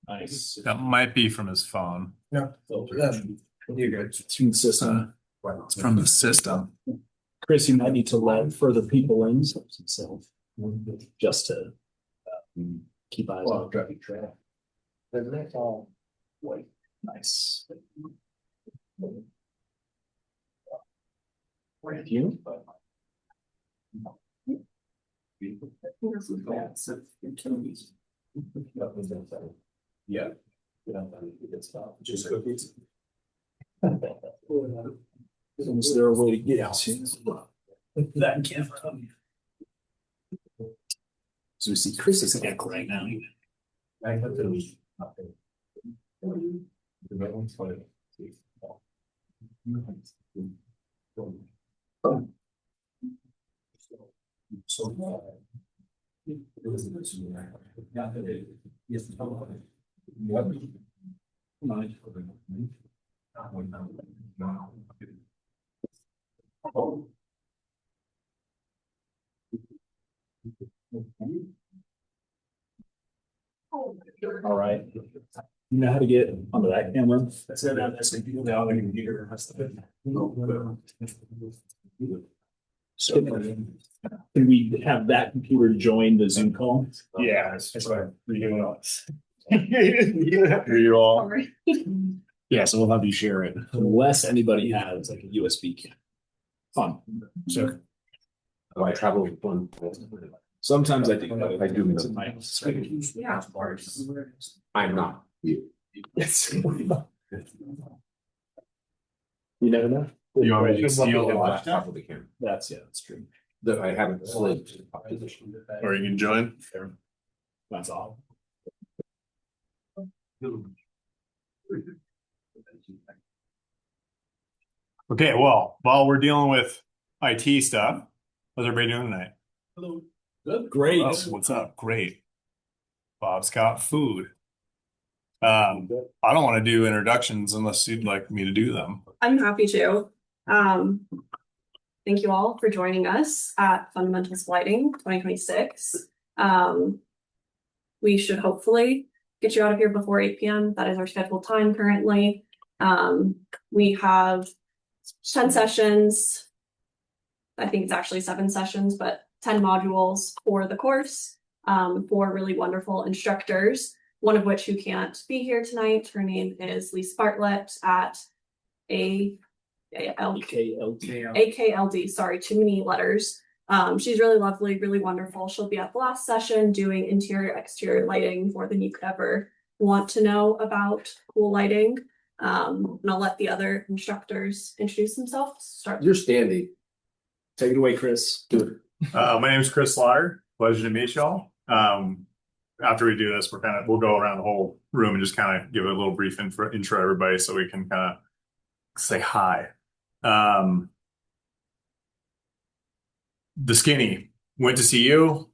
Nice. That might be from his phone. No, you're good. It's from the system. It's from the system. Chris, you might need to let further people in himself, just to keep eyes on traffic track. That's all white. Nice. Thank you. Yeah. Just cookies. Is there a way to get out to that camera? So we see Chris's neck right now. I have to. All right. You know how to get onto that camera? That's it. That's the people down the computer. So can we have that computer join the Zoom call? Yeah, that's what we're doing on. Here you all. Yeah, so we'll have you share it unless anybody has like a USB cam. Fun. So I travel with one. sometimes I do. I do. Yeah. I'm not you. Yes. You never know. You want me to steal the Watch laptop? top of the camera. That's true. That I haven't slid to the top position. Or you can join? That's all. Okay, well, while we're dealing with IT stuff, how's everybody doing tonight? Hello. Good. Great. Oh, what's up? Great. Bob's got food. I don't want to do introductions unless you'd like me to do them. I'm happy to. Thank you all for joining us at Fundamentals Lighting 2026. We should hopefully get you out of here before 8 p.m. That is our scheduled time currently. We have 10 sessions. I think it's actually 7 sessions, but 10 modules for the course, 4 really wonderful instructors, one of which who can't be here tonight. Her name is Lisa Bartlett at AKLD, sorry, too many letters. She's really lovely, really wonderful. She'll be at the last session doing interior, exterior lighting more than you could ever want to know about cool lighting. And I'll let the other instructors introduce themselves. Start. You're standing. Take it away, Chris. My name is Chris Slaughter. Pleasure to meet y'all. After we do this, we'll go around the whole room and just kind of give a little brief intro to everybody so we can kind of say hi. The skinny went to CU,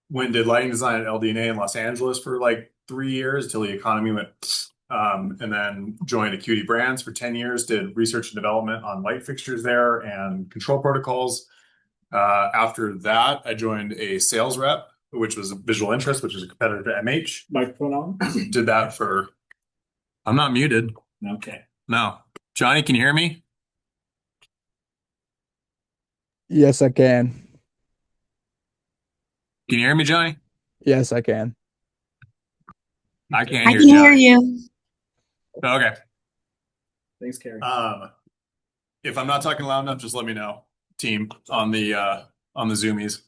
went and did lighting design at LDNA in Los Angeles for like 3 years until the economy went, and then joined Acuity Brands for 10 years, did research and development on light fixtures there and control protocols. After that, I joined a sales rep, which was Visual Interest, which is a competitor to MH. Microphone on? Did that for, I'm not muted. Okay. No. Johnny, can you hear me? Yes, I can. Can you hear me, Johnny? Yes, I can. I can't I hear can hear Johnny. you. Okay. Thanks, Carrie. If I'm not talking loud enough, just let me know, team, on the Zoomies.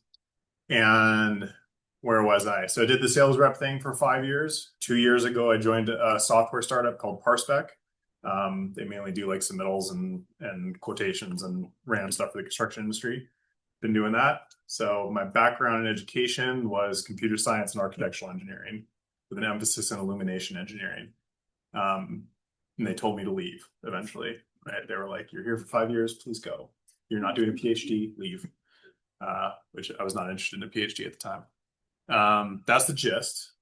And where was I? So I did the sales rep thing for 5 years. 2 years ago, I joined a software startup called Parspec. They mainly do like submittals and quotations and random stuff for the construction industry. Been doing that. So my background in education was computer science and architectural engineering with an emphasis in illumination engineering. And they told me to leave eventually. Right? They were like, "You're here for 5 years, please go. You're not doing a PhD, leave." Which I was not interested in a PhD at the time. That's the gist.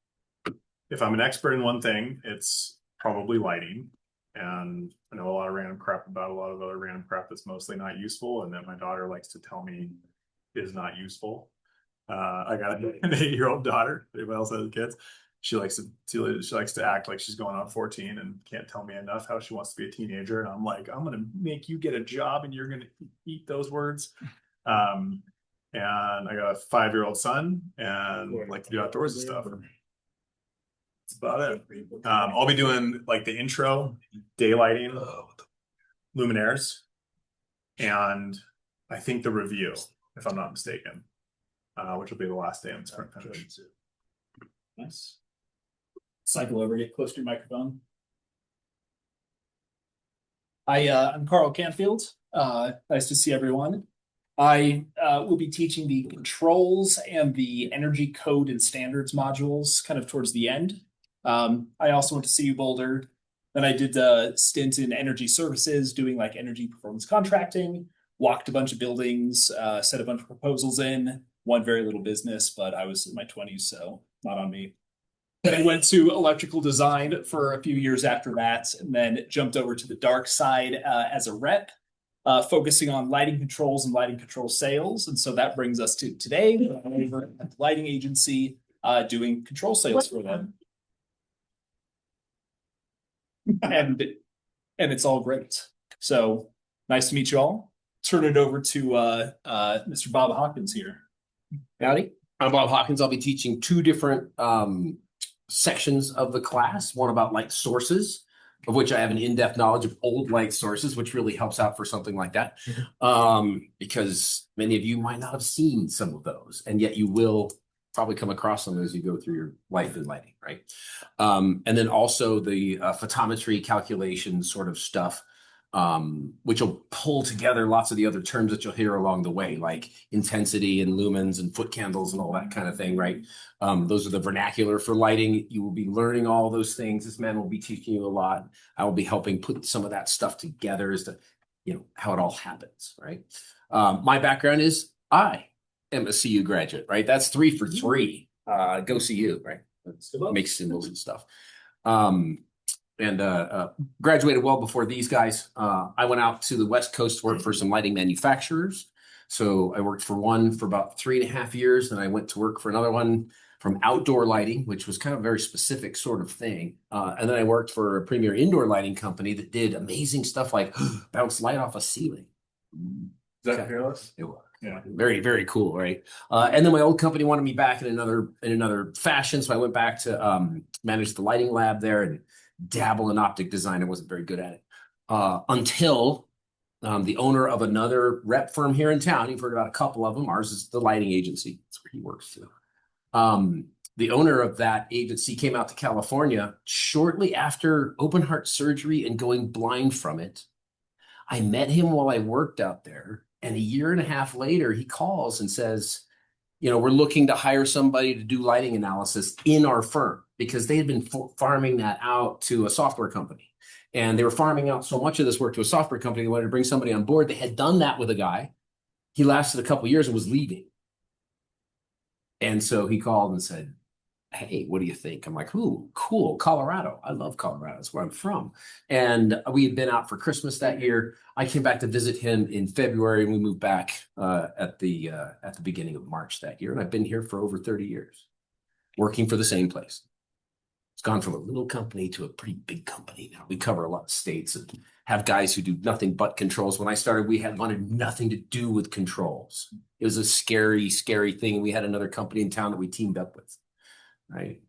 If I'm an expert in one thing, it's probably lighting. And I know a lot of random crap about a lot of other random crap that's mostly not useful and that my daughter likes to tell me is not useful. I got an 8-year-old daughter. Anybody else has kids? She likes to act like she's going on 14 and can't tell me enough how she wants to be a teenager. And I'm like, I'm gonna make you get a job and you're gonna eat those words. And I got a 5-year-old son and like to do outdoors and stuff. That's about it. I'll be doing like the intro, daylighting, luminaires, and I think the review, if I'm not mistaken, which will be the last day on the sprint finish. Nice. Cycle over, get close to your microphone. I'm Carl Canfield. Nice to see everyone. I will be teaching the controls and the energy code and standards modules kind of towards the end. I also went to CU Boulder. Then I did a stint in energy services, doing like energy performance contracting, walked a bunch of buildings, set a bunch of proposals in, won very little business, but I was in my 20s, so not on me. Then I went to electrical design for a few years after that, and then jumped over to the dark side as a rep, focusing on lighting controls and lighting control sales. And so that brings us to today. I'm over at the lighting agency doing control sales for them. And it's all great. So nice to meet you all. Turn it over to Mr. Bob Hawkins here. Howdy, I'm Bob Hawkins. I'll be teaching two different sections of the class. One about light sources, of which I have an in-depth knowledge of old light sources, which really helps out for something like that. Because many of you might not have seen some of those, and yet you will probably come across them as you go through your life in lighting, right? And then also the photometry calculation sort of stuff, which will pull together lots of the other terms that you'll hear along the way, like intensity and lumens and foot candles and all that kind of thing, right? Those are the vernacular for lighting. You will be learning all those things. This man will be teaching you a lot. I will be helping put some of that stuff together as to, how it all happens, right? My background is I am a CU graduate, right? That's 3 for 3. Go CU, right? Make symbols and stuff. And graduated well before these guys. I went out to the West Coast to work for some lighting manufacturers. So I worked for one for about 3.5 years. Then I went to work for another one from outdoor lighting, which was kind of a very specific sort of thing. And then I worked for a premier indoor lighting company that did amazing stuff like bounce light off a ceiling. Is that Fearless? It was. Yeah, very, very cool, right? And then my old company wanted me back in another fashion. So I went back to manage the lighting lab there and dabble in optic design. I wasn't very good at it until the owner of another rep firm here in town, you've heard about a couple of them. Ours is the lighting agency. That's where he works too. The owner of that agency came out to California shortly after open heart surgery and going blind from it. I met him while I worked out there. And 1.5 years later, he calls and says, we're looking to hire somebody to do lighting analysis in our firm, because they had been farming that out to a software company. And they were farming out so much of this work to a software company, they wanted to bring somebody on board. They had done that with a guy. He lasted a couple of years and was leaving. And so he called and said, hey, what do you think? I'm like, ooh, cool, Colorado. I love Colorado. That's where I'm from. And we had been out for Christmas that year. I came back to visit him in February, and we moved back at the beginning of March that year. And I've been here for over 30 years, working for the same place. It's gone from a little company to a pretty big company now. We cover a lot of states and have guys who do nothing but controls. When I started, we wanted nothing to do with controls. It was a scary, scary thing. We had another company in town that we teamed up with. Right.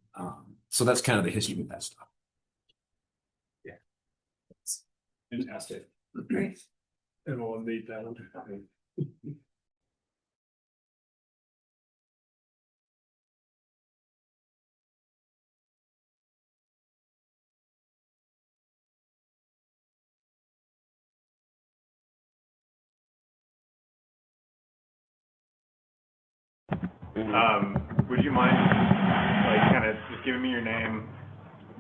So that's kind of the history of that stuff. Yeah. That's fantastic. Great. And we'll leave that one. Would you mind kind of just giving me your name,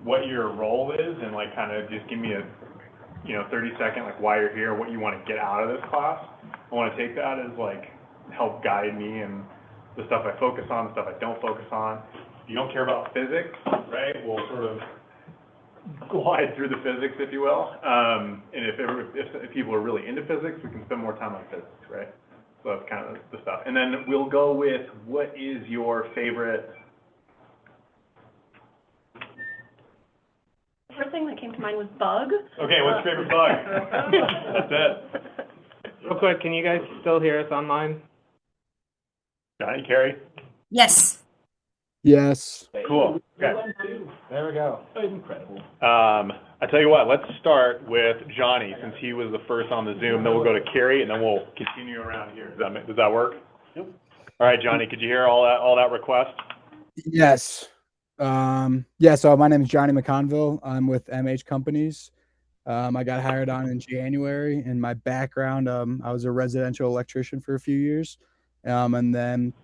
what your role is, and kind of just give me a 30-second why you're here, what you want to get out of this class? I want to take that as help guide me and the stuff I focus on, the stuff I don't focus on. If you don't care about physics, right, we'll sort of glide through the physics, if you will. And if people are really into physics, we can spend more time on physics, right? So that's kind of the stuff. And then we'll go with, what is your favorite? The first thing that came to mind was bug. Okay, what's your favorite bug? That's it. Real quick, can you guys still hear us online? Johnny, Carrie? Yes. Yes. Cool. Okay. There we go. Incredible. I tell you what, let's start with Johnny, since he was the first on the Zoom. Then we'll go to Carrie, and then we'll continue around here. Does that work? Yep. All right, Johnny, could you hear all that request? Yes. Yeah, so my name is Johnny McConville. I'm with MH Companies. I got hired on in January. In my background, I was a residential electrician for a few years. And then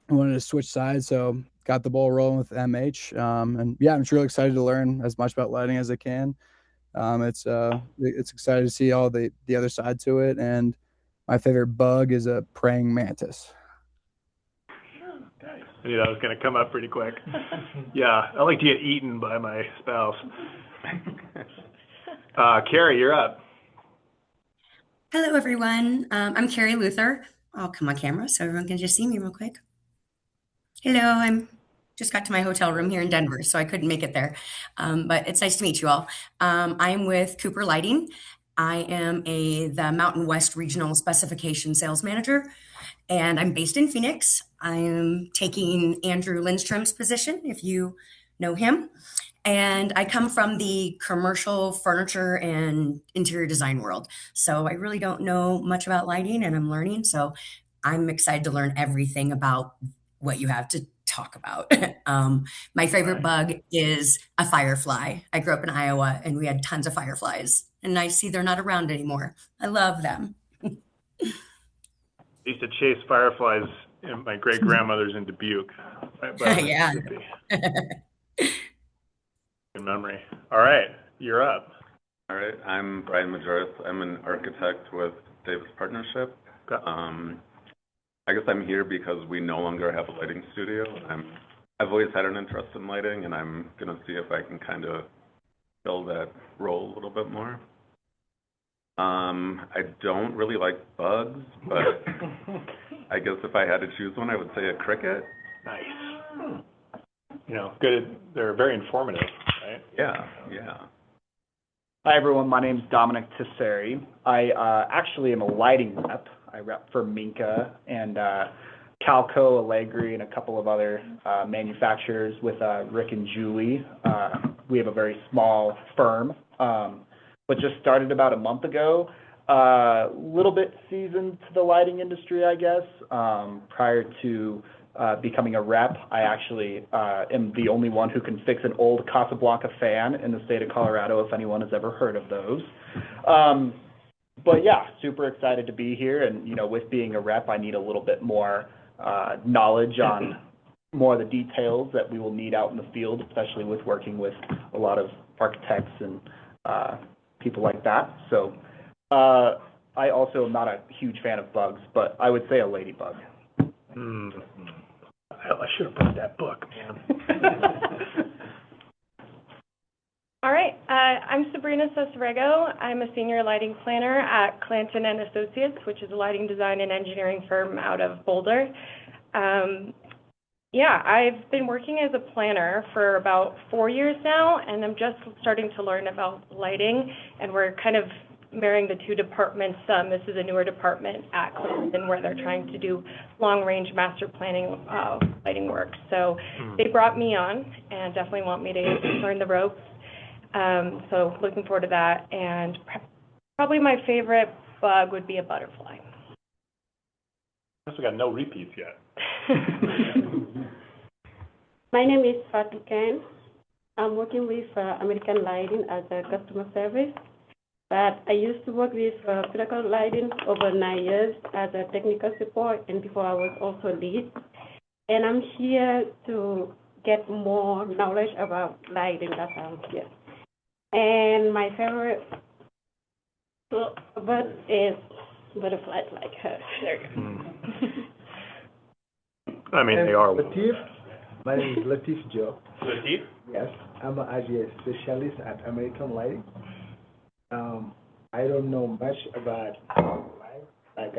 I wanted to switch sides, so got the ball rolling with MH. And yeah, I'm just really excited to learn as much about lighting as I can. It's exciting to see all the other side to it. And my favorite bug is a praying mantis. I knew that was going to come up pretty quick. Yeah, I like to get eaten by my spouse. Carrie, you're up. Hello, everyone. I'm Carrie Luther. I'll come on camera so everyone can just see me real quick. Hello, I'm just got to my hotel room here in Denver, so I couldn't make it there. But it's nice to meet you all. I'm with Cooper Lighting. I am the Mountain West Regional Specification Sales Manager, and I'm based in Phoenix. I am taking Andrew Lindstrom's position, if you know him. And I come from the commercial furniture and interior design world. So I really don't know much about lighting, and I'm learning. So I'm excited to learn everything about what you have to talk about. My favorite bug is a firefly. I grew up in Iowa, and we had tons of fireflies. And I see they're not around anymore. I love them. I used to chase fireflies in my great-grandmother's in Dubuque. Right by Yeah. Mississippi. Good memory. All right, you're up. All right, I'm Brian Majoris. I'm an architect with Davis Partnership. Okay. I guess I'm here because we no longer have a lighting studio. I've always had an interest in lighting, and I'm going to see if I can kind of fill that role a little bit more. I don't really like bugs, but I guess if I had to choose one, I would say a cricket. Nice. You know, good. They're very informative, right? Yeah. Hi, everyone. My name is Dominic Tesseri. I actually am a lighting rep. I rep for Minka and Calco, Allegri, and a couple of other manufacturers with Rick and Julie. We have a very small firm, but just started about a month ago. A little bit seasoned to the lighting industry, I guess. Prior to becoming a rep, I actually am the only one who can fix an old Casablanca fan in the state of Colorado, if anyone has ever heard of those. But yeah, super excited to be here. And, you know, with being a rep, I need a little bit more knowledge on more of the details that we will need out in the field, especially with working with a lot of architects and people like that. So I also am not a huge fan of bugs, but I would say a ladybug. Hell, I should have brought that book, man. All right, I'm Sabrina Sosrego. I'm a senior lighting planner at Clanton and Associates, which is a lighting design and engineering firm out of Boulder. Yeah, I've been working as a planner for about 4 years now, and I'm just starting to learn about lighting, and we're kind of marrying the two departments. This is a newer department at Clanton where they're trying to do long-range master planning lighting work. So they brought me on and definitely want me to learn the ropes. So looking forward to that. And probably my favorite bug would be a butterfly. I also got no repeats yet. My name is Fatou Ken. I'm working with American Lighting as a customer service. But I used to work with Pinnacle Lighting over 9 years as a technical support, and before I was also lead. And I'm here to get more knowledge about lighting. That's why I'm here. And my favorite bird is butterflies like her. There you go. I mean, they are. Latif. My name is Latif Joe. Latif? Yes, I'm an IES specialist at American Lighting. I don't know much about light, like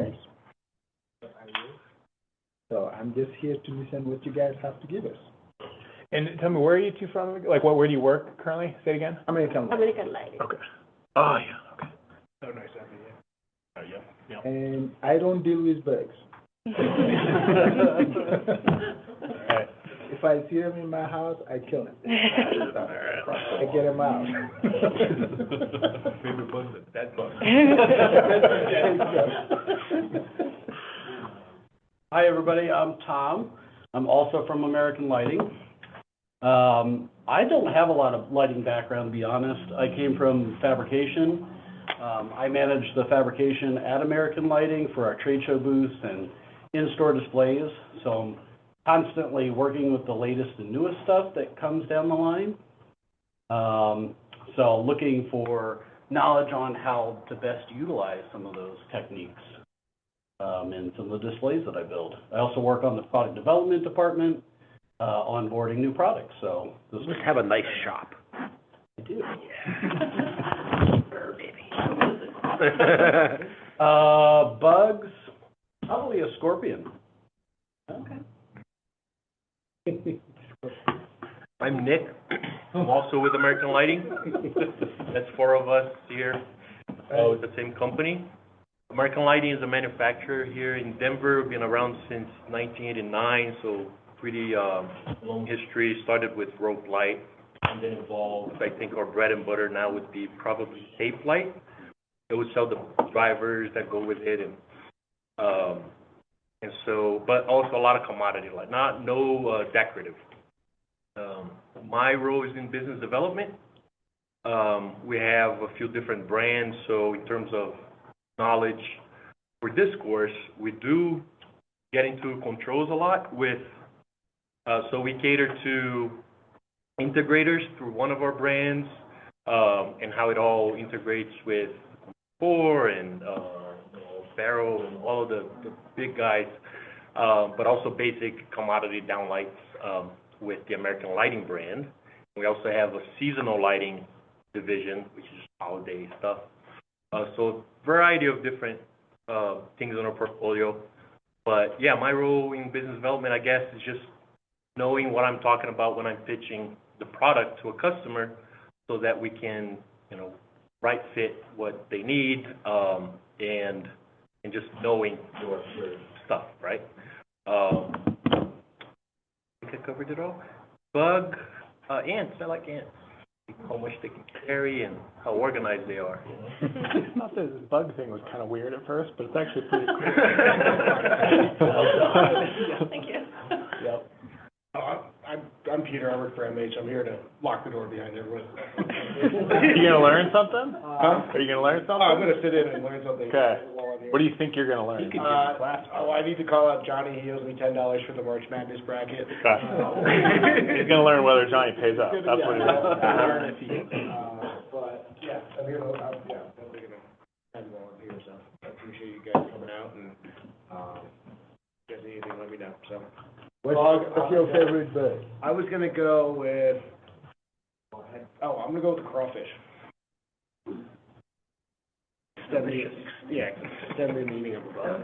So I'm just here to listen what you guys have to give us. And tell me, where are you two from? Like, where do you work currently? Say it again. American Lighting. Okay. Oh, yeah, okay. So nice having you. Oh, yeah, yeah. And I don't deal with bugs. Alright. If I see them in my house, I kill them. I get them out. Favorite bug's a dead bug. Hi, everybody. I'm Tom. I'm also from American Lighting. I don't have a lot of lighting background, to be honest. I came from fabrication. I managed the fabrication at American Lighting for our trade show booths and in-store displays. So I'm constantly working with the latest and newest stuff that comes down the line. So looking for knowledge on how to best utilize some of those techniques in some of the displays that I build. I also work on the product development department, onboarding new products. So this You must have a nice shop. I do. Yeah. Bugs, probably a scorpion. Okay. I'm Nick. I'm also with American Lighting. That's 4 of us here with the same company. American Lighting is a manufacturer here in Denver. We've been around since 1989, so pretty long history. Started with rope light and then evolved. I think our bread and butter now would be probably tape light. It would sell the drivers that go with it, and so, but also a lot of commodity light, no decorative. My role is in business development. We have a few different brands, so in terms of knowledge for this course, we do get into controls a lot with, so we cater to integrators through one of our brands, and how it all integrates with Core and Barrow and all of the big guys, but also basic commodity downlights with the American Lighting brand. We also have a seasonal lighting division, which is holiday stuff. So a variety of different things in our portfolio. But yeah, my role in business development, I guess, is just knowing what I'm talking about when I'm pitching the product to a customer so that we can, right fit what they need, and just knowing your stuff, right? I think I covered it all. Bug, ants, I like ants. How much they can carry and how organized they are. I thought this bug thing was kind of weird at first, but it's actually pretty cool. Thank you. Yep. I'm Peter. I work for MH. I'm here to lock the door behind everyone. You gonna learn something? Huh? Are you gonna learn something? I'm gonna sit in and learn something. Okay. While I'm here. What do you think you're gonna learn? I need to call out Johnny. He owes me $10 for the March Madness bracket. Okay. He's gonna learn whether Johnny pays up. That's what he's learn if he. But yeah, I'm here. Definitely gonna have you all here. So I appreciate you guys coming out, and if you guys need anything, let me know. So. What's your favorite bird? I was gonna go with. I'm gonna go with the crawfish. Extend the meaning of the bug.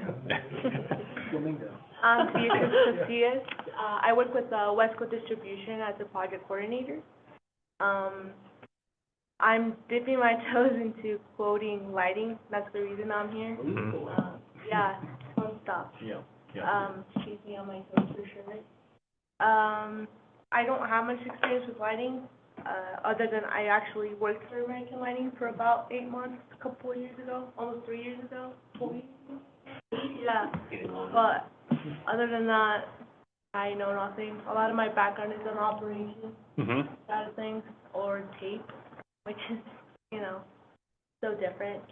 Flamingo. Beatrice Casillas. I work with West Coast Distribution as a project coordinator. I'm dipping my toes into quoting lighting. That's the reason I'm here. Yeah, fun stuff. Yeah. Keeps me on my toes for sure. I don't have much experience with lighting, other than I actually worked for American Lighting for about 8 months, a couple of years ago, almost 3 years ago, 4 years ago. Yeah, but other than that, I know nothing. A lot of my background is on operations side of things, or tape, which is, so different.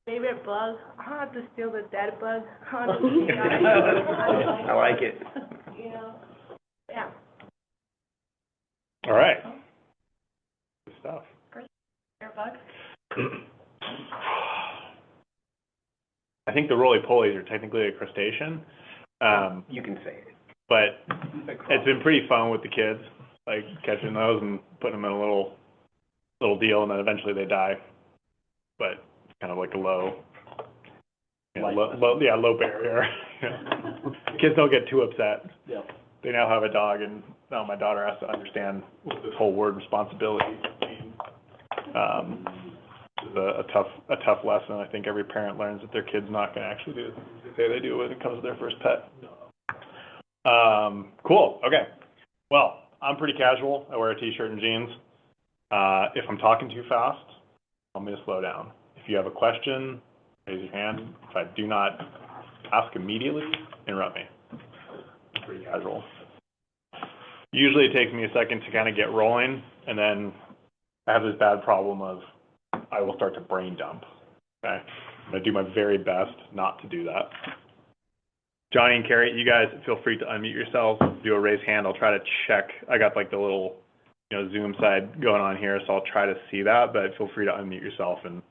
Favorite bug? I'll have to steal the dead bug, honestly. I like it. Yeah. All right. Good stuff. Favorite bug? I think the roly-polies are technically a crustacean. You can say it. But it's been pretty fun with the kids, like catching those and putting them in a little deal, and then eventually they die. But it's kind of like a low Yeah, low barrier. Kids don't get too upset. Yeah. They now have a dog, and now my daughter has to understand what this whole word responsibility means. It's a tough lesson. I think every parent learns that their kid's not going to actually do what they say they do when it comes to their first pet. Cool. Okay. Well, I'm pretty casual. I wear a t-shirt and jeans. If I'm talking too fast, I'm going to slow down. If you have a question, raise your hand. If I do not ask immediately, interrupt me. I'm pretty casual. Usually it takes me a second to kind of get rolling, and then I have this bad problem of I will start to brain dump. Okay? I'm going to do my very best not to do that. Johnny and Carrie, you guys feel free to unmute yourselves, do a raise hand. I'll try to check. I got like the little, Zoom side going on here, so I'll try to see that, but feel free to unmute yourself and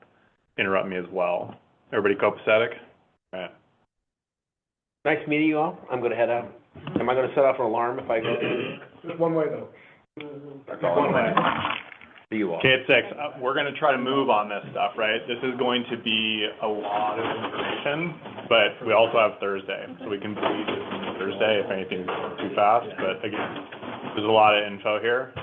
interrupt me as well. Everybody copacetic? All right. Nice meeting you all. I'm going to head out. Am I going to set off an alarm if I go? Just one way, though. That's all I'm going to see you all. Okay, at 6. We're going to try to move on this stuff, right? This is going to be a lot of information, but we also have Thursday, so we can bleed this into Thursday if anything's going too fast. But again, there's a lot of info here.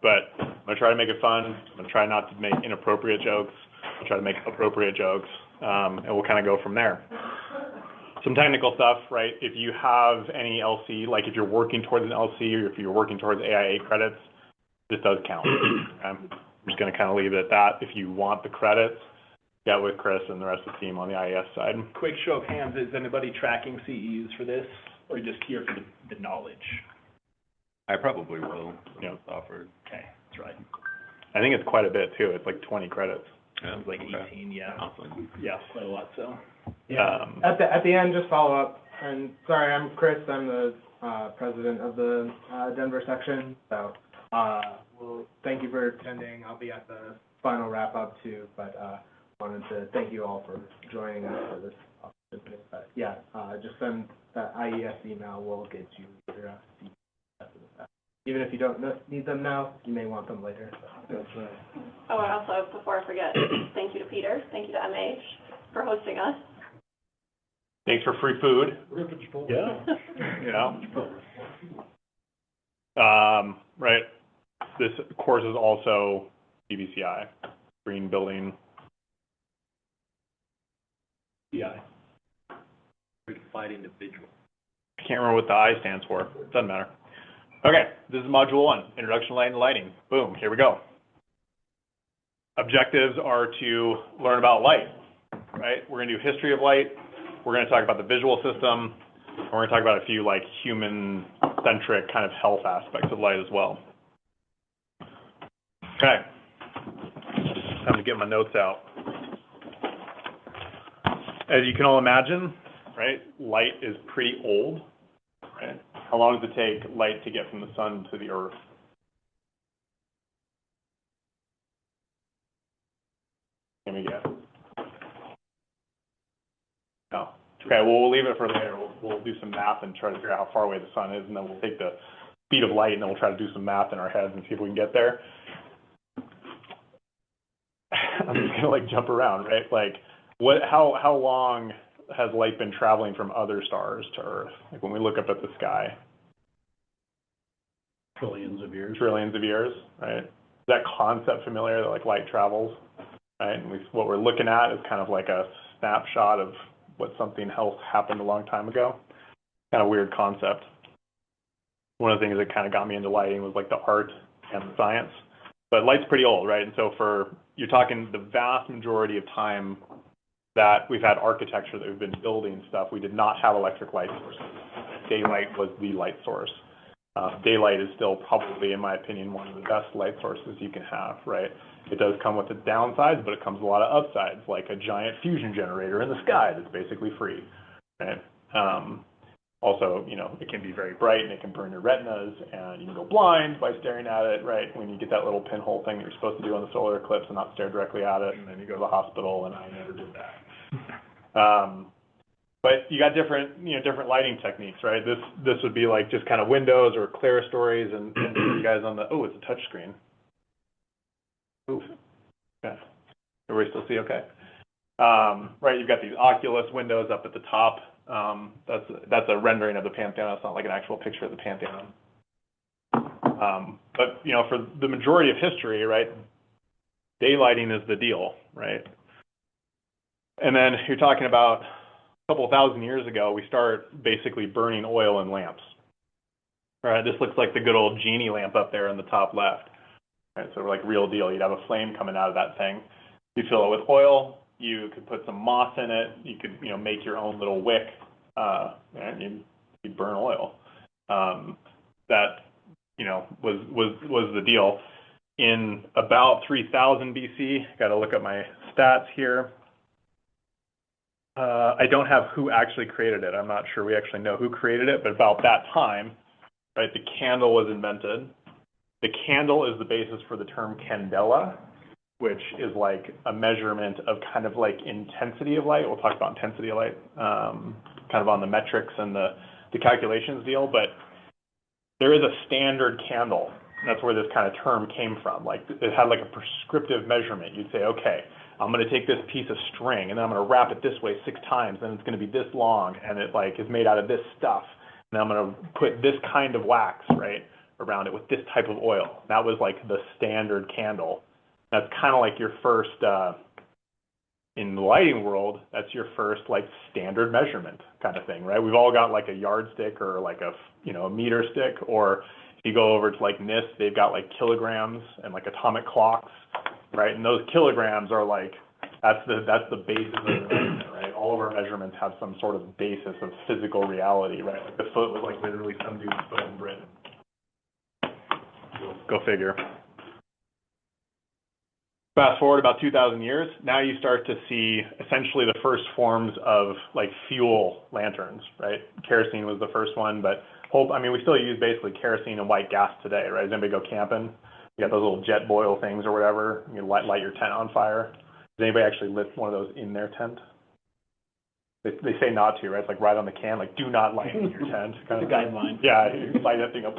But I'm going to try to make it fun. I'm going to try not to make inappropriate jokes. I'll try to make appropriate jokes, and we'll kind of go from there. Some technical stuff, right? If you have any LC, like if you're working towards an LC or if you're working towards AIA credits, this does count. Okay? I'm just going to kind of leave it at that. If you want the credits, get with Chris and the rest of the team on the IES side. Quick show of hands, is anybody tracking CEUs for this, or just here for the knowledge? I probably will. Yeah. Offered. Okay, that's right. I think it's quite a bit too. It's like 20 credits. Yeah. It's like Okay. 18, yeah. Awesome. Yeah, quite a lot, so. Yeah. At the end, just follow up. And sorry, I'm Chris. I'm the president of the Denver section. So, well, thank you for attending. I'll be at the final wrap up too. But wanted to thank you all for joining us for this opportunity. But yeah, just send that IES email. We'll get you your details after the fact. Even if you don't need them now, you may want them later. That's right. Oh, and also, before I forget, thank you to Peter, thank you to MH for hosting us. Thanks for free food. Yeah. Right. This course is also BBCI, Green Building. Yeah. Certified individual. I can't remember what the I stands for. Doesn't matter. Okay, this is module 1, Introduction to Light and Lighting. Boom, here we go. Objectives are to learn about light, right? We're going to do history of light. We're going to talk about the visual system. And we're going to talk about a few like human-centric kind of health aspects of light as well. Okay, time to get my notes out. As you can all imagine, right, light is pretty old, right? How long does it take light to get from the sun to the earth? Let me guess. No. Okay, well, we'll leave it for later. We'll do some math and try to figure out how far away the sun is, and then we'll take the speed of light, and then we'll try to do some math in our heads and see if we can get there. I'm just gonna like jump around, right? Like, how long has light been traveling from other stars to Earth? Like when we look up at the sky. Trillions of years. Trillions of years, right? Is that concept familiar that like light travels, right? And what we're looking at is kind of like a snapshot of what something else happened a long time ago. Kind of weird concept. One of the things that kind of got me into lighting was like the art and the science. But light's pretty old, right? And so you're talking the vast majority of time that we've had architecture, that we've been building stuff, we did not have electric light sources. Daylight was the light source. Daylight is still probably, in my opinion, one of the best light sources you can have, right? It does come with its downsides, but it comes with a lot of upsides, like a giant fusion generator in the sky that's basically free, right? Also, it can be very bright and it can burn your retinas, and you can go blind by staring at it, right? When you get that little pinhole thing that you're supposed to do on the solar eclipse and not stare directly at it, and then you go to the hospital, and I never did that. But you got different lighting techniques, right? This would be like just kind of windows or clerestories, and you guys on the, it's a touch screen. Ooh, okay. Everybody still see okay? Right, you've got these Oculus windows up at the top. That's a rendering of the Pantheon. It's not like an actual picture of the Pantheon. But you know, for the majority of history, right, daylighting is the deal, right? And then you're talking about a couple of thousand years ago, we start basically burning oil in lamps. All right, this looks like the good old genie lamp up there in the top left. Right, so like real deal. You'd have a flame coming out of that thing. You fill it with oil. You could put some moss in it. You could, you know, make your own little wick, and you burn oil. That, you know, was the deal. In about 3000 BC, got to look at my stats here. I don't have who actually created it. I'm not sure we actually know who created it, but about that time, right, the candle was invented. The candle is the basis for the term candela, which is like a measurement of kind of like intensity of light. We'll talk about intensity of light, kind of on the metrics and the calculations deal, but there is a standard candle. That's where this kind of term came from. Like it had like a prescriptive measurement. You'd say, okay, I'm going to take this piece of string and then I'm going to wrap it this way 6 times and it's going to be this long and it like is made out of this stuff. And I'm going to put this kind of wax, right, around it with this type of oil. That was like the standard candle. That's kind of like your first, in the lighting world, that's your first like standard measurement kind of thing, right? We've all got like a yardstick or like a, you know, a meter stick, or if you go over to like NIST, they've got like kilograms and like atomic clocks, right? And those kilograms are like, that's the basis of the measurement, right? All of our measurements have some sort of basis of physical reality, right? Like the foot was like literally some dude's foot in Britain. Go figure. Fast forward about 2,000 years, now you start to see essentially the first forms of like fuel lanterns, right? Kerosene was the first one, but we still use basically kerosene and white gas today, right? Does anybody go camping? You got those little jet boil things or whatever, you light your tent on fire. Does anybody actually lit one of those in their tent? They say not to, right? It's like right on the can, like do not light in your tent. Kind of guideline. Yeah, you light that thing up.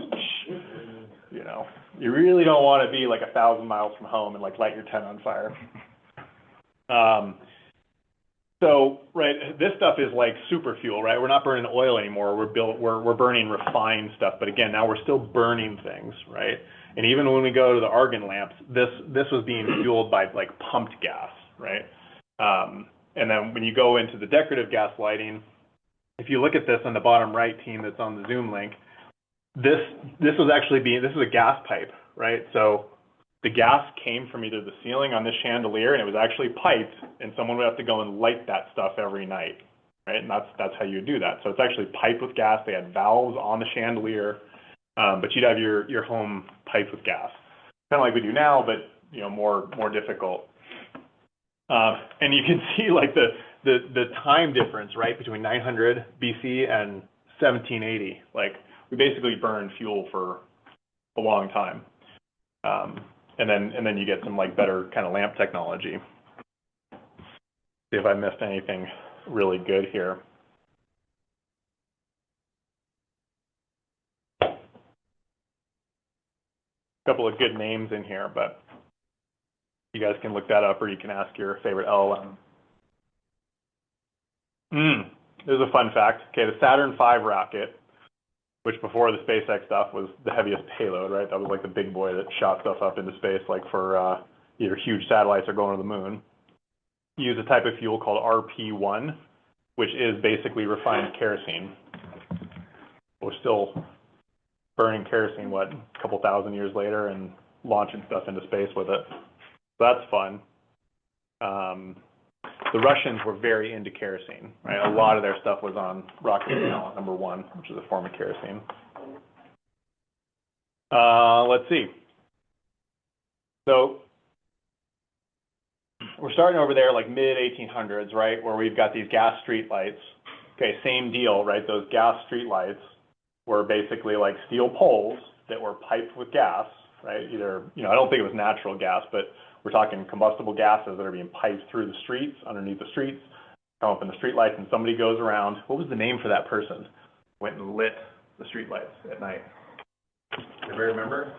You know, you really don't want to be like 1,000 miles from home and like light your tent on fire. So, right, this stuff is like super fuel, right? We're not burning oil anymore. We're burning refined stuff. But again, now we're still burning things, right? And even when we go to the argon lamps, this was being fueled by like pumped gas, right? And then when you go into the decorative gas lighting, if you look at this on the bottom right team that's on the Zoom link, this is a gas pipe, right? So the gas came from either the ceiling on this chandelier and it was actually piped, and someone would have to go and light that stuff every night, right? And that's how you do that. So it's actually piped with gas. They had valves on the chandelier, but you'd have your home piped with gas, kind of like we do now, but you know, more difficult. And you can see like the time difference, right, between 900 BC and 1780. Like we basically burned fuel for a long time. And then you get some like better kind of lamp technology. See if I missed anything really good here. A couple of good names in here, but you guys can look that up, or you can ask your favorite LLM. There's a fun fact. Okay, the Saturn V rocket, which before the SpaceX stuff was the heaviest payload, right? That was like the big boy that shot stuff up into space, like for either huge satellites or going to the moon. Use a type of fuel called RP1, which is basically refined kerosene. We're still burning kerosene, what, a couple thousand years later and launching stuff into space with it. So that's fun. The Russians were very into kerosene, right? A lot of their stuff was on rocket propellant number 1, which is a form of kerosene. Let's see. So we're starting over there like mid-1800s, right, where we've got these gas street lights. Okay, same deal, right? Those gas street lights were basically like steel poles that were piped with gas, right? Either, you know, I don't think it was natural gas, but we're talking combustible gases that are being piped through the streets, underneath the streets, come up in the street lights, and somebody goes around. What was the name for that person? Went and lit the street lights at night. Anybody remember?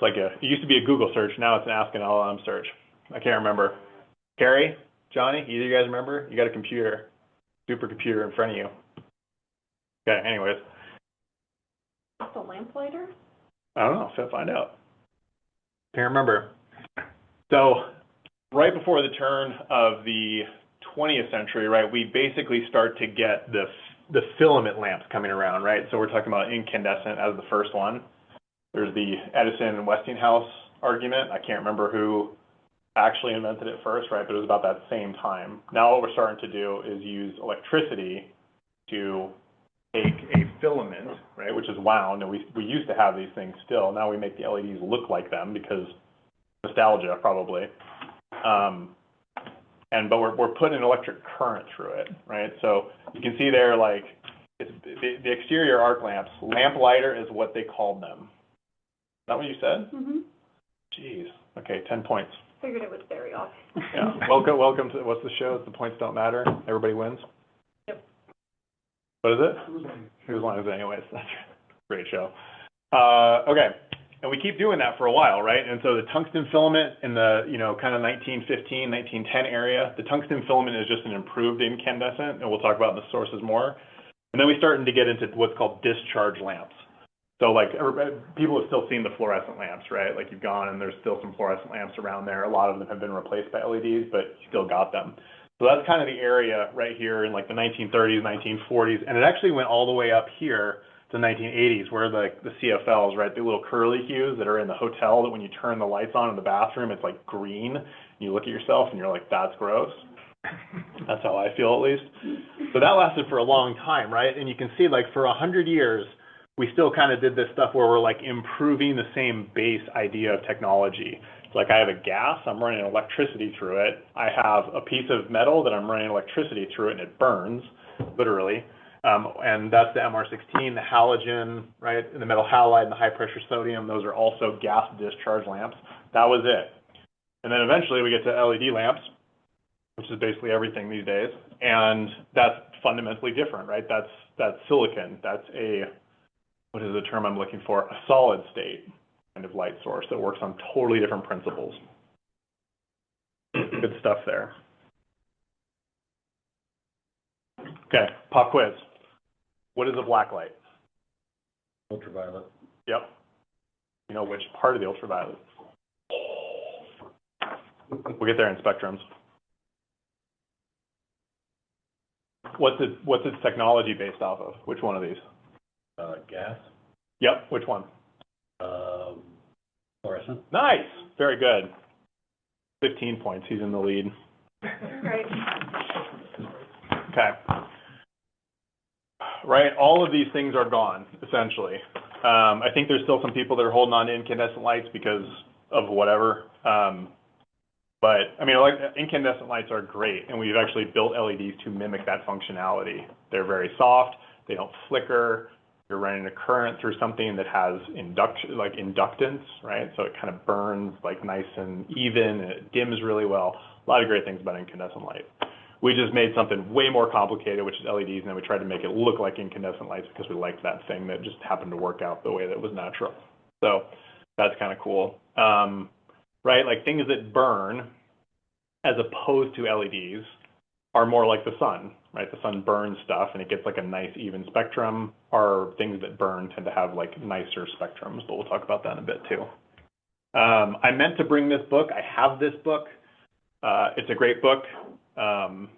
it used to be a Google search. Now it's an Ask an LLM search. I can't remember. Carrie, Johnny, either of you guys remember? You got a computer, supercomputer in front of you. Okay, anyways. The lamplighter? I don't know, so find out. Can't remember. So right before the turn of the 20th century, right, we basically start to get the filament lamps coming around, right? So we're talking about incandescent as the first one. There's the Edison and Westinghouse argument. I can't remember who actually invented it first, right? But it was about that same time. Now what we're starting to do is use electricity to take a filament, right, which is wound, and we used to have these things still. Now we make the LEDs look like them because nostalgia, probably. But we're putting electric current through it, right? So you can see there, like, the exterior arc lamps. Lamplighter is what they called them. Is that what you said? Mm-hmm. Jeez. Okay, 10 points. Figured it was very obvious. Yeah. Welcome to, what's the show? The points don't matter. Everybody wins. Yep. What is it? Who's Lines Anyways. That's a great show. Okay. And we keep doing that for a while, right? And so the tungsten filament in the, kind of 1915, 1910 area, the tungsten filament is just an improved incandescent, and we'll talk about the sources more. And then we starting to get into what's called discharge lamps. So like people have still seen the fluorescent lamps, right? Like you've gone and there's still some fluorescent lamps around there. A lot of them have been replaced by LEDs, but you still got them. So that's kind of the area right here in like the 1930s, 1940s. And it actually went all the way up here to the 1980s where the CFLs, right? The little curly hues that are in the hotel that when you turn the lights on in the bathroom, it's like green. You look at yourself and you're like, that's gross. That's how I feel at least. So that lasted for a long time, right? And you can see like for 100 years, we still kind of did this stuff where we're like improving the same base idea of technology. Like I have a gas, I'm running electricity through it. I have a piece of metal that I'm running electricity through it and it burns, literally. And that's the MR16, the halogen, right? And the metal halide and the high pressure sodium, those are also gas discharge lamps. That was it. And then eventually we get to LED lamps, which is basically everything these days. And that's fundamentally different, right? That's silicon. That's what is the term I'm looking for? A solid state kind of light source that works on totally different principles. Good stuff there. Okay, pop quiz. What is a black light? Ultraviolet. Yep. You know which part of the ultraviolet? We'll get there in spectrums. What's its technology based off of? Which one of these? Gas. Yep. Which one? Fluorescent. Nice. Very good. 15 points. He's in the lead. Right. Okay. Right. All of these things are gone, essentially. I think there's still some people that are holding on to incandescent lights because of whatever. But I mean, incandescent lights are great, and we've actually built LEDs to mimic that functionality. They're very soft. They don't flicker. You're running a current through something that has inductance, right? So it kind of burns like nice and even, and it dims really well. A lot of great things about incandescent light. We just made something way more complicated, which is LEDs, and then we tried to make it look like incandescent lights because we liked that thing that just happened to work out the way that was natural. So that's kind of cool. Right? Like things that burn as opposed to LEDs are more like the sun, right? The sun burns stuff and it gets like a nice even spectrum. Or things that burn tend to have like nicer spectrums, but we'll talk about that in a bit too. I meant to bring this book. I have this book. It's a great book. And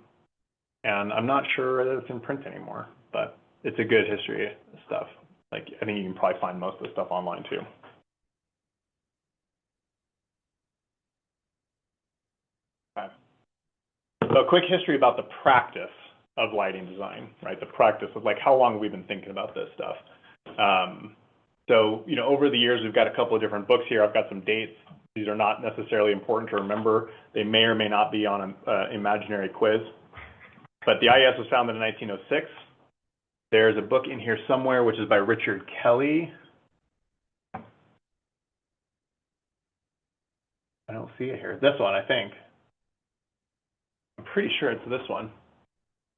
I'm not sure that it's in print anymore, but it's a good history stuff. Like I think you can probably find most of the stuff online too. Okay. So a quick history about the practice of lighting design, right? The practice of like how long have we been thinking about this stuff? So, over the years, we've got a couple of different books here. I've got some dates. These are not necessarily important to remember. They may or may not be on an imaginary quiz. But the IES was founded in 1906. There's a book in here somewhere, which is by Richard Kelly. I don't see it here. This one, I think. I'm pretty sure it's this one.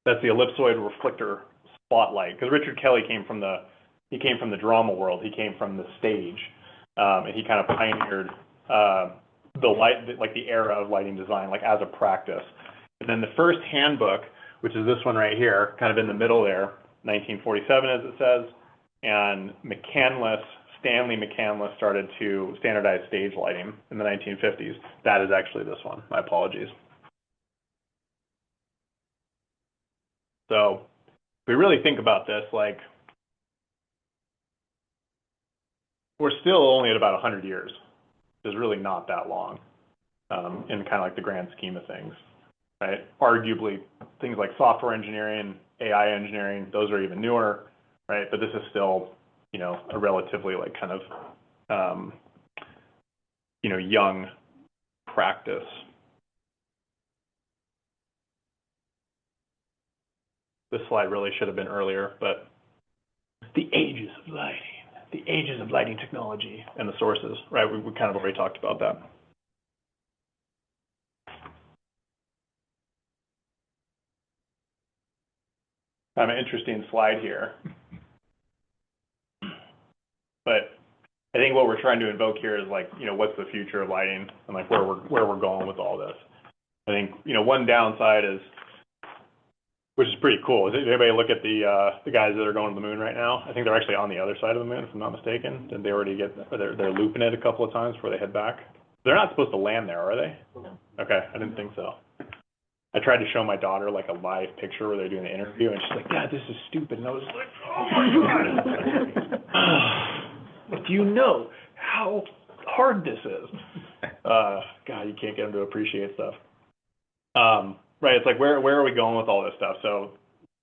That's the ellipsoid reflector spotlight. Because Richard Kelly came from the drama world. He came from the stage. and he kind of pioneered the era of lighting design, like as a practice. And then the first handbook, which is this one right here, kind of in the middle there, 1947 as it says, and Stanley McCandless started to standardize stage lighting in the 1950s. That is actually this one. My apologies. So if we really think about this, like, we're still only at about 100 years. Which is really not that long in kind of like the grand scheme of things, right? Arguably, things like software engineering, AI engineering, those are even newer, right? But this is still, you know, a relatively like kind of, you know, young practice. This slide really should have been earlier, but the ages of lighting technology and the sources, right? We kind of already talked about that. Kind of an interesting slide here. But I think what we're trying to invoke here is like, you know, what's the future of lighting and like where we're going with all this. I think, you know, one downside is, which is pretty cool. Did anybody look at the guys that are going to the moon right now? I think they're actually on the other side of the moon, if I'm not mistaken. Did they already they're looping it a couple of times before they head back? They're not supposed to land there, are they? No. Okay, I didn't think so. I tried to show my daughter like a live picture where they're doing the interview, and she's like, "Dad, this is stupid." And I was like, "Oh my God." Do you know how hard this is? God, you can't get them to appreciate stuff. Right, it's like where are we going with all this stuff? So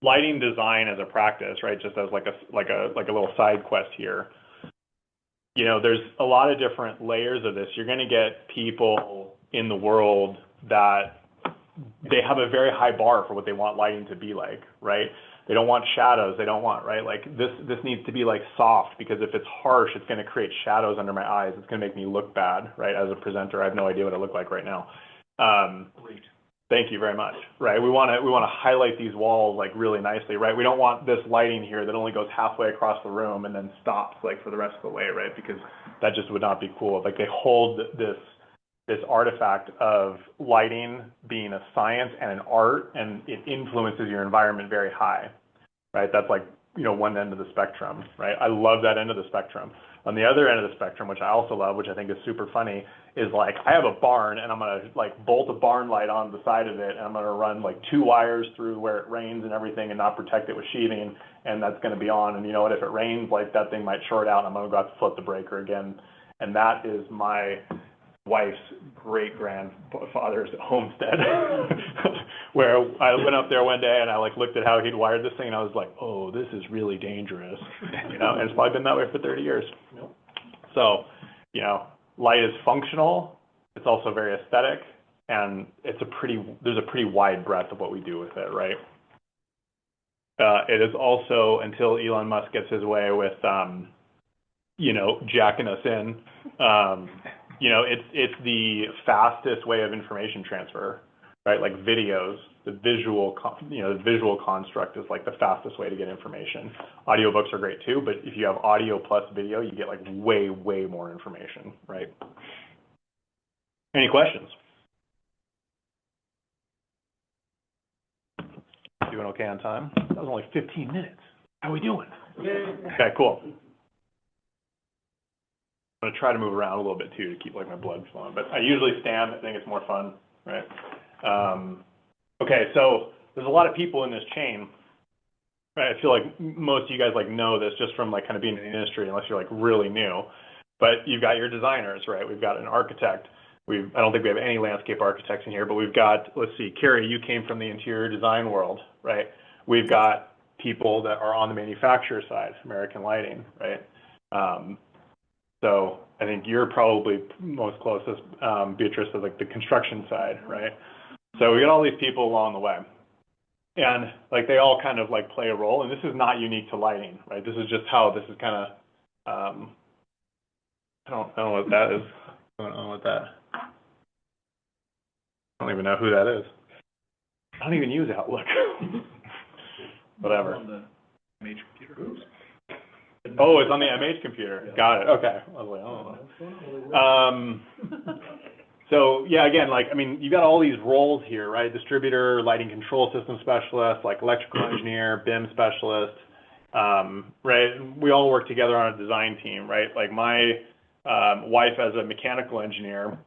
lighting design as a practice, right, just as like a little side quest here. You know, there's a lot of different layers of this. You're going to get people in the world that they have a very high bar for what they want lighting to be like, right? They don't want shadows. They don't want, right? Like this needs to be like soft, because if it's harsh, it's going to create shadows under my eyes. It's going to make me look bad, right? As a presenter, I have no idea what I look like right now. Great. Thank you very much. Right, we want to highlight these walls like really nicely, right? We don't want this lighting here that only goes halfway across the room and then stops like for the rest of the way, right? Because that just would not be cool. Like they hold this artifact of lighting being a science and an art, and it influences your environment very high, right? That's like, you know, one end of the spectrum, right? I love that end of the spectrum. On the other end of the spectrum, which I also love, which I think is super funny, is like I have a barn and I'm going to like bolt a barn light on the side of it, and I'm going to run like 2 wires through where it rains and everything and not protect it with sheathing, and that's going to be on. And you know what, if it rains, like that thing might short out and I'm going to go have to flip the breaker again. And that is my wife's great-grandfather's homestead, where I went up there one day and I like looked at how he'd wired this thing and I was like, oh, this is really dangerous, you know, and it's probably been that way for 30 years. So, you know, light is functional, it's also very aesthetic, and there's a pretty wide breadth of what we do with it, right? It is also, until Elon Musk gets his way with, you know, jacking us in, you know, it's the fastest way of information transfer, right? Like videos, the visual construct is like the fastest way to get information. Audiobooks are great too, but if you have audio plus video, you get like way, way more information, right? Any questions? Doing okay on time? That was only 15 minutes. How are we doing? Okay, cool. I'm going to try to move around a little bit too to keep like my blood flowing, but I usually stand. I think it's more fun, right? Okay, so there's a lot of people in this chain, right? I feel like most of you guys like know this just from like kind of being in the industry, unless you're like really new. But you've got your designers, right? We've got an architect. I don't think we have any landscape architects in here, but we've got, let's see, Carrie, you came from the interior design world, right? We've got people that are on the manufacturer side, American Lighting, right? So I think you're probably most closest, Beatrice, to like the construction side, right? So we got all these people along the way, and like they all kind of like play a role. And this is not unique to lighting, right? This is just how this is kind of. I don't know what that is. I don't know what that. I don't even know who that is. I don't even use Outlook. Whatever. On the major computer. Oops. Oh, it's on the MH computer. Got it. Okay. I was like, oh. So yeah, again, like, I mean, you got all these roles here, right? Distributor, lighting control system specialist, like electrical engineer, BIM specialist, right? We all work together on a design team, right? Like my wife as a mechanical engineer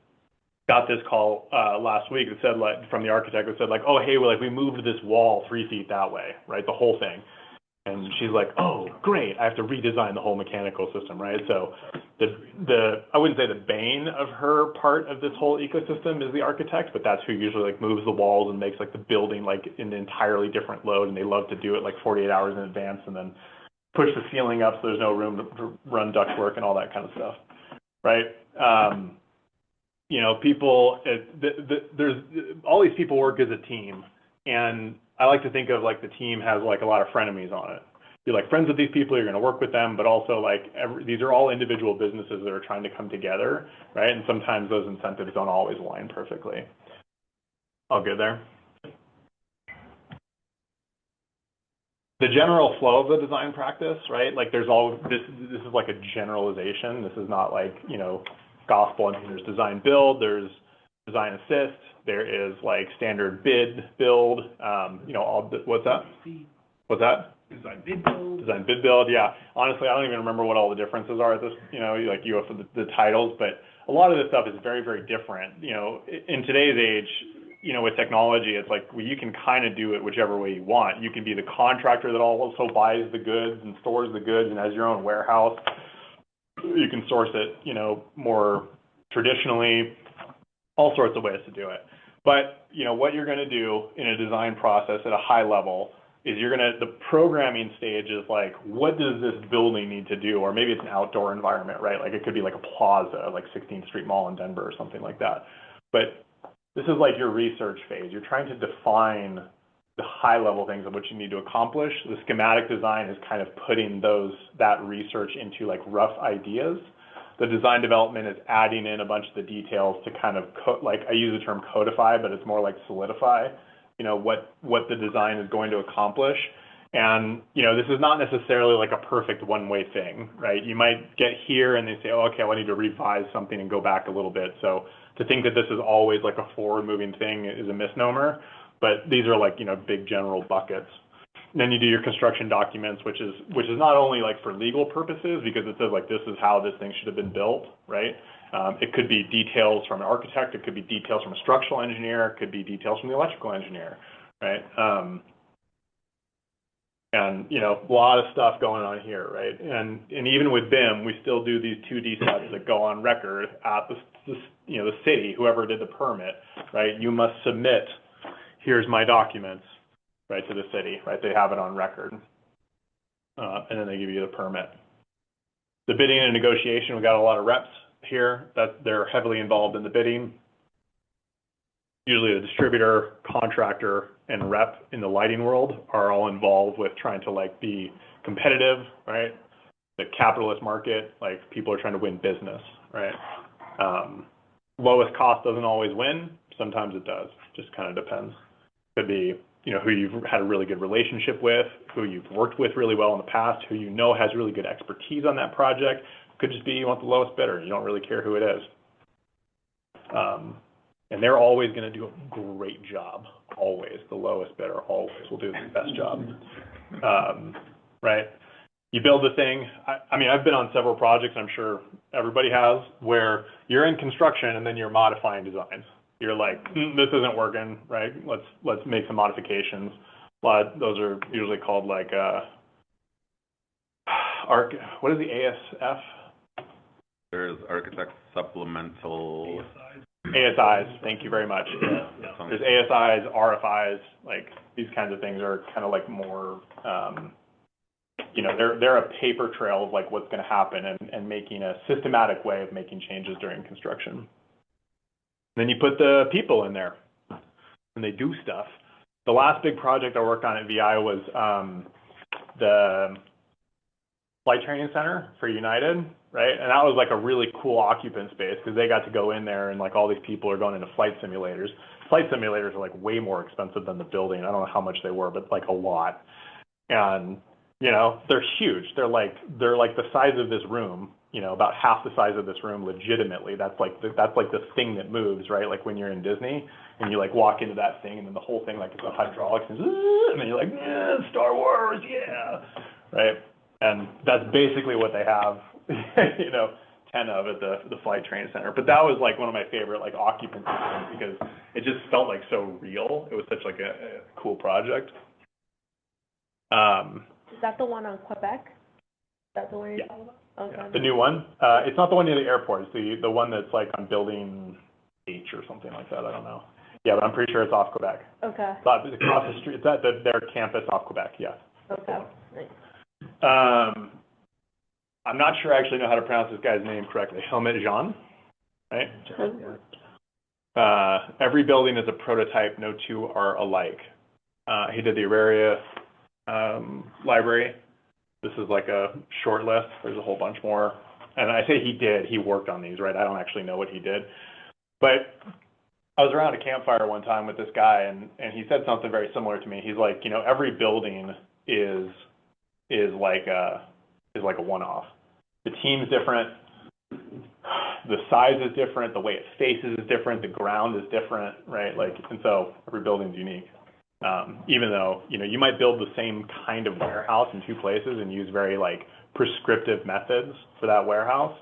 got this call last week that said, like, from the architect that said, like, oh, hey, we moved this wall 3 feet that way, right? The whole thing. And she's like, oh, great, I have to redesign the whole mechanical system, right? So I wouldn't say the bane of her part of this whole ecosystem is the architect, but that's who usually like moves the walls and makes like the building like an entirely different load, and they love to do it like 48 hours in advance and then push the ceiling up so there's no room to run ductwork and all that kind of stuff, right? You know, people, there's all these people work as a team, and I like to think of like the team has like a lot of frenemies on it. You're like friends with these people, you're going to work with them, but also like these are all individual businesses that are trying to come together, right? And sometimes those incentives don't always align perfectly. I'll get there. The general flow of the design practice, right? Like there's all this is like a generalization. This is not like, you know, gospel. I mean, there's design build, there's design assist, there is like standard bid build, you know, all what's that? What's that? Design bid build. Design bid build, yeah. Honestly, I don't even remember what all the differences are at this, you know, like you have the titles, but a lot of this stuff is very, very different. You know, in today's age, you know, with technology, it's like, well, you can kind of do it whichever way you want. You can be the contractor that also buys the goods and stores the goods and has your own warehouse. You can source it, you know, more traditionally, all sorts of ways to do it. But, you know, what you're going to do in a design process at a high level is the programming stage is like, what does this building need to do? Or maybe it's an outdoor environment, right? Like it could be like a plaza, like 16th Street Mall in Denver or something like that. But this is like your research phase. You're trying to define the high level things of what you need to accomplish. The schematic design is kind of putting that research into like rough ideas. The design development is adding in a bunch of the details to kind of like I use the term codify, but it's more like solidify, you know, what the design is going to accomplish. And, you know, this is not necessarily like a perfect one-way thing, right? You might get here and they say, oh, okay, well, I need to revise something and go back a little bit. So to think that this is always like a forward-moving thing is a misnomer, but these are like, you know, big general buckets. And then you do your construction documents, which is not only like for legal purposes, because it says like this is how this thing should have been built, right? It could be details from an architect, it could be details from a structural engineer, it could be details from the electrical engineer, right? And, you know, a lot of stuff going on here, right? And even with BIM, we still do these 2D steps that go on record at the city, whoever did the permit, right? You must submit, here's my documents, right, to the city, right? They have it on record. And then they give you the permit. The bidding and negotiation, we got a lot of reps here that they're heavily involved in the bidding. Usually the distributor, contractor, and rep in the lighting world are all involved with trying to like be competitive, right? The capitalist market, like people are trying to win business, right? Lowest cost doesn't always win. Sometimes it does. Just kind of depends. Could be, you know, who you've had a really good relationship with, who you've worked with really well in the past, who you know has really good expertise on that project. Could just be you want the lowest bidder. You don't really care who it is. And they're always going to do a great job. Always. The lowest bidder always will do the best job. Right? You build the thing. I mean, I've been on several projects, I'm sure everybody has, where you're in construction and then you're modifying designs. You're like, this isn't working, right? Let's make some modifications. But those are usually called like, what is the ASF? There's architect supplemental. ASIs, thank you very much. There's ASIs, RFIs, like these kinds of things are kind of like more, you know, they're a paper trail of like what's going to happen and making a systematic way of making changes during construction. Then you put the people in there and they do stuff. The last big project I worked on at VI was the flight training center for United, right? And that was like a really cool occupant space because they got to go in there and like all these people are going into flight simulators. Flight simulators are like way more expensive than the building. I don't know how much they were, but like a lot. And You know, they're huge. They're like the size of this room, you know, about half the size of this room legitimately. That's like the thing that moves, right? Like when you're in Disney and you like walk into that thing and then the whole thing like it's a hydraulics and then you're like, yeah, Star Wars, yeah. Right? And that's basically what they have, you know, 10 of at the Flight Training Center. But that was like one of my favorite like occupancy things because it just felt like so real. It was such like a cool project. Is that the one on Quebec? That's the one you're talking about? Okay. Yeah. The new one? It's not the one near the airport. It's the one that's like on building H or something like that. I don't know. Yeah, but I'm pretty sure it's off Quebec. Okay. It's across the street. It's at their campus off Quebec, yes. Okay. Nice. I'm not sure I actually know how to pronounce this guy's name correctly. Helmut Jean, right? Every building is a prototype. No two are alike. He did the Auraria library. This is like a short list. There's a whole bunch more. And I say he worked on these, right? I don't actually know what he did. But I was around a campfire one time with this guy and he said something very similar to me. He's like, you know, every building is like a one-off. The team's different, the size is different, the way it faces is different, the ground is different, right? Like, and so every building's unique. Even though, you know, you might build the same kind of warehouse in two places and use very like prescriptive methods for that warehouse,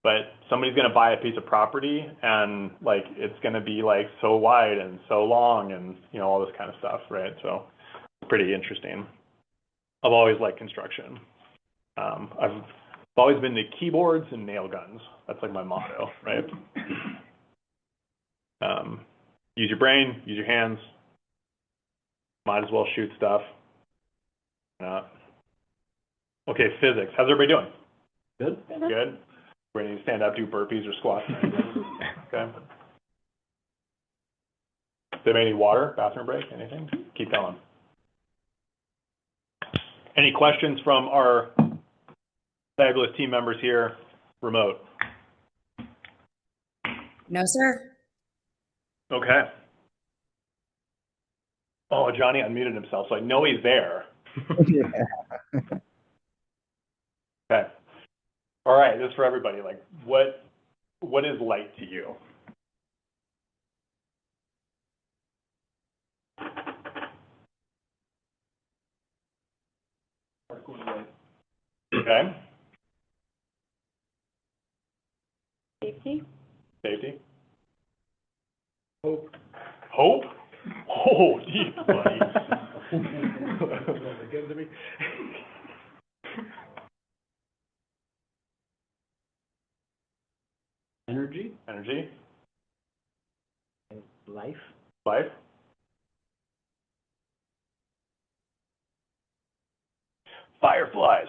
but somebody's going to buy a piece of property and like it's going to be like so wide and so long and, you know, all this kind of stuff, right? So it's pretty interesting. I've always liked construction. I've always been to keyboards and nail guns. That's like my motto, right? Use your brain, use your hands. Might as well shoot stuff. Okay, physics. How's everybody doing? Good. Good. We're going to stand up, do burpees or squats. Okay. Does anybody need water? Bathroom break? Anything? Keep going. Any questions from our fabulous team members here, remote? No, sir. Okay. Oh, Johnny unmuted himself, so I know he's there. Okay. All right, this is for everybody. Like, what is light to you? Okay. Safety. Safety. Hope. Hope? Oh, geez, buddy. Give it to me. Energy. Energy. Life. Life. Fireflies.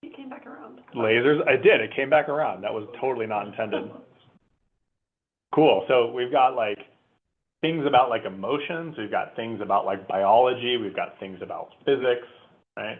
It came back around. Lasers. I did. It came back around. That was totally not intended. Cool. So we've got like things about like emotions. We've got things about like biology. We've got things about physics, right?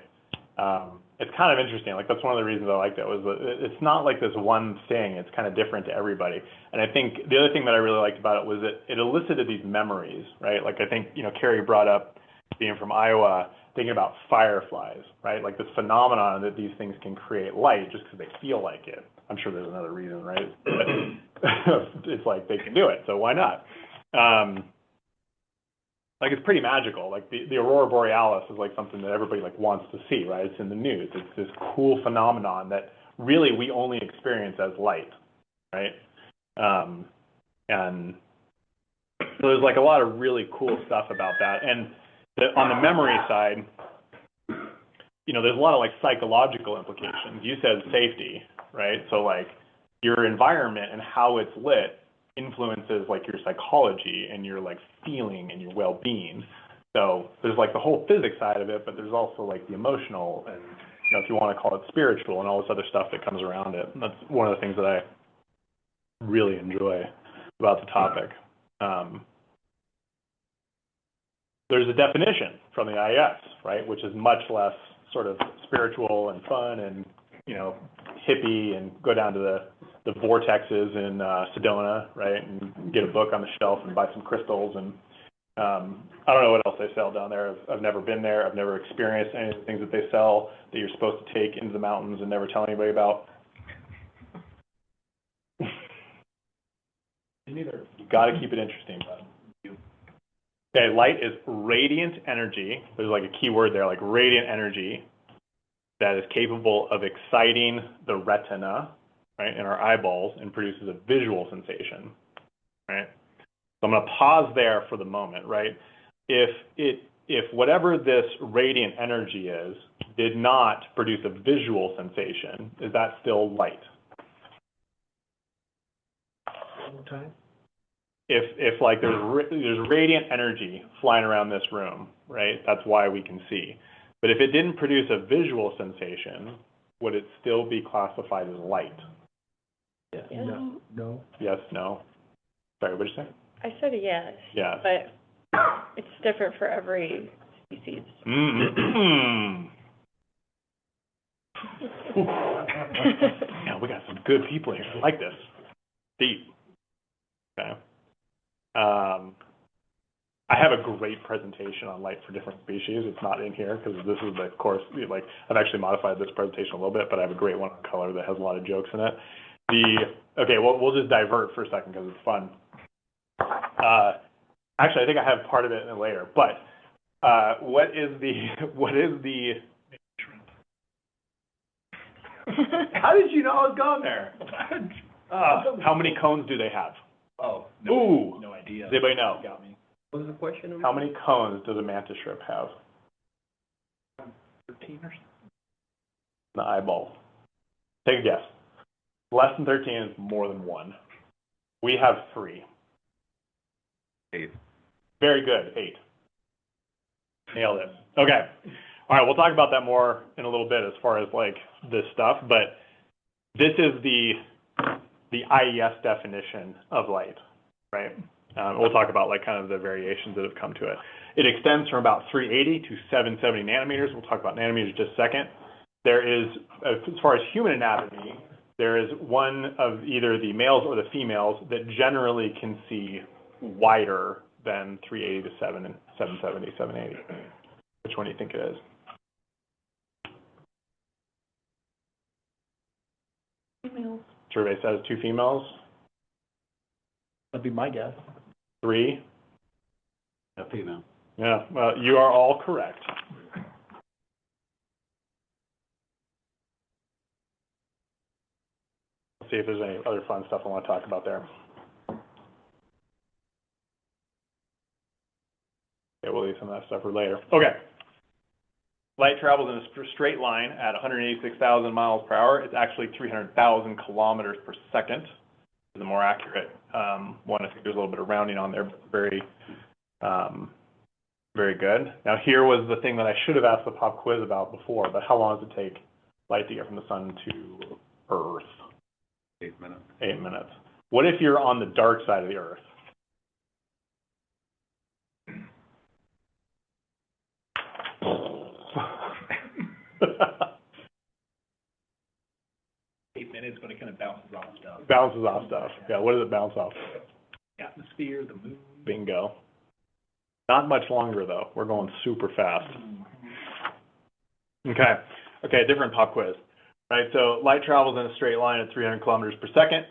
It's kind of interesting. Like that's one of the reasons I liked it was that it's not like this one thing. It's kind of different to everybody. And I think the other thing that I really liked about it was that it elicited these memories, right? Like I think, you know, Carrie brought up being from Iowa, thinking about fireflies, right? Like this phenomenon that these things can create light just because they feel like it. I'm sure there's another reason, right? But it's like they can do it, so why not? Like it's pretty magical. Like the aurora borealis is like something that everybody like wants to see, right? It's in the news. It's this cool phenomenon that really we only experience as light, right? And so there's like a lot of really cool stuff about that. And on the memory side, you know, there's a lot of like psychological implications. You said safety, right? So like your environment and how it's lit influences like your psychology and your like feeling and your well-being. So there's like the whole physics side of it, but there's also like the emotional and, you know, if you want to call it spiritual and all this other stuff that comes around it. And that's one of the things that I really enjoy about the topic. There's a definition from the IES, right, which is much less sort of spiritual and fun and, you know, hippie and go down to the vortexes in Sedona, right, and get a book on the shelf and buy some crystals and I don't know what else they sell down there. I've never been there. I've never experienced any of the things that they sell that you're supposed to take into the mountains and never tell anybody about. Neither. You got to keep it interesting, bud. Okay, light is radiant energy. There's like a key word there, like radiant energy that is capable of exciting the retina, right, in our eyeballs and produces a visual sensation, right? So I'm going to pause there for the moment, right? If whatever this radiant energy is did not produce a visual sensation, is that still light? Time. If like there's radiant energy flying around this room, right? That's why we can see. But if it didn't produce a visual sensation, would it still be classified as light? Yeah. No. No. Yes, no. Sorry, what did you say? I said yes. Yeah. But it's different for every species. Mm-hmm. Yeah, we got some good people here. I like this. Deep. Okay. I have a great presentation on light for different species. It's not in here because this is the course, like, I've actually modified this presentation a little bit, but I have a great one on color that has a lot of jokes in it. Okay, well, we'll just divert for a second because it's fun. Actually, I think I have part of it in later, but what is the How did you know I was going there? How many cones do they have? Oh. No idea. Does anybody know? Got me. What was the question? How many cones does a mantis shrimp have? 13 or something. The eyeball. Take a guess. Less than 13 is more than 1. We have 3. 8. Very good. 8. Nailed it. Okay. All right, we'll talk about that more in a little bit as far as like this stuff, but this is the IES definition of light, right? We'll talk about like kind of the variations that have come to it. It extends from about 380 to 770 nanometers. We'll talk about nanometers in just a second. There is, as far as human anatomy, there is one of either the males or the females that generally can see wider than 380 to 770, 780. Which one do you think it is? Females. Survey says 2 females. That'd be my guess. 3. A female. Yeah, well, you are all correct. Let's see if there's any other fun stuff I want to talk about there. Okay, we'll leave some of that stuff for later. Okay. Light travels in a straight line at 186,000 miles per hour. It's actually 300,000 kilometers per second. The more accurate one. I think there's a little bit of rounding on there, but very, very good. Now here was the thing that I should have asked the pop quiz about before, but how long does it take light to get from the sun to Earth? 8 minutes. 8 minutes. What if you're on the dark side of the Earth? Minutes, but it kind of bounces off stuff. Bounces off stuff. Yeah, what does it bounce off? Atmosphere, the moon. Bingo. Not much longer though. We're going super fast. Okay, different pop quiz. Right, so light travels in a straight line at 300 kilometers per second.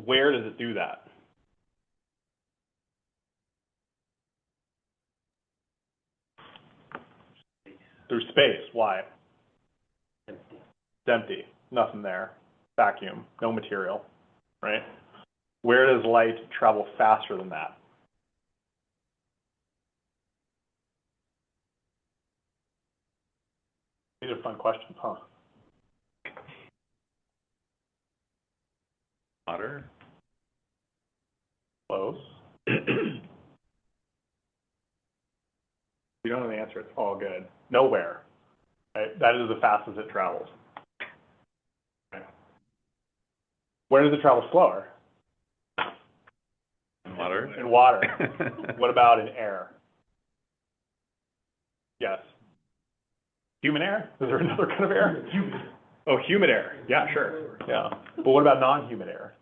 Where does it do that? Through space. Why? It's empty. Nothing there. Vacuum. No material. Right? Where does light travel faster than that? These are fun questions, huh? Water. Close. You don't know the answer, it's all good. Nowhere. Right? That is the fastest it travels. Okay. Where does it travel slower? In water. In water. What about in air? Yes. Human air? Is there another kind of air? Humid. Oh, humid air. Yeah, sure. Yeah. But what about non-humid air?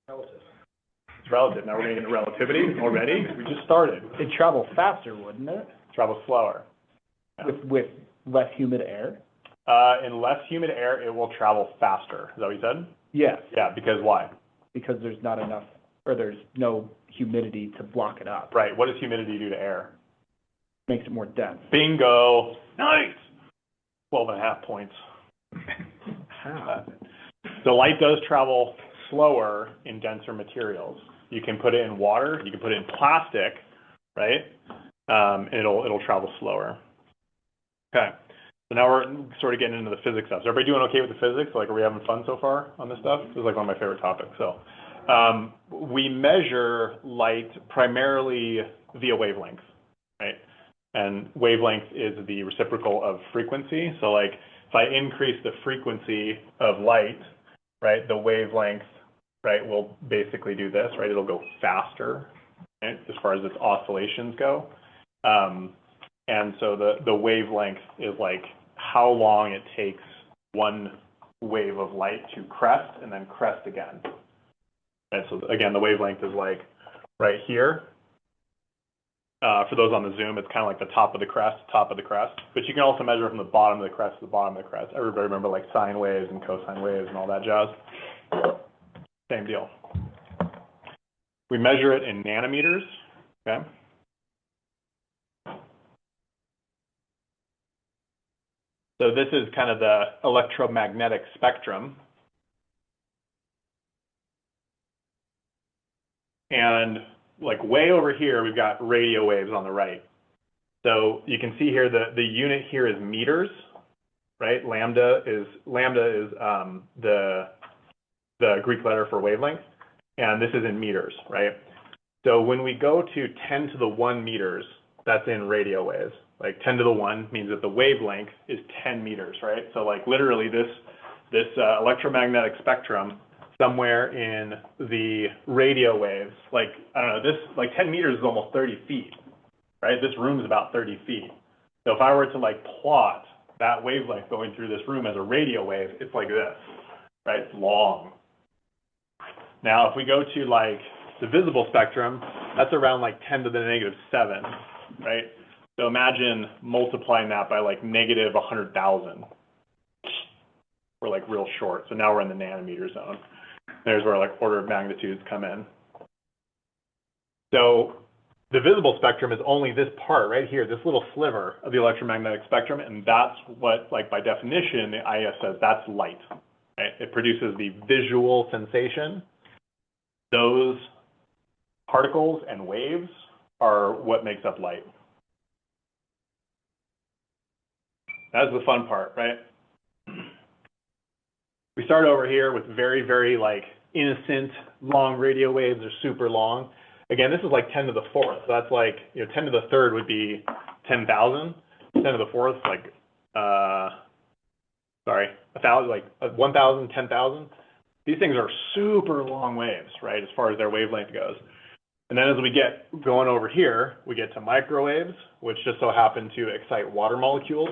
Relative. It's relative. Now we're getting into relativity already. We just started. It'd travel faster, wouldn't it? Travel slower. With less humid air? In less humid air, it will travel faster. Is that what you said? Yes. Yeah, because why? Because there's not enough, or there's no humidity to block it up. Right. What does humidity do to air? Makes it more dense. Bingo. Nice. 12.5 points. How? So light does travel slower in denser materials. You can put it in water. You can put it in plastic, right? And it'll travel slower. Okay. So now we're sort of getting into the physics stuff. Is everybody doing okay with the physics? Like, are we having fun so far on this stuff? This is like one of my favorite topics. So we measure light primarily via wavelength, right? And wavelength is the reciprocal of frequency. So like if I increase the frequency of light, right, the wavelength, right, will basically do this, right? It'll go faster, right, as far as its oscillations go. And so the wavelength is like how long it takes one wave of light to crest and then crest again. And so again, the wavelength is like right here. For those on the Zoom, it's kind of like the top of the crest. But you can also measure from the bottom of the crest to the bottom of the crest. Everybody remember like sine waves and cosine waves and all that jazz? Same deal. We measure it in nanometers, okay? So this is kind of the electromagnetic spectrum. And like way over here, we've got radio waves on the right. So you can see here the unit here is meters, right? Lambda is the Greek letter for wavelength, and this is in meters, right? So when we go to 10 to the 1 meters, that's in radio waves. Like 10 to the 1 means that the wavelength is 10 meters, right? So like literally this electromagnetic spectrum, somewhere in the radio waves, like, I don't know, this, like 10 meters is almost 30 feet, right? This room is about 30 feet. So if I were to like plot that wavelength going through this room as a radio wave, it's like this, right? It's long. Now, if we go to like the visible spectrum, that's around like 10 to the -7, right? So imagine multiplying that by like -100,000. We're like real short. So now we're in the nanometer zone. There's where like order of magnitudes come in. So the visible spectrum is only this part right here, this little sliver of the electromagnetic spectrum, and that's what, like by definition, the IES says that's light. Right? It produces the visual sensation. Those particles and waves are what makes up light. That's the fun part, right? We start over here with very, very like innocent long radio waves. They're super long. Again, this is like 10 to the 4th. So that's like, 10 to the 3rd would be 10,000. 10 to the 4th, like, 1,000, like 1,000, 10,000. These things are super long waves, right, as far as their wavelength goes. And then as we get going over here, we get to microwaves, which just so happen to excite water molecules,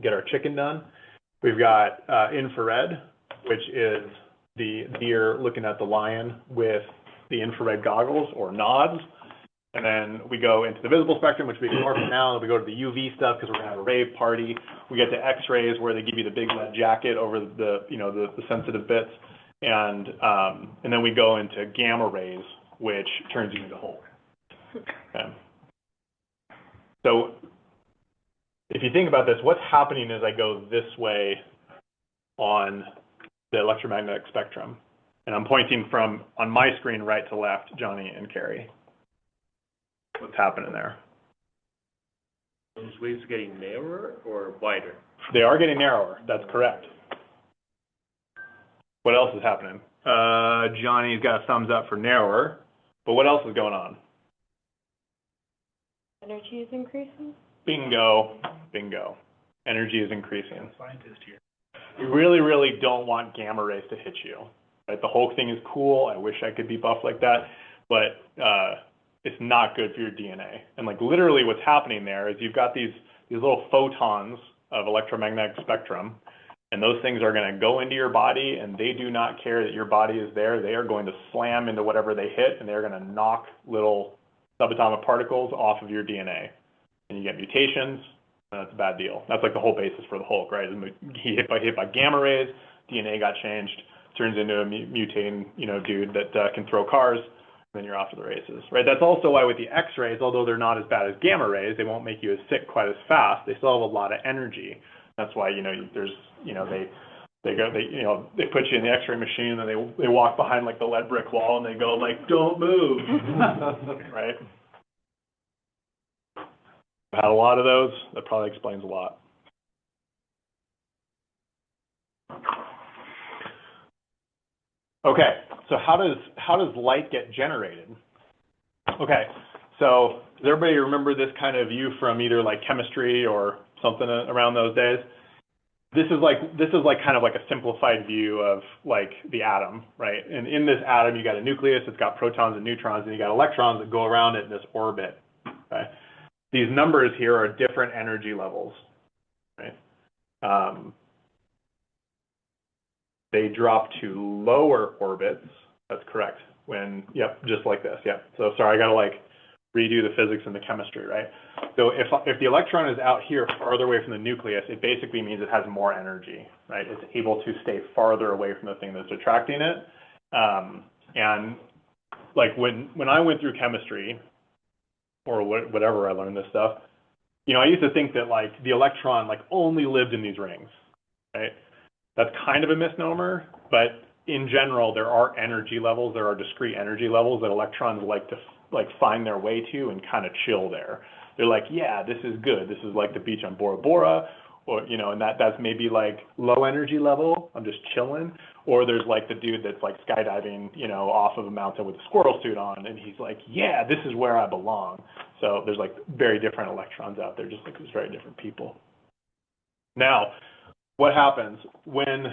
get our chicken done. We've got infrared, which is the deer looking at the lion with the infrared goggles or nods. And then we go into the visible spectrum, which we ignore for now, and we go to the UV stuff because we're gonna have a rave party. We get to X-rays where they give you the big lead jacket over the sensitive bits, and then we go into gamma rays, which turns you into Hulk. Okay. So if you think about this, what's happening as I go this way on the electromagnetic spectrum? And I'm pointing from, on my screen, right to left, Johnny and Carrie. What's happening there? Those waves getting narrower or wider? They are getting narrower. That's correct. What else is happening? Johnny's got a thumbs up for narrower, but what else is going on? Energy is increasing? Bingo. Bingo. Energy is increasing. Scientist here. You really, really don't want gamma rays to hit you. Right? The Hulk thing is cool. I wish I could be buff like that, but it's not good for your DNA. And like literally what's happening there is you've got these little photons of electromagnetic spectrum, And those things are going to go into your body, and they do not care that your body is there. They are going to slam into whatever they hit, and they're going to knock little subatomic particles off of your DNA. And you get mutations, and that's a bad deal. That's like the whole basis for the Hulk, right? He hit by gamma rays, DNA got changed, turns into a mutating, dude that can throw cars, and then you're off to the races, right? That's also why with the X-rays, although they're not as bad as gamma rays, they won't make you as sick quite as fast. They still have a lot of energy. That's why, there's, they put you in the X-ray machine, and they walk behind like the lead brick wall, and they go like, don't move, right? I've had a lot of those. That probably explains a lot. Okay, so how does light get generated? Okay, so does everybody remember this kind of view from either like chemistry or something around those days? This is like kind of like a simplified view of like the atom, right? And in this atom, you got a nucleus, it's got protons and neutrons, and you got electrons that go around it in this orbit. Okay? These numbers here are different energy levels, right? They drop to lower orbits. That's correct. Just like this. Yep. So sorry, I got to like redo the physics and the chemistry, right? So if the electron is out here farther away from the nucleus, it basically means it has more energy, right? It's able to stay farther away from the thing that's attracting it. And like when I went through chemistry, or whatever I learned this stuff, I used to think that like the electron like only lived in these rings, right? That's kind of a misnomer, but in general, there are energy levels, there are discrete energy levels that electrons like to like find their way to and kind of chill there. They're like, yeah, this is good. This is like the beach on Bora Bora, or, and that's maybe like low energy level. I'm just chilling. Or there's like the dude that's like skydiving, off of a mountain with a squirrel suit on, and he's like, yeah, this is where I belong. So there's like very different electrons out there, just like there's very different people. Now, what happens when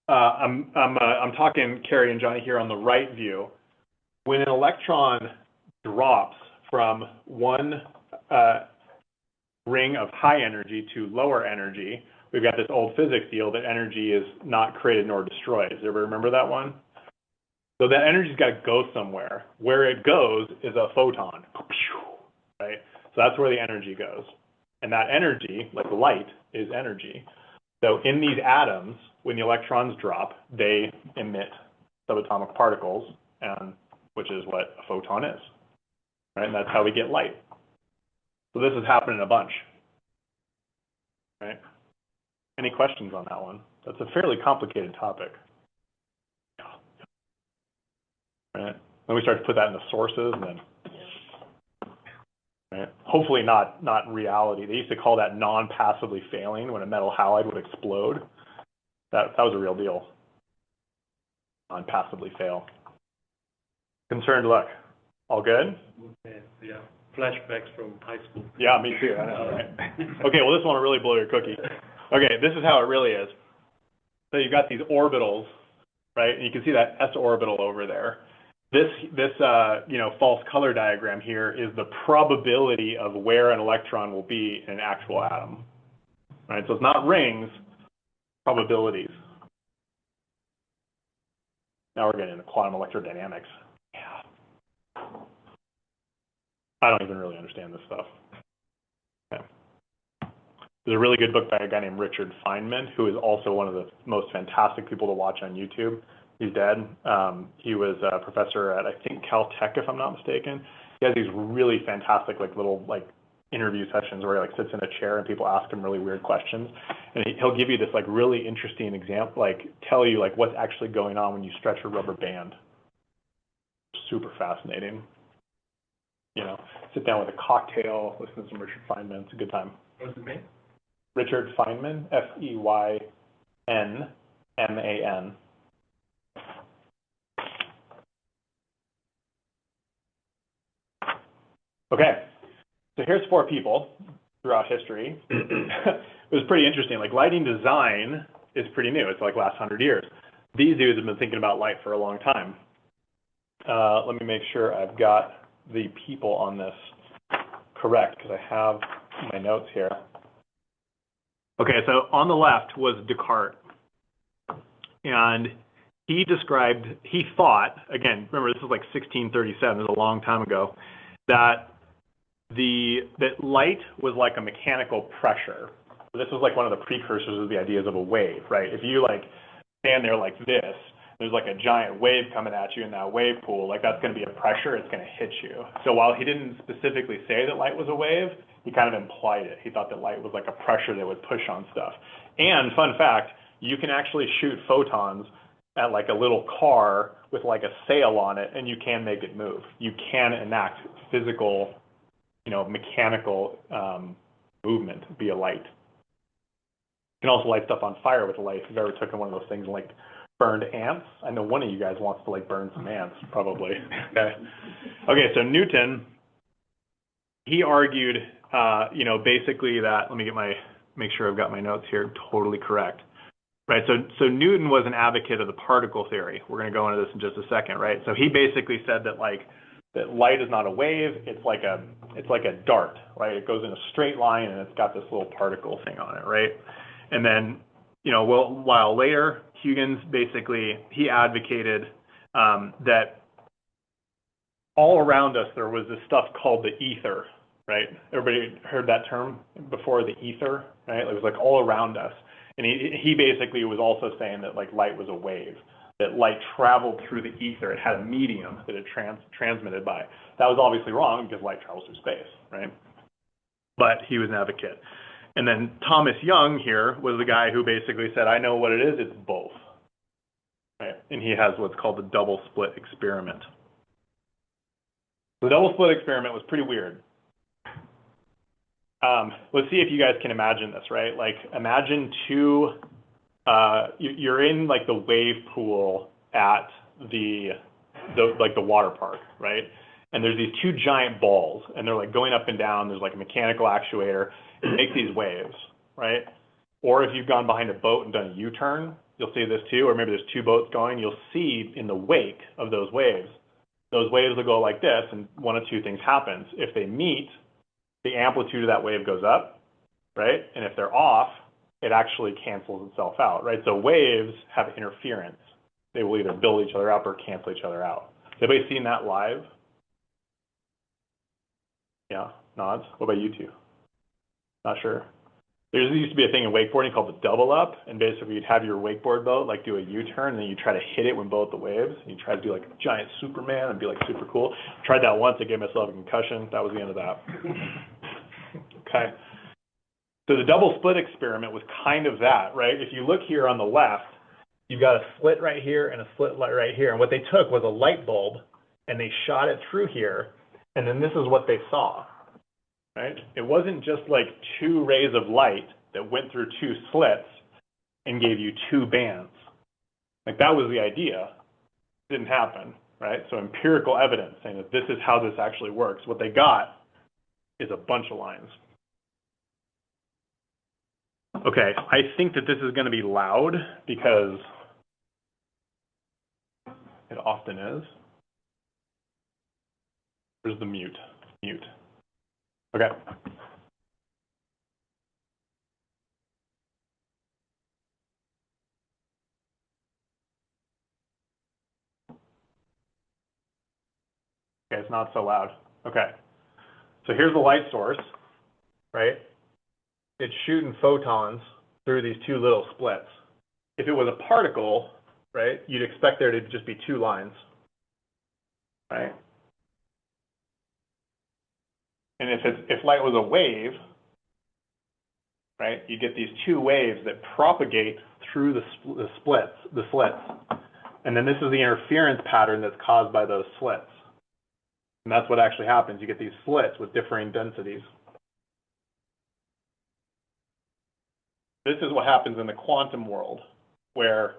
I'm talking Carrie and Johnny here on the right view? When an electron drops from one ring of high energy to lower energy, we've got this old physics deal that energy is not created nor destroyed. Does everybody remember that one? So that energy's got to go somewhere. Where it goes is a photon, right? So that's where the energy goes. And that energy, like light, is energy. So in these atoms, when the electrons drop, they emit subatomic particles, which is what a photon is, right? And that's how we get light. So this is happening a bunch, right? Any questions on that one? That's a fairly complicated topic. Right? Then we start to put that into sources, and then, right? Hopefully not reality. They used to call that non-passively failing when a metal halide would explode. That was a real deal. Non-passively fail. Concerned look. All good? Yeah. Flashbacks from high school. Yeah, me too. I know, right? Okay, well, this one will really blow your cookie. Okay, this is how it really is. So you've got these orbitals, right? And you can see that s orbital over there. This false color diagram here is the probability of where an electron will be in an actual atom, right? So it's not rings, probabilities. Now we're getting into quantum electrodynamics. Yeah. I don't even really understand this stuff. Okay. There's a really good book by a guy named Richard Feynman, who is also one of the most fantastic people to watch on YouTube. He's dead. He was a professor at, I think, Caltech, if I'm not mistaken. He has these really fantastic, little interview sessions where he sits in a chair and people ask him really weird questions, and he'll give you this really interesting example, tell you what's actually going on when you stretch a rubber band. Super fascinating. Sit down with a cocktail, listen to some Richard Feynman. It's a good time. What's his name? Richard Feynman, Feynman. Okay, so here's 4 people throughout history. It was pretty interesting. Lighting design is pretty new. It's last 100 years. These dudes have been thinking about light for a long time. Let me make sure I've got the people on this correct, because I have my notes here. Okay, so on the left was Descartes. And he thought, again, remember this was like 1637, this was a long time ago, that light was like a mechanical pressure. This was like one of the precursors of the ideas of a wave, right? If you like stand there like this, there's like a giant wave coming at you in that wave pool, like that's going to be a pressure, it's going to hit you. So while he didn't specifically say that light was a wave, he kind of implied it. He thought that light was like a pressure that would push on stuff. And fun fact, you can actually shoot photons at like a little car with like a sail on it, and you can make it move. You can enact physical, mechanical movement via light. You can also light stuff on fire with light. If you've ever taken one of those things and like burned ants, I know one of you guys wants to like burn some ants, probably. Okay, so Newton, he argued, basically that, let me make sure I've got my notes here totally correct. Right, so Newton was an advocate of the particle theory. We're going to go into this in just a second, right? So he basically said that that light is not a wave, it's like a dart, right? It goes in a straight line and it's got this little particle thing on it, right? And then, while later, Huygens basically, he advocated that all around us there was this stuff called the ether, right? Everybody heard that term before, the ether, right? It was like all around us. And he basically was also saying that like light was a wave, that light traveled through the ether. It had a medium that it transmitted by. That was obviously wrong because light travels through space, right? But he was an advocate. And then Thomas Young here was the guy who basically said, I know what it is, it's both, right? And he has what's called the double slit experiment. The double slit experiment was pretty weird. Let's see if you guys can imagine this, right? Like imagine you're in like the wave pool at the water park, right? And there's these two giant balls and they're like going up and down. There's like a mechanical actuator to make these waves, right? Or if you've gone behind a boat and done a U-turn, you'll see this too, or maybe there's two boats going, you'll see in the wake of those waves will go like this and one of two things happens. If they meet, the amplitude of that wave goes up, right? And if they're off, it actually cancels itself out, right? So waves have interference. They will either build each other up or cancel each other out. Has anybody seen that live? Yeah, nods. What about you two? Not sure. There used to be a thing in wakeboarding called the double up, and basically you'd have your wakeboard boat like do a U-turn, and then you try to hit it when both the waves, and you try to do like a giant Superman and be like super cool. Tried that once, I gave myself a concussion. That was the end of that. Okay. So the double slit experiment was kind of that, right? If you look here on the left, you've got a slit right here and a slit right here. And what they took was a light bulb and they shot it through here. And then this is what they saw, right? It wasn't just like two rays of light that went through two slits and gave you two bands. Like that was the idea. It didn't happen, right? So empirical evidence saying that this is how this actually works. What they got is a bunch of lines. Okay, I think that this is going to be loud because it often is. Where's the mute? Mute. Okay. Okay, it's not so loud. Okay. So here's the light source, right? It's shooting photons through these two little splits. If it was a particle, right, you'd expect there to just be two lines, right? And if light was a wave, right, you get these two waves that propagate through the slits. And then this is the interference pattern that's caused by those slits. And that's what actually happens. You get these slits with differing densities. This is what happens in the quantum world, where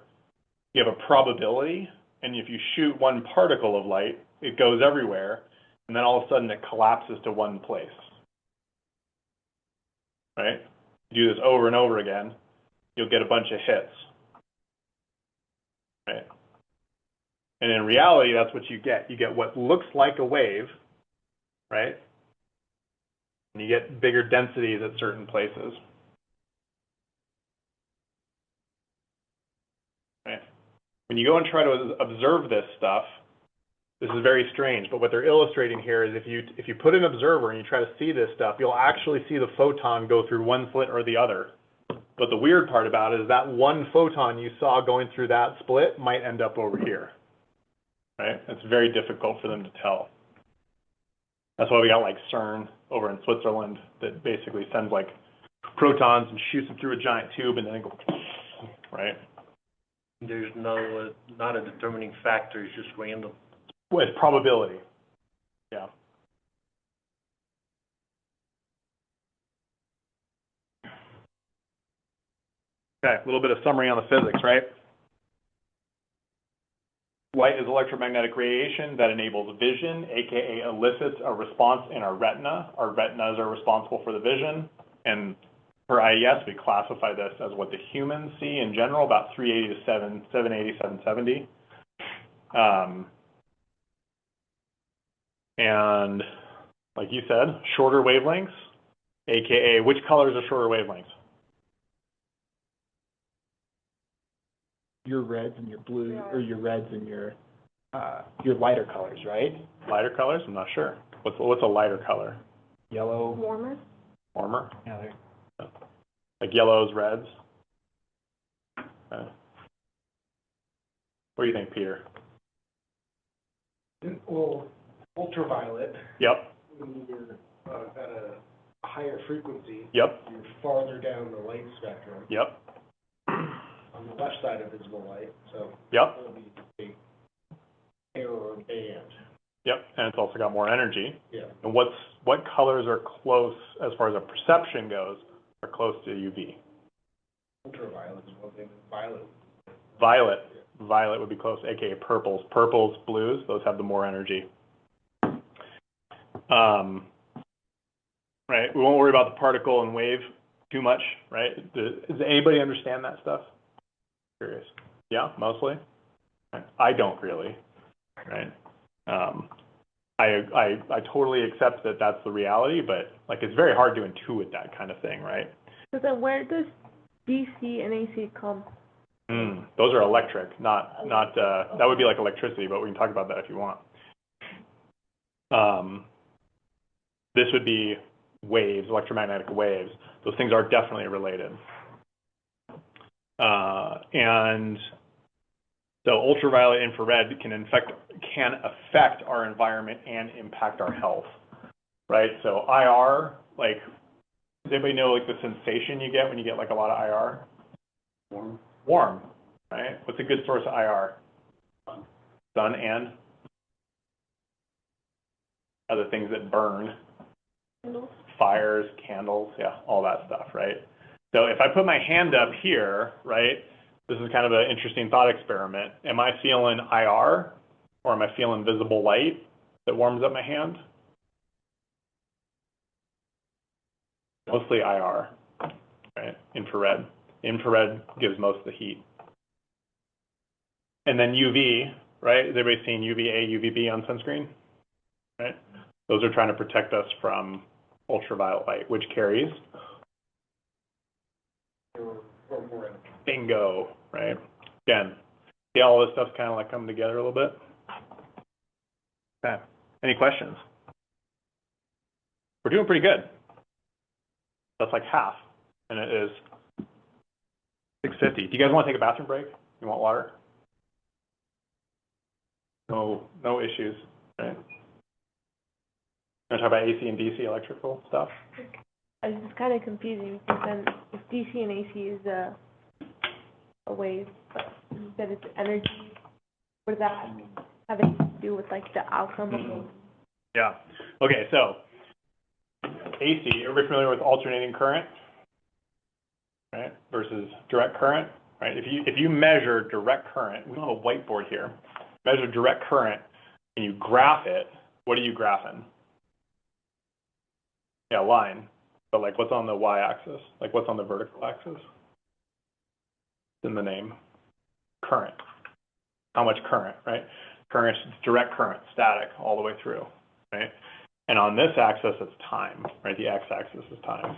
you have a probability, and if you shoot one particle of light, it goes everywhere, and then all of a sudden it collapses to one place. Right? You do this over and over again, you'll get a bunch of hits. Right? And in reality, that's what you get. You get what looks like a wave, right? And you get bigger densities at certain places. Right? when you go and try to observe this stuff, this is very strange, but what they're illustrating here is if you put an observer and you try to see this stuff, you'll actually see the photon go through one slit or the other. But the weird part about it is that one photon you saw going through that split might end up over here, right? It's very difficult for them to tell. That's why we got like CERN over in Switzerland that basically sends like protons and shoots them through a giant tube and then go, right? There's no, not a determining factor, it's just random. Well, it's probability. Yeah. Okay, a little bit of summary on the physics, right? Light is electromagnetic radiation that enables vision, aka elicits a response in our retina. Our retinas are responsible for the vision. And for IES, we classify this as what the humans see in general, about 380 to 780, 770. And like you said, shorter wavelengths, aka which colors are shorter wavelengths? Your reds and your blue, or your reds and your lighter colors, right? Lighter colors? I'm not sure. What's a lighter color? Yellow. Warmer. Warmer? Yeah, like yellows, reds? Okay. What do you think, Peter? Well, ultraviolet. Yep. When you're at a higher frequency. Yep. You're farther down the light spectrum. Yep. On the left side of visible light, so. Yep. It'll be a error band. Yep, and it's also got more energy. Yeah. And what colors are close, as far as a perception goes, are close to UV? Ultraviolet is one thing, violet. Violet. Violet would be close, aka purples. Purples, blues, those have the more energy. Right, we won't worry about the particle and wave too much, right? Does anybody understand that stuff? Curious. Yeah, mostly? I don't really, right? I totally accept that that's the reality, but like it's very hard to intuit that kind of thing, right? So then where does DC and AC come? Those are electric, not that would be like electricity, but we can talk about that if you want. This would be waves, electromagnetic waves. Those things are definitely related. And so ultraviolet infrared can affect our environment and impact our health, right? So IR, like, does anybody know like the sensation you get when you get like a lot of IR? Warm. Warm, right? What's a good source of IR? Sun and other things that burn. Candles. Fires, candles, yeah, all that stuff, right? So if I put my hand up here, right, this is kind of an interesting thought experiment. Am I feeling IR or am I feeling visible light that warms up my hand? Mostly IR, right? Infrared. Infrared gives most of the heat. And then UV, right? Is everybody seeing UVA, UVB on sunscreen? Right? Those are trying to protect us from ultraviolet light, which carries bingo, right? Again, see all this stuff's kind of like coming together a little bit. Okay. Any questions? We're doing pretty good. That's like half, and it is 6:50. Do you guys want to take a bathroom break? You want water? No issues, right? You want to talk about AC and DC electrical stuff? It's kind of confusing because then if DC and AC is a wave, but you said it's energy, what does that have anything to do with like the outcome of it? Yeah. Okay, so AC, everybody familiar with alternating current, right, versus direct current, right? If you measure direct current, we don't have a whiteboard here, measure direct current and you graph it, what are you graphing? Yeah, line. But like what's on the y-axis? Like what's on the vertical axis? It's in the name. Current. How much current, right? Current, direct current, static, all the way through, right? And on this axis, it's time, right? The x-axis is time.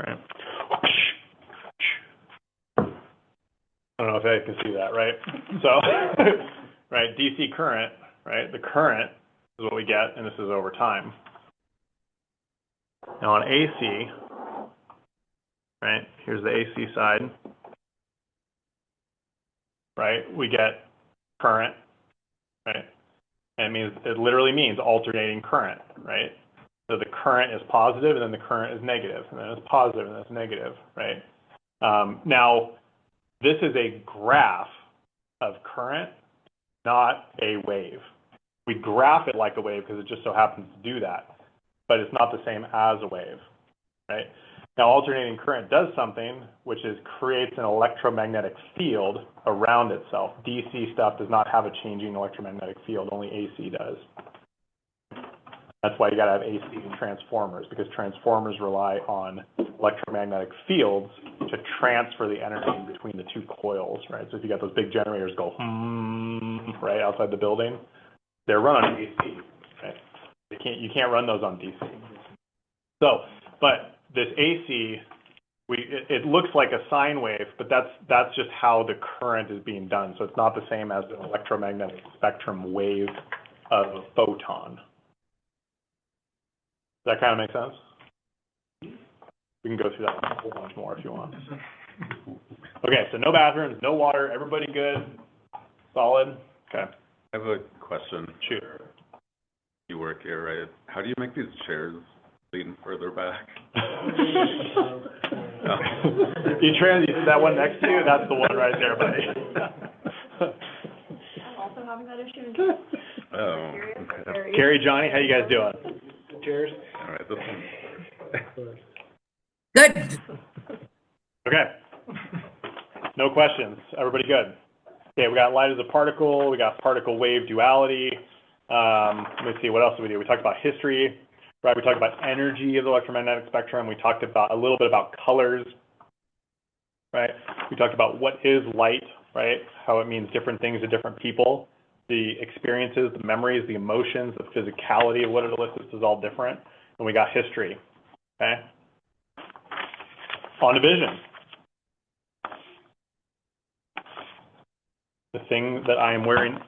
right? I don't know if I can see that, right? So, right, DC current, right? The current is what we get, and this is over time. Now on AC, right, here's the AC side, right? We get current, right? And it literally means alternating current, right? So the current is positive, and then the current is negative, and then it's positive, and then it's negative, right? Now, this is a graph of current, not a wave. We graph it like a wave because it just so happens to do that, but it's not the same as a wave, right? Now, alternating current does something, which is creates an electromagnetic field around itself. DC stuff does not have a changing electromagnetic field, only AC does. That's why you gotta have AC in transformers, because transformers rely on electromagnetic fields to transfer the energy between the two coils, right? So if you got those big generators go, right, outside the building, they're run on AC, right? You can't run those on DC. So, but this AC, it looks like a sine wave, but that's just how the current is being done. So it's not the same as an electromagnetic spectrum wave of a photon. Does that kind of make sense? We can go through that a whole bunch more if you want. Okay, so no bathrooms, no water, everybody good? Solid? Okay. I have a question. Shoot. You work here, right? How do you make these chairs lean further back? That one next to you, that's the one right there, buddy. I'm also having that issue. Oh. Okay. Carrie, Johnny, how you guys doing? Cheers. All right, this one. Good. Okay. No questions. Everybody good? Okay, we got light as a particle. We got particle wave duality. Let me see, what else did we do? We talked about history, right? We talked about energy of the electromagnetic spectrum. We talked about a little bit about colors, right? We talked about what is light, right? How it means different things to different people. The experiences, the memories, the emotions, the physicality of what it elicits is all different. And we got history, okay? On to vision. The thing that I am wearing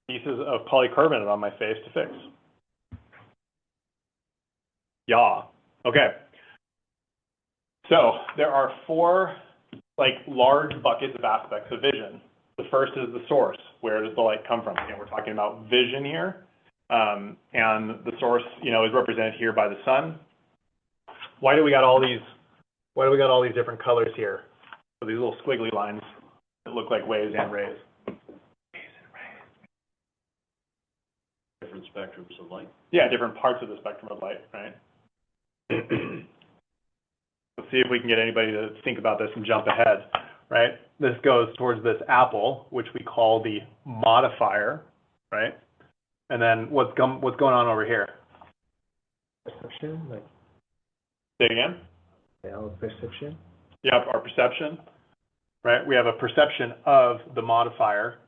pieces of polycarbonate on my face to fix. Yeah. Okay. So there are four large buckets of aspects of vision. The first is the source. Where does the light come from? Again, we're talking about vision here. And the source, is represented here by the sun. Why do we got all these different colors here? So these little squiggly lines that look like waves and rays. Different spectrums of light. Yeah, different parts of the spectrum of light, right? Let's see if we can get anybody to think about this and jump ahead, right? This goes towards this apple, which we call the modifier, right? And then what's going on over here? Perception, Say it again? our perception. Yeah, our perception, right? We have a perception of the modifier,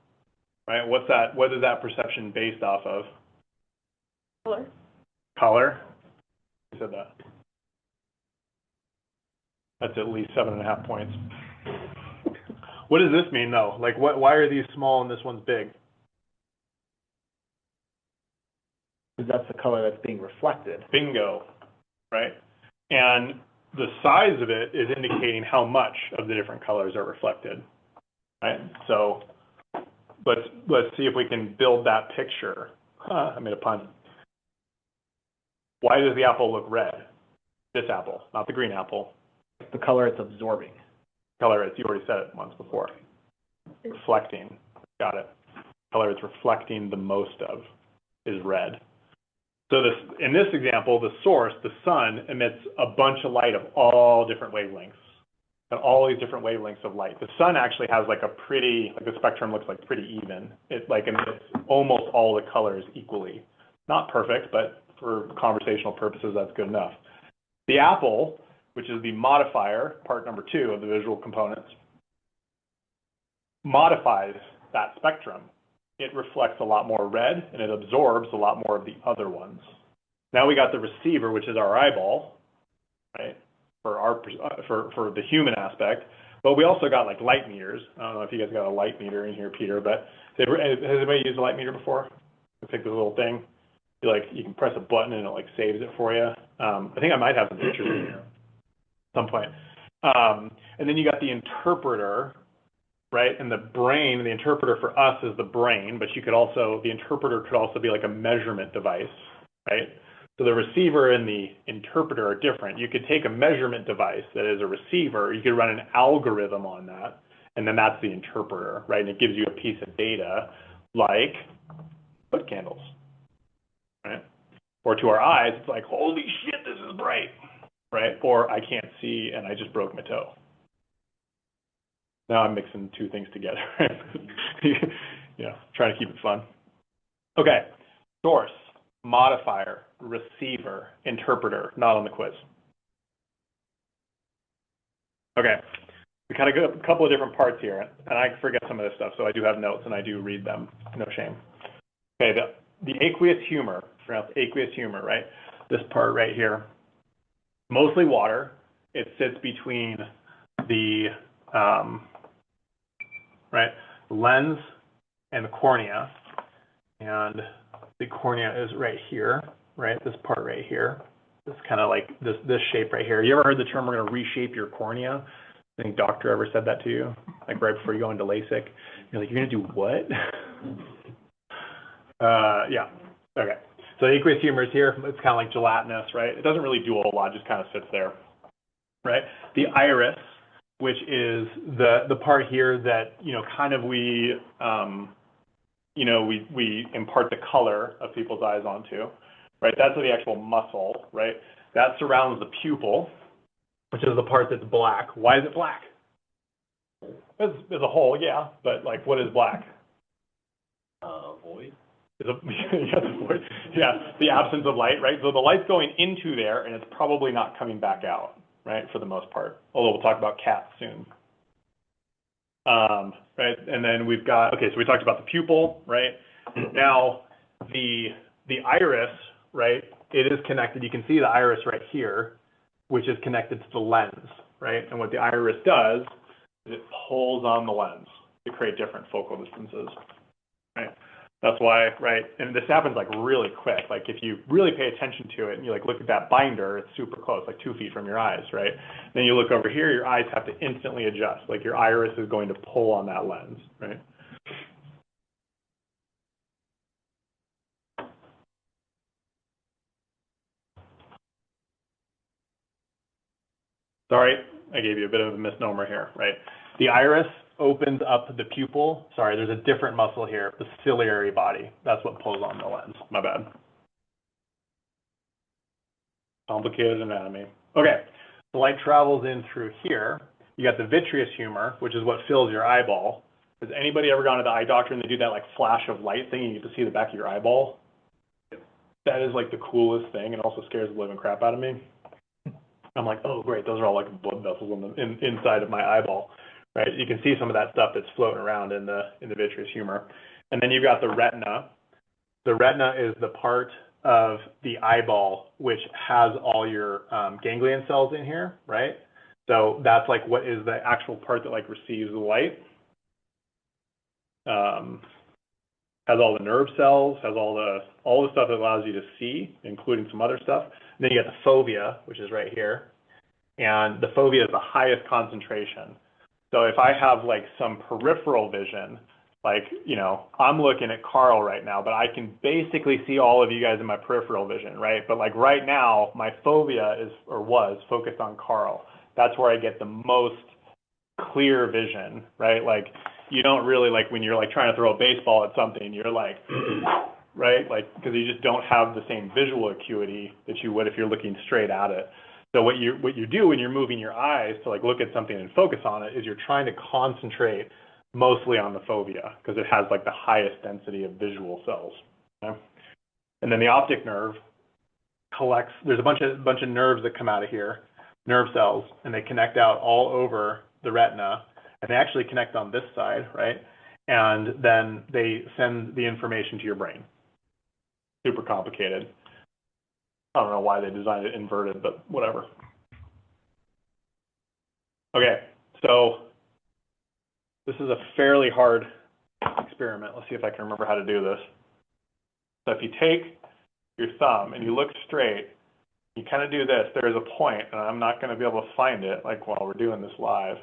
right? What's that? What is that perception based off of? Color. Color? Who said that? That's at least 7.5 points. What does this mean, though? Why are these small and this one's big? Because that's the color that's being reflected. Bingo, right? And the size of it is indicating how much of the different colors are reflected, right? So let's see if we can build that picture. I made a pun. Why does the apple look red? This apple, not the green apple. The color it's absorbing. Color it's, you already said it once before. Reflecting, got it. Color it's reflecting the most of is red. So in this example, the source, the sun, emits a bunch of light of all different wavelengths. And all these different wavelengths of light. The sun actually has the spectrum looks pretty even. It emits almost all the colors equally. Not perfect, but for conversational purposes, that's good enough. The apple, which is the modifier, part number 2 of the visual components, modifies that spectrum. It reflects a lot more red, and it absorbs a lot more of the other ones. Now we got the receiver, which is our eyeball, right? for the human aspect. But we also got like light meters. I don't know if you guys got a light meter in here, Peter, but has anybody used a light meter before? It's like this little thing. You can press a button and it like saves it for you. I think I might have some pictures in here at some point. And then you got the interpreter, right? And the brain, the interpreter for us is the brain, but the interpreter could also be like a measurement device, right? So the receiver and the interpreter are different. You could take a measurement device that is a receiver, you could run an algorithm on that, and then that's the interpreter, right? And it gives you a piece of data like foot candles, right? Or to our eyes, it's like, holy shit, this is bright, right? Or I can't see and I just broke my toe. Now I'm mixing two things together. Trying to keep it fun. Okay, source, modifier, receiver, interpreter, not on the quiz. Okay, we kind of got a couple of different parts here, and I forget some of this stuff, so I do have notes and I do read them, no shame. Okay, the aqueous humor, aqueous humor, right? This part right here, mostly water. It sits between the lens and the cornea, and the cornea is right here, right? This part right here. It's kind of like this shape right here. You ever heard the term, we're going to reshape your cornea? I think doctor ever said that to you? Like right before you go into LASIK? You're like, you're going to do what? Yeah, okay. So the aqueous humor is here. It's kind of like gelatinous, right? It doesn't really do a whole lot, just kind of sits there, right? The iris, which is the part here that, kind of we impart the color of people's eyes onto, right? That's the actual muscle, right? That surrounds the pupil, which is the part that's black. Why is it black? There's a hole, yeah, but like, what is black? Void. Void. Yeah, the absence of light, right? So the light's going into there, and it's probably not coming back out, right, for the most part. Although we'll talk about cats soon. Right, and then we've got, okay, so we talked about the pupil, right? Now, the iris, right, it is connected. You can see the iris right here, which is connected to the lens, right? And what the iris does is it pulls on the lens to create different focal distances, right? That's why, right, and this happens like really quick. Like if you really pay attention to it and you like look at that binder, it's super close, like 2 feet from your eyes, right? Then you look over here, your eyes have to instantly adjust. Like your iris is going to pull on that lens, right? Sorry, I gave you a bit of a misnomer here, right? The iris opens up the pupil. Sorry, there's a different muscle here, the ciliary body. That's what pulls on the lens. My bad. Complicated anatomy. Okay, the light travels in through here. You got the vitreous humor, which is what fills your eyeball. Has anybody ever gone to the eye doctor and they do that like flash of light thing and you get to see the back of your eyeball? That is like the coolest thing and also scares the living crap out of me. I'm like, oh great, those are all like blood vessels inside of my eyeball, right? You can see some of that stuff that's floating around in the vitreous humor. And then you've got the retina. The retina is the part of the eyeball which has all your ganglion cells in here, right? So that's like what is the actual part that like receives the light. Has all the nerve cells, has all the stuff that allows you to see, including some other stuff. And then you got the fovea, which is right here. And the fovea is the highest concentration. So if I have like some peripheral vision, like, I'm looking at Carl right now, but I can basically see all of you guys in my peripheral vision, right? But like right now, my fovea was focused on Carl. That's where I get the most clear vision, right? Like you don't really like when you're like trying to throw a baseball at something, you're like, right? Like, because you just don't have the same visual acuity that you would if you're looking straight at it. So what you do when you're moving your eyes to like look at something and focus on it is you're trying to concentrate mostly on the fovea because it has like the highest density of visual cells. Okay? And then the optic nerve collects, there's a bunch of nerves that come out of here, nerve cells, and they connect out all over the retina, and they actually connect on this side, right? And then they send the information to your brain. Super complicated. I don't know why they designed it inverted, but whatever. Okay, so this is a fairly hard experiment. Let's see if I can remember how to do this. So if you take your thumb and you look straight, you kind of do this. There is a point, and I'm not going to be able to find it like while we're doing this live,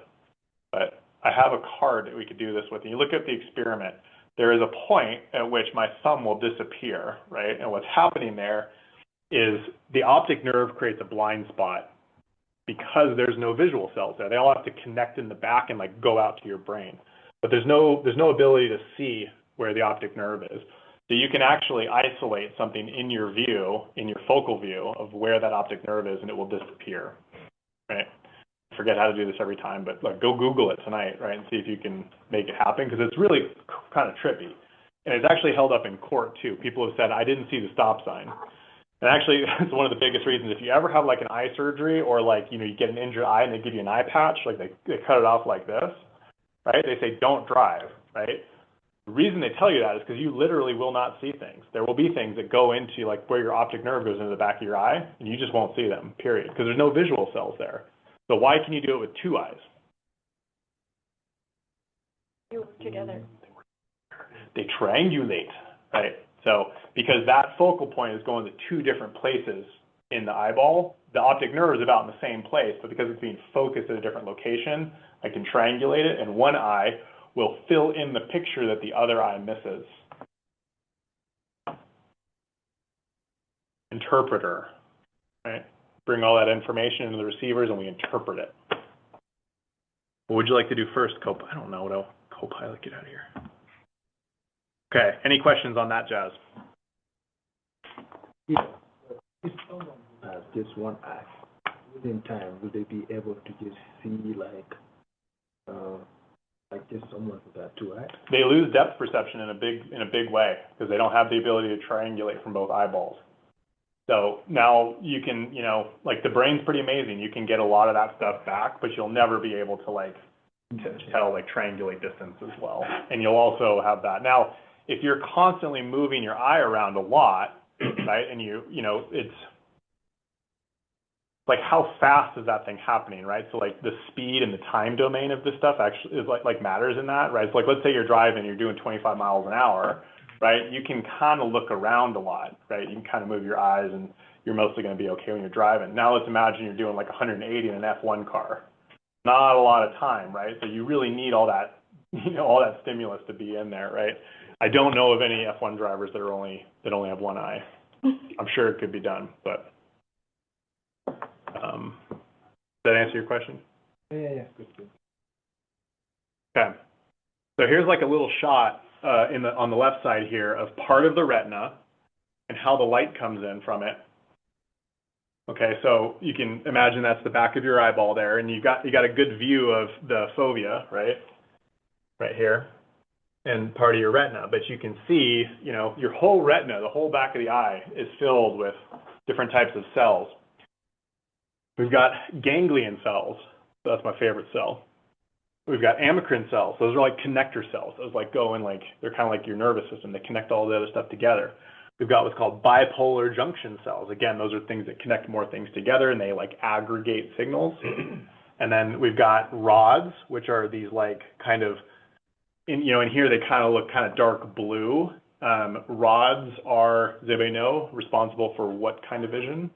but I have a card that we could do this with. And you look at the experiment. There is a point at which my thumb will disappear, right? And what's happening there is the optic nerve creates a blind spot because there's no visual cells there. They all have to connect in the back and like go out to your brain. But there's no ability to see where the optic nerve is. So you can actually isolate something in your view, in your focal view of where that optic nerve is, and it will disappear, right? I forget how to do this every time, but like go Google it tonight, right, and see if you can make it happen, because it's really kind of trippy. And it's actually held up in court too. People have said, I didn't see the stop sign. And actually, it's one of the biggest reasons. If you ever have like an eye surgery or like, you get an injured eye and they give you an eye patch, like they cut it off like this, right? They say, don't drive, right? The reason they tell you that is because you literally will not see things. There will be things that go into like where your optic nerve goes into the back of your eye, and you just won't see them, period, because there's no visual cells there. So why can you do it with two eyes? You work together. They triangulate, right? So because that focal point is going to two different places in the eyeball, the optic nerve is about in the same place, but because it's being focused at a different location, I can triangulate it, and one eye will fill in the picture that the other eye misses. Interpreter, right? Bring all that information into the receivers and we interpret it. What would you like to do first, Copilot? I don't know. What Copilot, get out of here. Okay, any questions on that, Jazz? If someone has just one eye, within time, will they be able to just see like just someone with that two eyes? They lose depth perception in a big way because they don't have the ability to triangulate from both eyeballs. So now you can, like the brain's pretty amazing. You can get a lot of that stuff back, but you'll never be able to triangulate distance as well. And you'll also have that. Now, if you're constantly moving your eye around a lot, right, and it's like how fast is that thing happening, right? So like the speed and the time domain of this stuff actually is like matters in that, right? So like let's say you're driving, you're doing 25 miles an hour, right? You can kind of look around a lot, right? You can kind of move your eyes and you're mostly going to be okay when you're driving. Now let's imagine you're doing like 180 in an F1 car. Not a lot of time, right? So you really need all that, all that stimulus to be in there, right? I don't know of any F1 drivers that only have one eye. I'm sure it could be done, but does that answer your question? Yeah. Good. Okay. So here's like a little shot on the left side here of part of the retina and how the light comes in from it. Okay, so you can imagine that's the back of your eyeball there, and you got a good view of the fovea, right here, and part of your retina. But you can see, your whole retina, the whole back of the eye, is filled with different types of cells. We've got ganglion cells. That's my favorite cell. We've got amacrine cells. Those are like connector cells. Those they're kind of like your nervous system. They connect all the other stuff together. We've got what's called bipolar junction cells. Again, those are things that connect more things together and they aggregate signals. And then we've got rods, which are these in here they kind of look kind of dark blue. Rods are, does anybody know, responsible for what kind of vision?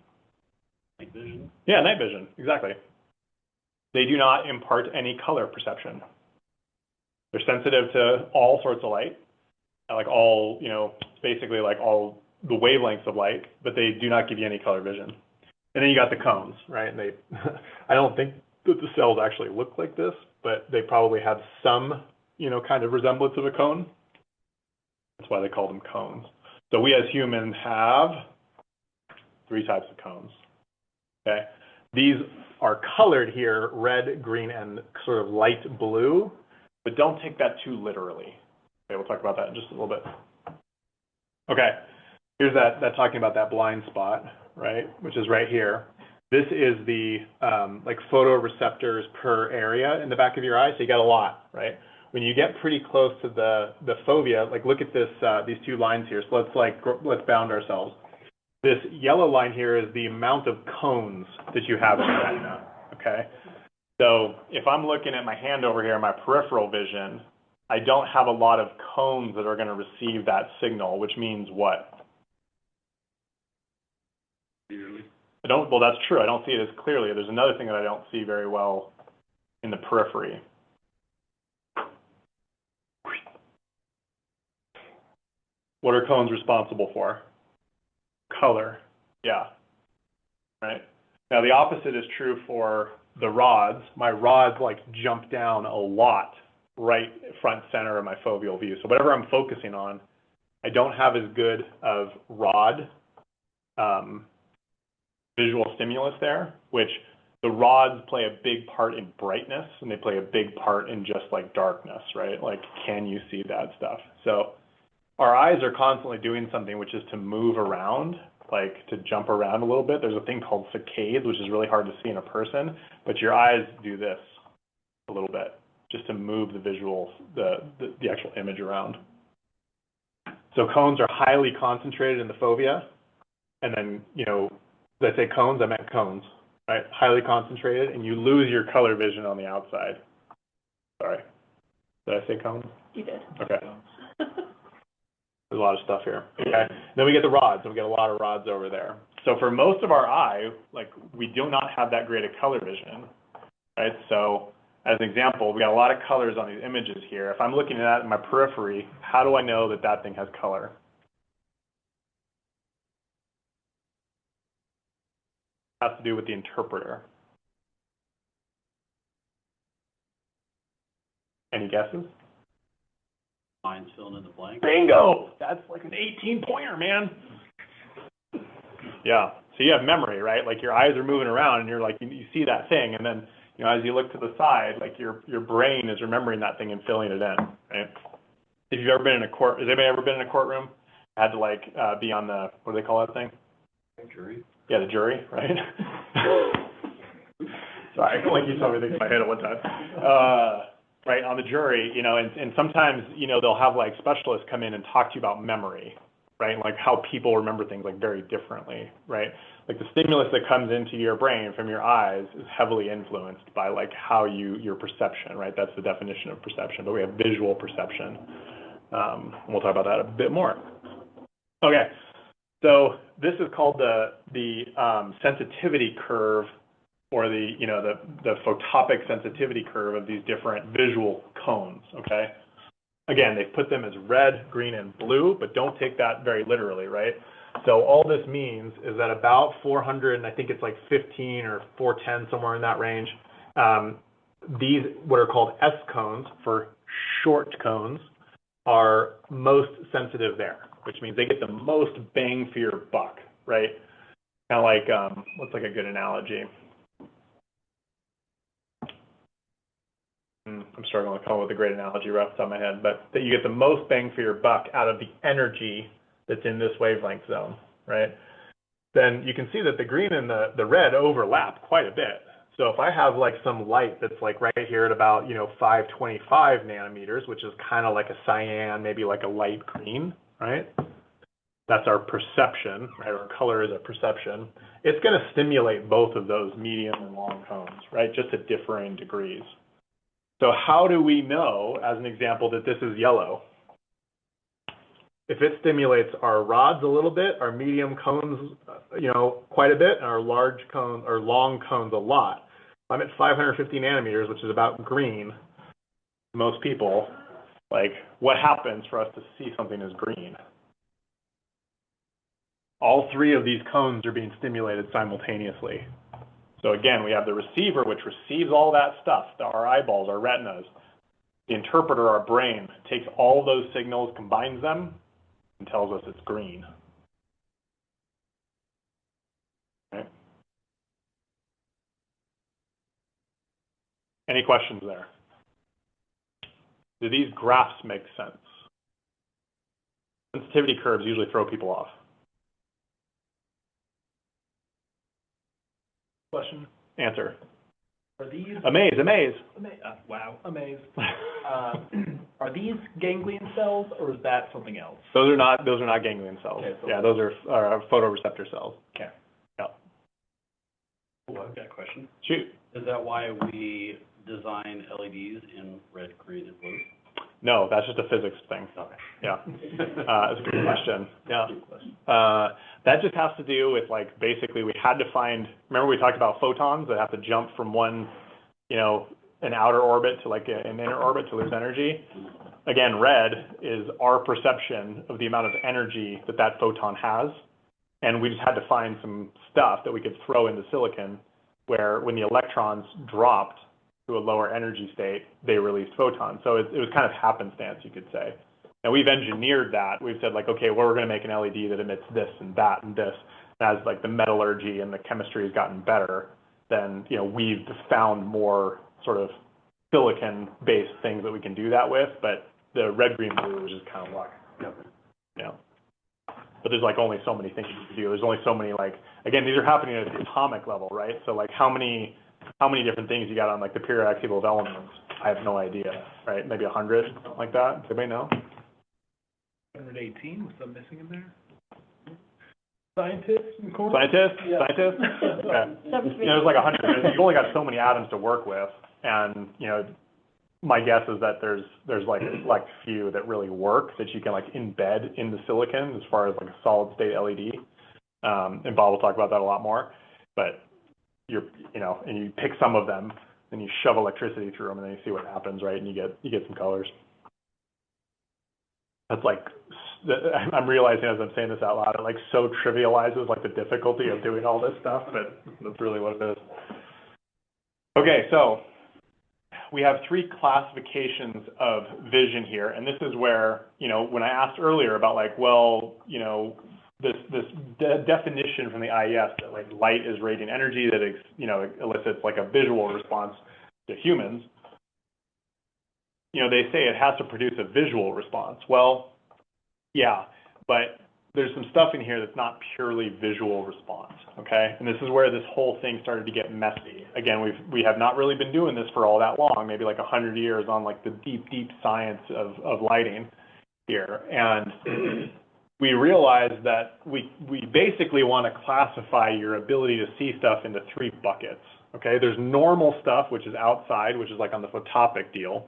Night vision. Yeah, night vision, exactly. They do not impart any color perception. They're sensitive to all sorts of light, basically all the wavelengths of light, but they do not give you any color vision. And then you got the cones, right? And I don't think that the cells actually look like this, but they probably have some, kind of resemblance of a cone. That's why they call them cones. So we as humans have 3 types of cones. Okay, these are colored here, red, green, and sort of light blue, but don't take that too literally. Okay, we'll talk about that in just a little bit. Okay, here's that talking about that blind spot, right, which is right here. This is the photoreceptors per area in the back of your eye, so you got a lot, right? When you get pretty close to the fovea, look at this, these 2 lines here. So let's bound ourselves. This yellow line here is the amount of cones that you have in the retina, okay? So if I'm looking at my hand over here, my peripheral vision, I don't have a lot of cones that are going to receive that signal, which means what? Well, that's true. I don't see it as clearly. There's another thing that I don't see very well in the periphery. What are cones responsible for? Color. Yeah. Right. Now the opposite is true for the rods. My rods like jump down a lot right front center of my foveal view. So whatever I'm focusing on, I don't have as good of rod visual stimulus there, which the rods play a big part in brightness and they play a big part in just like darkness, right? Like, can you see that stuff? So our eyes are constantly doing something, which is to move around, like to jump around a little bit. There's a thing called saccades, which is really hard to see in a person, but your eyes do this a little bit just to move the visual, the actual image around. So cones are highly concentrated in the fovea. And then, you know, did I say cones? I meant cones, right? Highly concentrated, and you lose your color vision on the outside. Sorry. Did I say cones? You did. Okay. There's a lot of stuff here. Okay. Then we get the rods, and we get a lot of rods over there. So for most of our eye, like, we do not have that great a color vision, right? So as an example, we got a lot of colors on these images here. If I'm looking at that in my periphery, how do I know that that thing has color? Has to do with the interpreter. Any guesses? Mine's filling in the blank. Bingo! That's like an 18-pointer, man. Yeah. So you have memory, right? Like your eyes are moving around and you're like, you see that thing, and then, you know, as you look to the side, like your brain is remembering that thing and filling it in, right? If you've ever been in a court, has anybody ever been in a courtroom? Had to like be on the, what do they call that thing? Jury. Yeah, the jury, right? Sorry, like you saw me think in my head at one time. Right, on the jury, you know, and sometimes, you know, they'll have like specialists come in and talk to you about memory, right? Like how people remember things like very differently, right? Like the stimulus that comes into your brain from your eyes is heavily influenced by like how your perception, right? That's the definition of perception, but we have visual perception. We'll talk about that a bit more. Okay. So this is called the sensitivity curve, or the, you know, the photopic sensitivity curve of these different visual cones, okay? Again, they've put them as red, green, and blue, but don't take that very literally, right? So all this means is that about 400, and I think it's like 15 or 410, somewhere in that range, these, what are called S cones, for short cones, are most sensitive there, which means they get the most bang for your buck, right? Kind of like, what's like a good analogy? I'm struggling to come up with a great analogy right off the top of my head, but that you get the most bang for your buck out of the energy that's in this wavelength zone, right? Then you can see that the green and the red overlap quite a bit. So if I have like some light that's like right here at about, you know, 525 nanometers, which is kind of like a cyan, maybe like a light green, right? That's our perception, right? Our color is a perception. It's going to stimulate both of those medium and long cones, right? Just at differing degrees. So how do we know, as an example, that this is yellow? If it stimulates our rods a little bit, our medium cones, you know, quite a bit, and our large cones or long cones a lot. I'm at 550 nanometers, which is about green. Most people, like, what happens for us to see something as green? All three of these cones are being stimulated simultaneously. So again, we have the receiver, which receives all that stuff, our eyeballs, our retinas. The interpreter, our brain, takes all those signals, combines them, and tells us it's green. Okay. Any questions there? Do these graphs make sense? Sensitivity curves usually throw people off. Question? Answer. Are these amaze? Wow, amaze. Are these ganglion cells, or is that something else? Those are not ganglion cells. Okay, so yeah, those are photoreceptor cells. Okay. Yeah. Oh, I've got a question. Shoot. Is that why we design LEDs in red, green, and blue? No, that's just a physics thing. Okay. Yeah. That's a good question. Yeah. That just has to do with like, basically we had to find, remember we talked about photons that have to jump from one, an outer orbit to like an inner orbit to lose energy. Again, red is our perception of the amount of energy that that photon has. And we just had to find some stuff that we could throw into silicon where when the electrons dropped to a lower energy state, they released photons. So it was kind of happenstance, you could say. And we've engineered that. We've said like, okay, well, we're going to make an LED that emits this and that and this. And as like the metallurgy and the chemistry has gotten better, then, we've found more sort of silicon-based things that we can do that with. But the red, green, blue is just kind of luck. Yeah. But there's like only so many things you can do. There's only so many like, again, these are happening at the atomic level, right? So like how many different things you got on like the periodic table of elements? I have no idea, right? Maybe 100, something like that. Does anybody know? 118, was some missing in there? Scientists in the corner? Scientists? Yeah. Scientists? Okay. There's like 100. You've only got so many atoms to work with, and my guess is that there's like few that really work that you can like embed in the silicon as far as like a solid state LED. And Bob will talk about that a lot more. But and you pick some of them, and you shove electricity through them, and then you see what happens, right? And you get some colors. That's like, I'm realizing as I'm saying this out loud, it like so trivializes like the difficulty of doing all this stuff, but that's really what it is. Okay, so we have 3 classifications of vision here, and this is where, when I asked earlier about like, well, this definition from the IES that like light is radiant energy that elicits like a visual response to humans. They say it has to produce a visual response. Well, yeah, but there's some stuff in here that's not purely visual response, okay? And this is where this whole thing started to get messy. Again, we have not really been doing this for all that long, maybe like 100 years on like the deep science of lighting here. And we realized that we basically want to classify your ability to see stuff into 3 buckets, okay? There's normal stuff, which is outside, which is like on the photopic deal.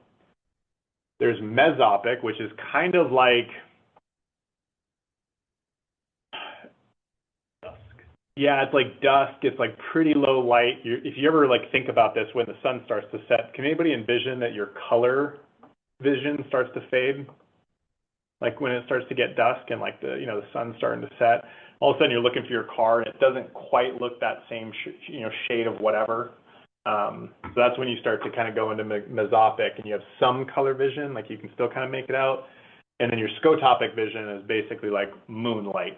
There's mesopic, which is kind of like, yeah, it's like dusk. It's like pretty low light. If you ever like think about this when the sun starts to set, can anybody envision that your color vision starts to fade? Like when it starts to get dusk and like the sun's starting to set, all of a sudden you're looking for your car and it doesn't quite look that same shade of whatever. So that's when you start to kind of go into mesopic and you have some color vision, like you can still kind of make it out. And then your scotopic vision is basically like moonlight,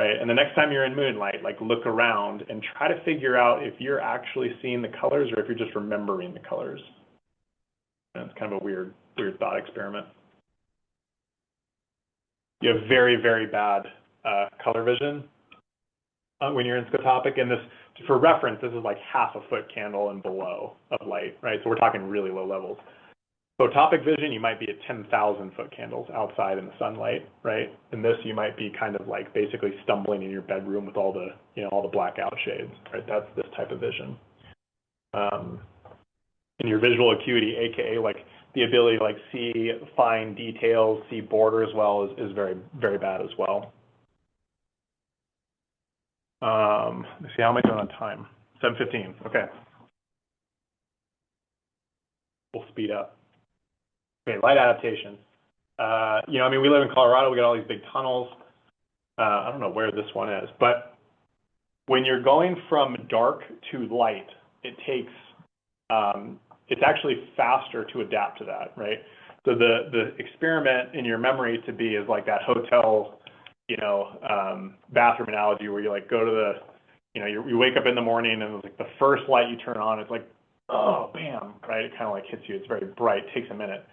right? And the next time you're in moonlight, like look around and try to figure out if you're actually seeing the colors or if you're just remembering the colors. And it's kind of a weird thought experiment. You have very, very bad color vision when you're in scotopic. And this, for reference, this is like half a foot candle and below of light, right? So we're talking really low levels. Photopic vision, you might be at 10,000 foot candles outside in the sunlight, right? And this, you might be kind of like basically stumbling in your bedroom with all the, all the blackout shades, right? That's this type of vision. And your visual acuity, AKA like the ability to like see fine details, see borders well is very, very bad as well. Let's see, how am I doing on time? 7:15, okay. We'll speed up. Okay, light adaptation. We live in Colorado, we got all these big tunnels. I don't know where this one is, but when you're going from dark to light, it takes, it's actually faster to adapt to that, right? So the experiment in your memory to be is like that hotel, bathroom analogy where you like go to the, you wake up in the morning and it's like the first light you turn on, it's like, oh, bam, right? It kind of like hits you. It's very bright, takes a minute.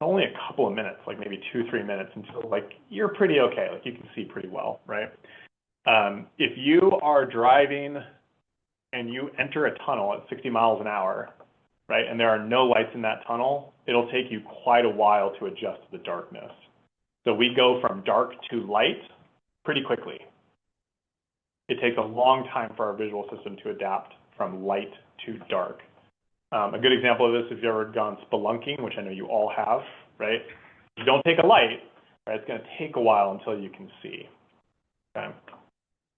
Only a couple of minutes, like maybe 2-3 minutes until like you're pretty okay, like you can see pretty well, right? If you are driving and you enter a tunnel at 60 miles an hour, right, and there are no lights in that tunnel, it'll take you quite a while to adjust to the darkness. So we go from dark to light pretty quickly. it takes a long time for our visual system to adapt from light to dark. A good example of this, if you've ever gone spelunking, which I know you all have, right? If you don't take a light, right, it's going to take a while until you can see. Okay?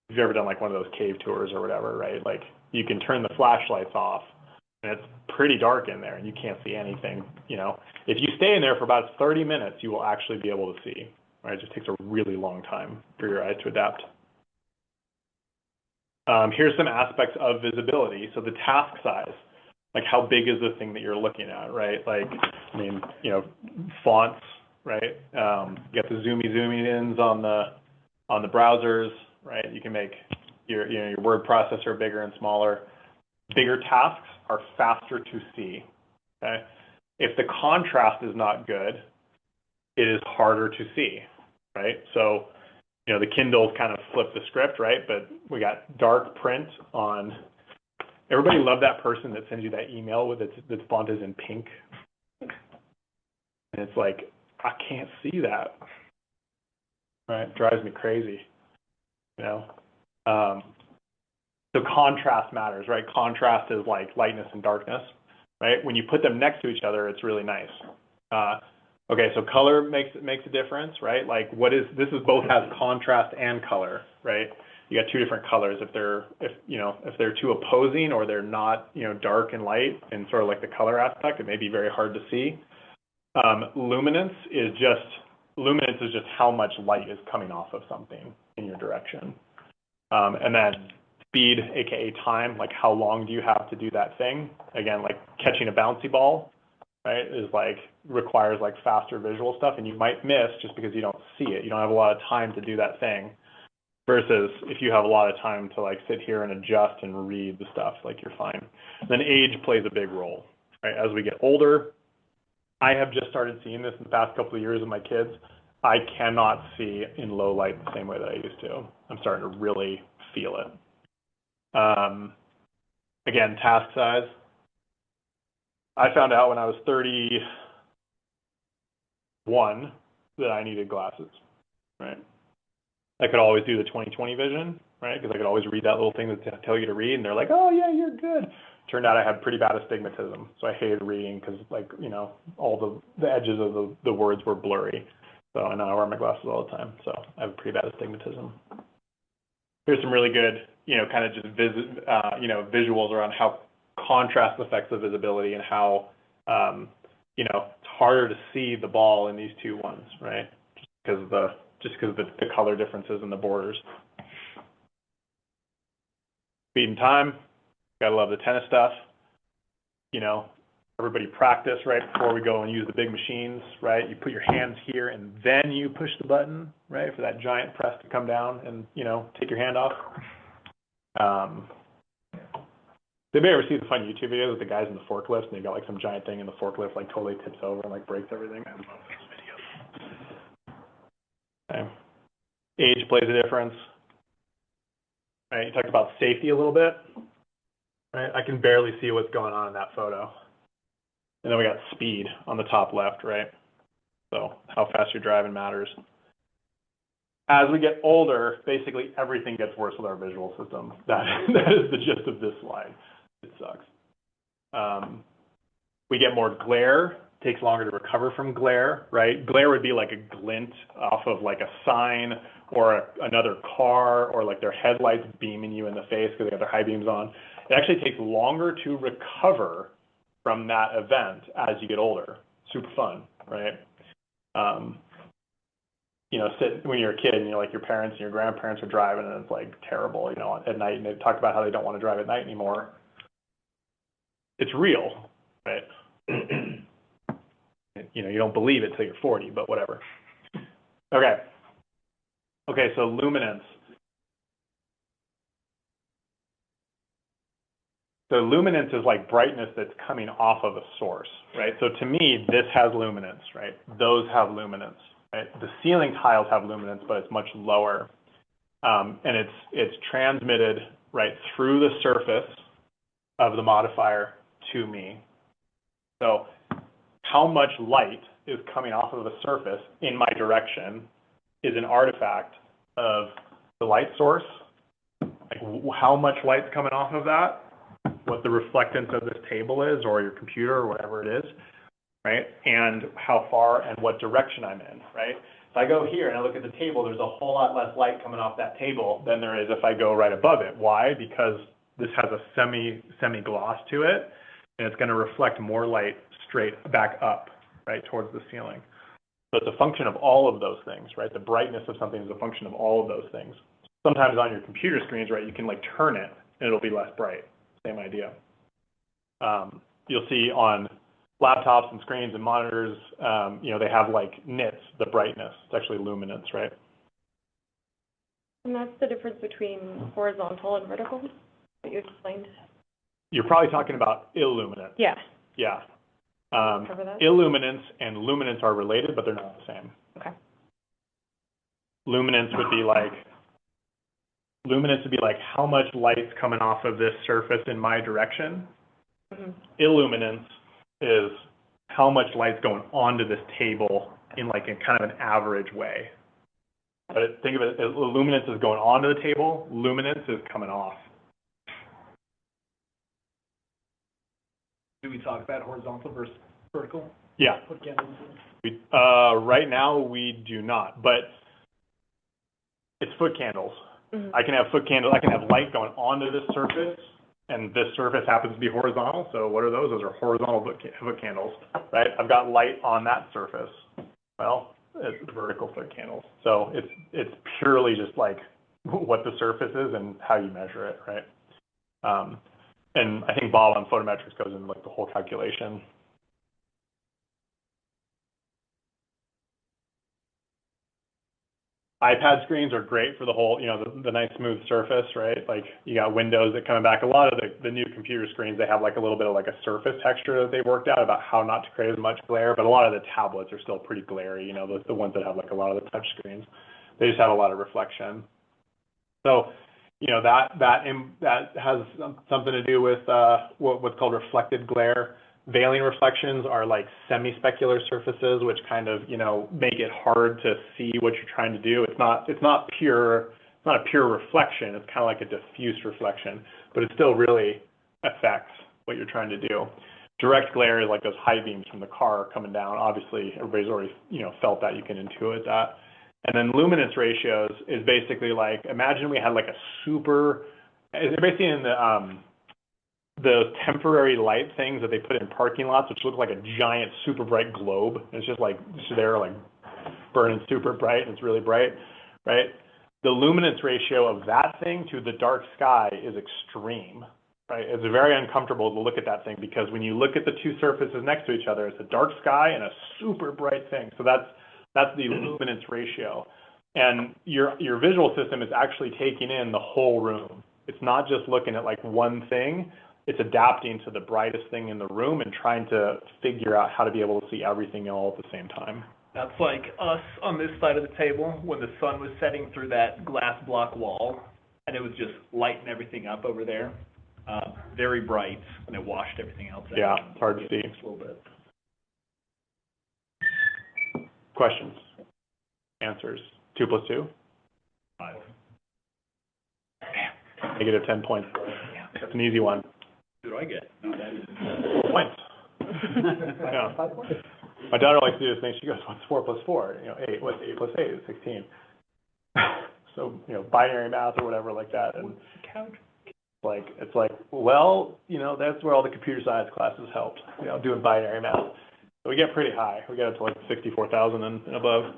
If you've ever done like one of those cave tours or whatever, right? Like you can turn the flashlights off and it's pretty dark in there and you can't see anything, you know. If you stay in there for about 30 minutes, you will actually be able to see, right? It just takes a really long time for your eyes to adapt. Here's some aspects of visibility. So the task size, like how big is the thing that you're looking at, right? Like, I mean, you know, fonts, right? You got the zoom ins on the browsers, right? You can make your word processor bigger and smaller. Bigger tasks are faster to see, okay? If the contrast is not good, it is harder to see, right? So, you know, the Kindle kind of flipped the script, right? But we got dark print on. Everybody love that person that sends you that email with its font is in pink. And it's like, I can't see that. Right? It drives me crazy. You know? So contrast matters, right? Contrast is like lightness and darkness, right? When you put them next to each other, it's really nice. Okay, so color makes a difference, right? Like this is both has contrast and color, right? You got two different colors. If they're too opposing or they're not, you know, dark and light and sort of like the color aspect, it may be very hard to see. Luminance is just how much light is coming off of something in your direction. And then speed, aka time, like how long do you have to do that thing? Again, like catching a bouncy ball, right, is like requires like faster visual stuff, and you might miss just because you don't see it. You don't have a lot of time to do that thing. Versus if you have a lot of time to like sit here and adjust and read the stuff, like you're fine. And then age plays a big role, right? As we get older, I have just started seeing this in the past couple of years with my kids. I cannot see in low light the same way that I used to. I'm starting to really feel it. Again, task size. I found out when I was 31 that I needed glasses, right? I could always do the 20/20 vision, right? Because I could always read that little thing that tell you to read, and they're like, "Oh yeah, you're good." Turned out I had pretty bad astigmatism, so I hated reading because, like, you know, all the edges of the words were blurry. So I know I wear my glasses all the time, so I have pretty bad astigmatism. Here's some really good, you know, kind of just visuals around how contrast affects the visibility and how, you know, it's harder to see the ball in these two ones, right? Just because of the color differences in the borders. Speed and time, gotta love the tennis stuff. You know, everybody practice right before we go and use the big machines, right? You put your hands here and then you push the button, right, for that giant press to come down and, you know, take your hand off. Did you ever see the fun YouTube videos with the guys in the forklift and they got like some giant thing in the forklift like totally tips over and like breaks everything? I love those videos. Okay. Age plays a difference. Right, you talked about safety a little bit. Right, I can barely see what's going on in that photo. And then we got speed on the top left, right? So how fast you're driving matters. As we get older, basically everything gets worse with our visual system. That is the gist of this slide. It sucks. We get more glare. Takes longer to recover from glare, right? Glare would be like a glint off of like a sign or another car or like their headlights beaming you in the face because they got their high beams on. It actually takes longer to recover from that event as you get older. Super fun, right? You know, when you're a kid and you're like your parents and your grandparents are driving and it's like terrible, you know, at night, and they talk about how they don't want to drive at night anymore. It's real, right? You know, you don't believe it till you're 40, but whatever. Okay. Okay, so luminance. So luminance is like brightness that's coming off of a source, right? So to me, this has luminance, right? Those have luminance, right? The ceiling tiles have luminance, but it's much lower. And it's transmitted right through the surface of the modifier to me. So how much light is coming off of the surface in my direction is an artifact of the light source like how much light's coming off of that, what the reflectance of this table is, or your computer, or whatever it is, right? And how far and what direction I'm in, right? If I go here and I look at the table, there's a whole lot less light coming off that table than there is if I go right above it. Why? Because this has a semi-gloss to it, and it's going to reflect more light straight back up, right, towards the ceiling. So it's a function of all of those things, right? The brightness of something is a function of all of those things. Sometimes on your computer screens, right, you can like turn it and it'll be less bright. Same idea. You'll see on laptops and screens and monitors, you know, they have like nits, the brightness. It's actually luminance, right? And that's the difference between horizontal and vertical that you explained? You're probably talking about illuminance. Yeah. Yeah. Cover that? Illuminance and luminance are related, but they're not the same. Okay. Luminance would be like how much light's coming off of this surface in my direction. Mm-hmm. Illuminance is how much light's going onto this table in like a kind of an average way. But think of it as luminance is going onto the table, luminance is coming off. Do we talk about horizontal versus vertical? Yeah. Foot candles? Right now we do not, but it's foot candles. Mm-hmm. I can have foot candles, I can have light going onto this surface, and this surface happens to be horizontal. So what are those? Those are horizontal foot candles, right? I've got light on that surface. Well, it's vertical foot candles. So it's purely just like what the surface is and how you measure it, right? And I think Bob on photometrics goes into like the whole calculation. iPad screens are great for the whole, you know, the nice smooth surface, right? Like you got windows that come back. A lot of the new computer screens, they have like a little bit of like a surface texture that they worked out about how not to create as much glare, but a lot of the tablets are still pretty glary, you know, the ones that have like a lot of the touch screens. They just have a lot of reflection. So, you know, that has something to do with what's called reflected glare. Veiling reflections are like semi-specular surfaces, which kind of, you know, make it hard to see what you're trying to do. It's not a pure reflection. It's kind of like a diffuse reflection, but it still really affects what you're trying to do. Direct glare is like those high beams from the car coming down. Obviously, everybody's already, you know, felt that. You can intuit that. And then luminance ratios is basically like, imagine we had like a super, everybody seen in the temporary light things that they put in parking lots, which look like a giant super bright globe. It's just like, they're like burning super bright and it's really bright, right? The luminance ratio of that thing to the dark sky is extreme, right? It's very uncomfortable to look at that thing because when you look at the two surfaces next to each other, it's a dark sky and a super bright thing. So that's the luminance ratio. And your visual system is actually taking in the whole room. It's not just looking at like one thing. It's adapting to the brightest thing in the room and trying to figure out how to be able to see everything all at the same time. That's like us on this side of the table when the sun was setting through that glass block wall and it was just lighting everything up over there. Very bright, and it washed everything else out. Yeah, it's hard to see. A little bit. Questions? Answers? 2 + 2? 5. Negative 10 points. That's an easy one. What do I get? Points. Yeah. My daughter likes to do this thing. She goes, "What's 4 + 4? You know, 8. What's 8 + 8? It's 16." So, you know, binary math or whatever like that. And it's like, well, you know, that's where all the computer science classes helped. You know, doing binary math. So we get pretty high. We get up to like 64,000 and above.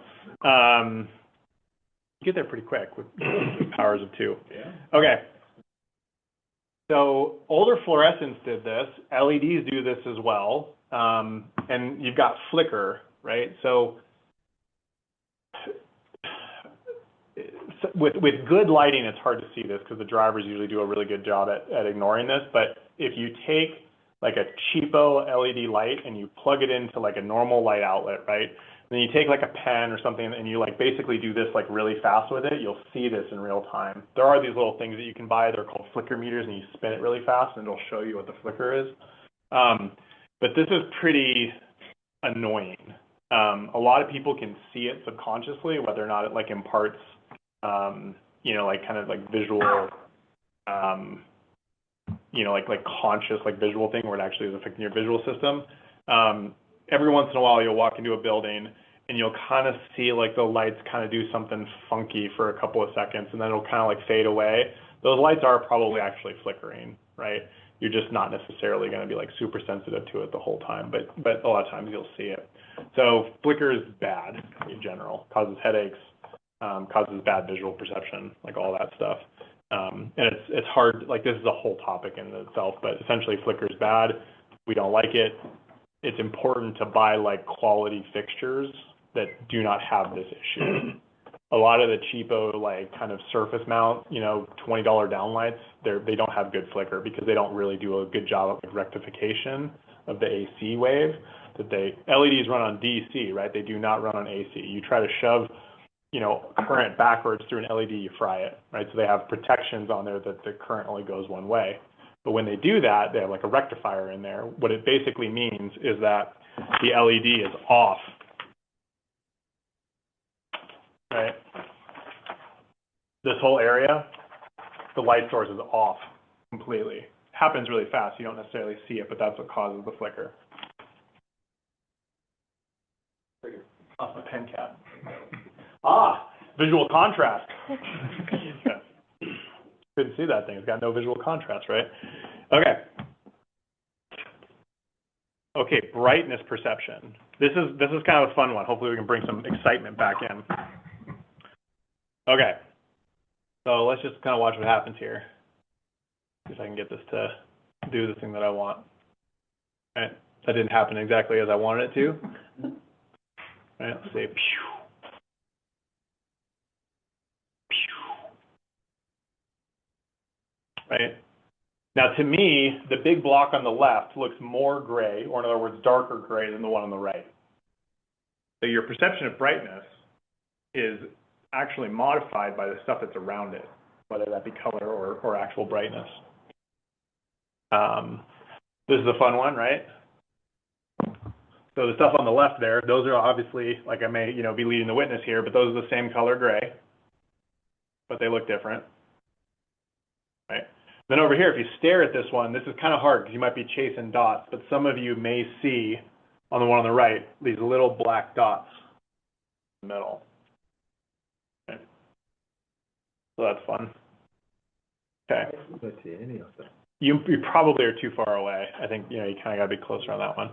You get there pretty quick with powers of 2. Yeah. Okay. So older fluorescents did this. LEDs do this as well. And you've got flicker, right? So with good lighting, it's hard to see this because the drivers usually do a really good job at ignoring this. But if you take like a cheapo LED light and you plug it into like a normal light outlet, right? Then you take like a pen or something and you like basically do this like really fast with it, you'll see this in real time. There are these little things that you can buy. They're called flicker meters, and you spin it really fast and it'll show you what the flicker is. But this is pretty annoying. A lot of people can see it subconsciously, whether or not it like imparts, you know, like kind of like visual you know, like conscious, like visual thing where it actually is affecting your visual system. Every once in a while you'll walk into a building and you'll kind of see like the lights kind of do something funky for a couple of seconds and then it'll kind of like fade away. Those lights are probably actually flickering, right? You're just not necessarily going to be like super sensitive to it the whole time, but a lot of times you'll see it. So flicker is bad in general, causes headaches, causes bad visual perception, like all that stuff. And it's hard, like this is a whole topic in itself, but essentially flicker is bad. We don't like it. It's important to buy like quality fixtures that do not have this issue. A lot of the cheapo, like kind of surface mount, you know, $20 downlights, they don't have good flicker because they don't really do a good job of rectification of the AC wave. LEDs run on DC, right? They do not run on AC. You try to shove, you know, current backwards through an LED, you fry it, right? So they have protections on there that the current only goes one way. But when they do that, they have like a rectifier in there. What it basically means is that the LED is off, right? This whole area, the light source is off completely. Happens really fast. You don't necessarily see it, but that's what causes the flicker. Off the pen cap. Visual contrast. Couldn't see that thing. It's got no visual contrast, right? Okay, brightness perception. This is kind of a fun one. Hopefully we can bring some excitement back in. Okay, so let's just kind of watch what happens here. See if I can get this to do the thing that I want. All right, that didn't happen exactly as I wanted it to. All right, let's say pew. Right? Now, to me, the big block on the left looks more gray, or in other words, darker gray than the one on the right. So your perception of brightness is actually modified by the stuff that's around it, whether that be color or actual brightness. This is a fun one, right? So the stuff on the left there, those are obviously, like I may, you know, be leading the witness here, but those are the same color gray, but they look different, right? Then over here, if you stare at this one, this is kind of hard because you might be chasing dots, but some of you may see on the one on the right, these little black dots in the middle. Okay. So that's fun. Okay. I don't see any of them. You probably are too far away. I think, you know, you kind of got to be closer on that one.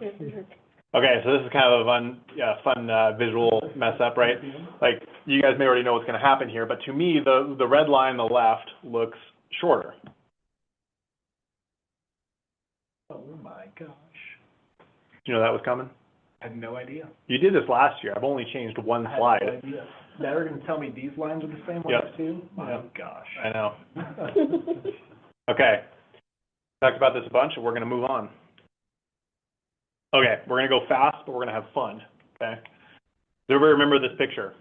Okay, so this is kind of a fun visual mess up, right? Like, you guys may already know what's going to happen here, but to me, the red line on the left looks shorter. Oh my gosh. You know that was coming? I had no idea. You did this last year. I've only changed one slide. I had no idea. Now they're going to tell me these lines are the same ones too? My gosh. I know. Okay. Talked about this a bunch, and we're going to move on. Okay, we're going to go fast, but we're going to have fun. Okay. Does everybody remember this picture?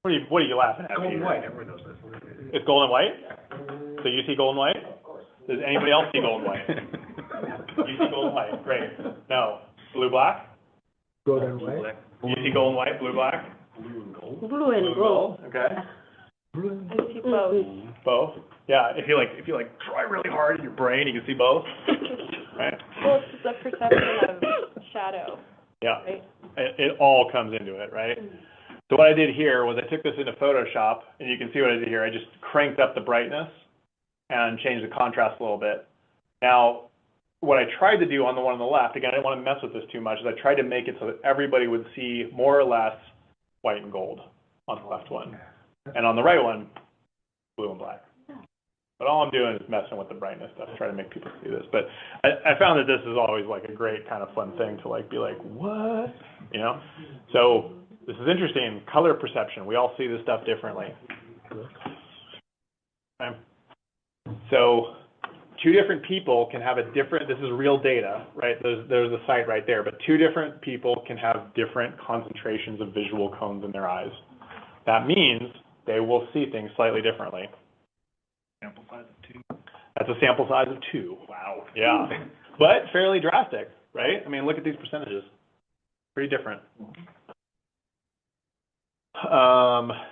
What are you laughing at? Gold and white. It's gold and white? So you see gold and white? Does anybody else see gold and white? You see gold and white. Great. No. Blue, black? Gold and white? You see gold and white, blue, black? Blue and gold. Blue and gold. Okay. I see both. Both? Yeah, if you try really hard in your brain, you can see both. Right? Well, it's the perception of shadow. Yeah. Right? It all comes into it, right? So what I did here was I took this into Photoshop, and you can see what I did here. I just cranked up the brightness and changed the contrast a little bit. Now, what I tried to do on the one on the left, again, I didn't want to mess with this too much, is I tried to make it so that everybody would see more or less white and gold on the left one. And on the right one, blue and black. But all I'm doing is messing with the brightness stuff, trying to make people see this. But I found that this is always like a great kind of fun thing to like be like, what? You know? So this is interesting. Color perception. We all see this stuff differently. Okay. So two different people can have a different, this is real data, right? There's a site right there, but two different people can have different concentrations of visual cones in their eyes. That means they will see things slightly differently. Sample size of 2. That's a sample size of 2. Wow. Yeah. But fairly drastic, right? I mean, look at these percentages. Pretty different.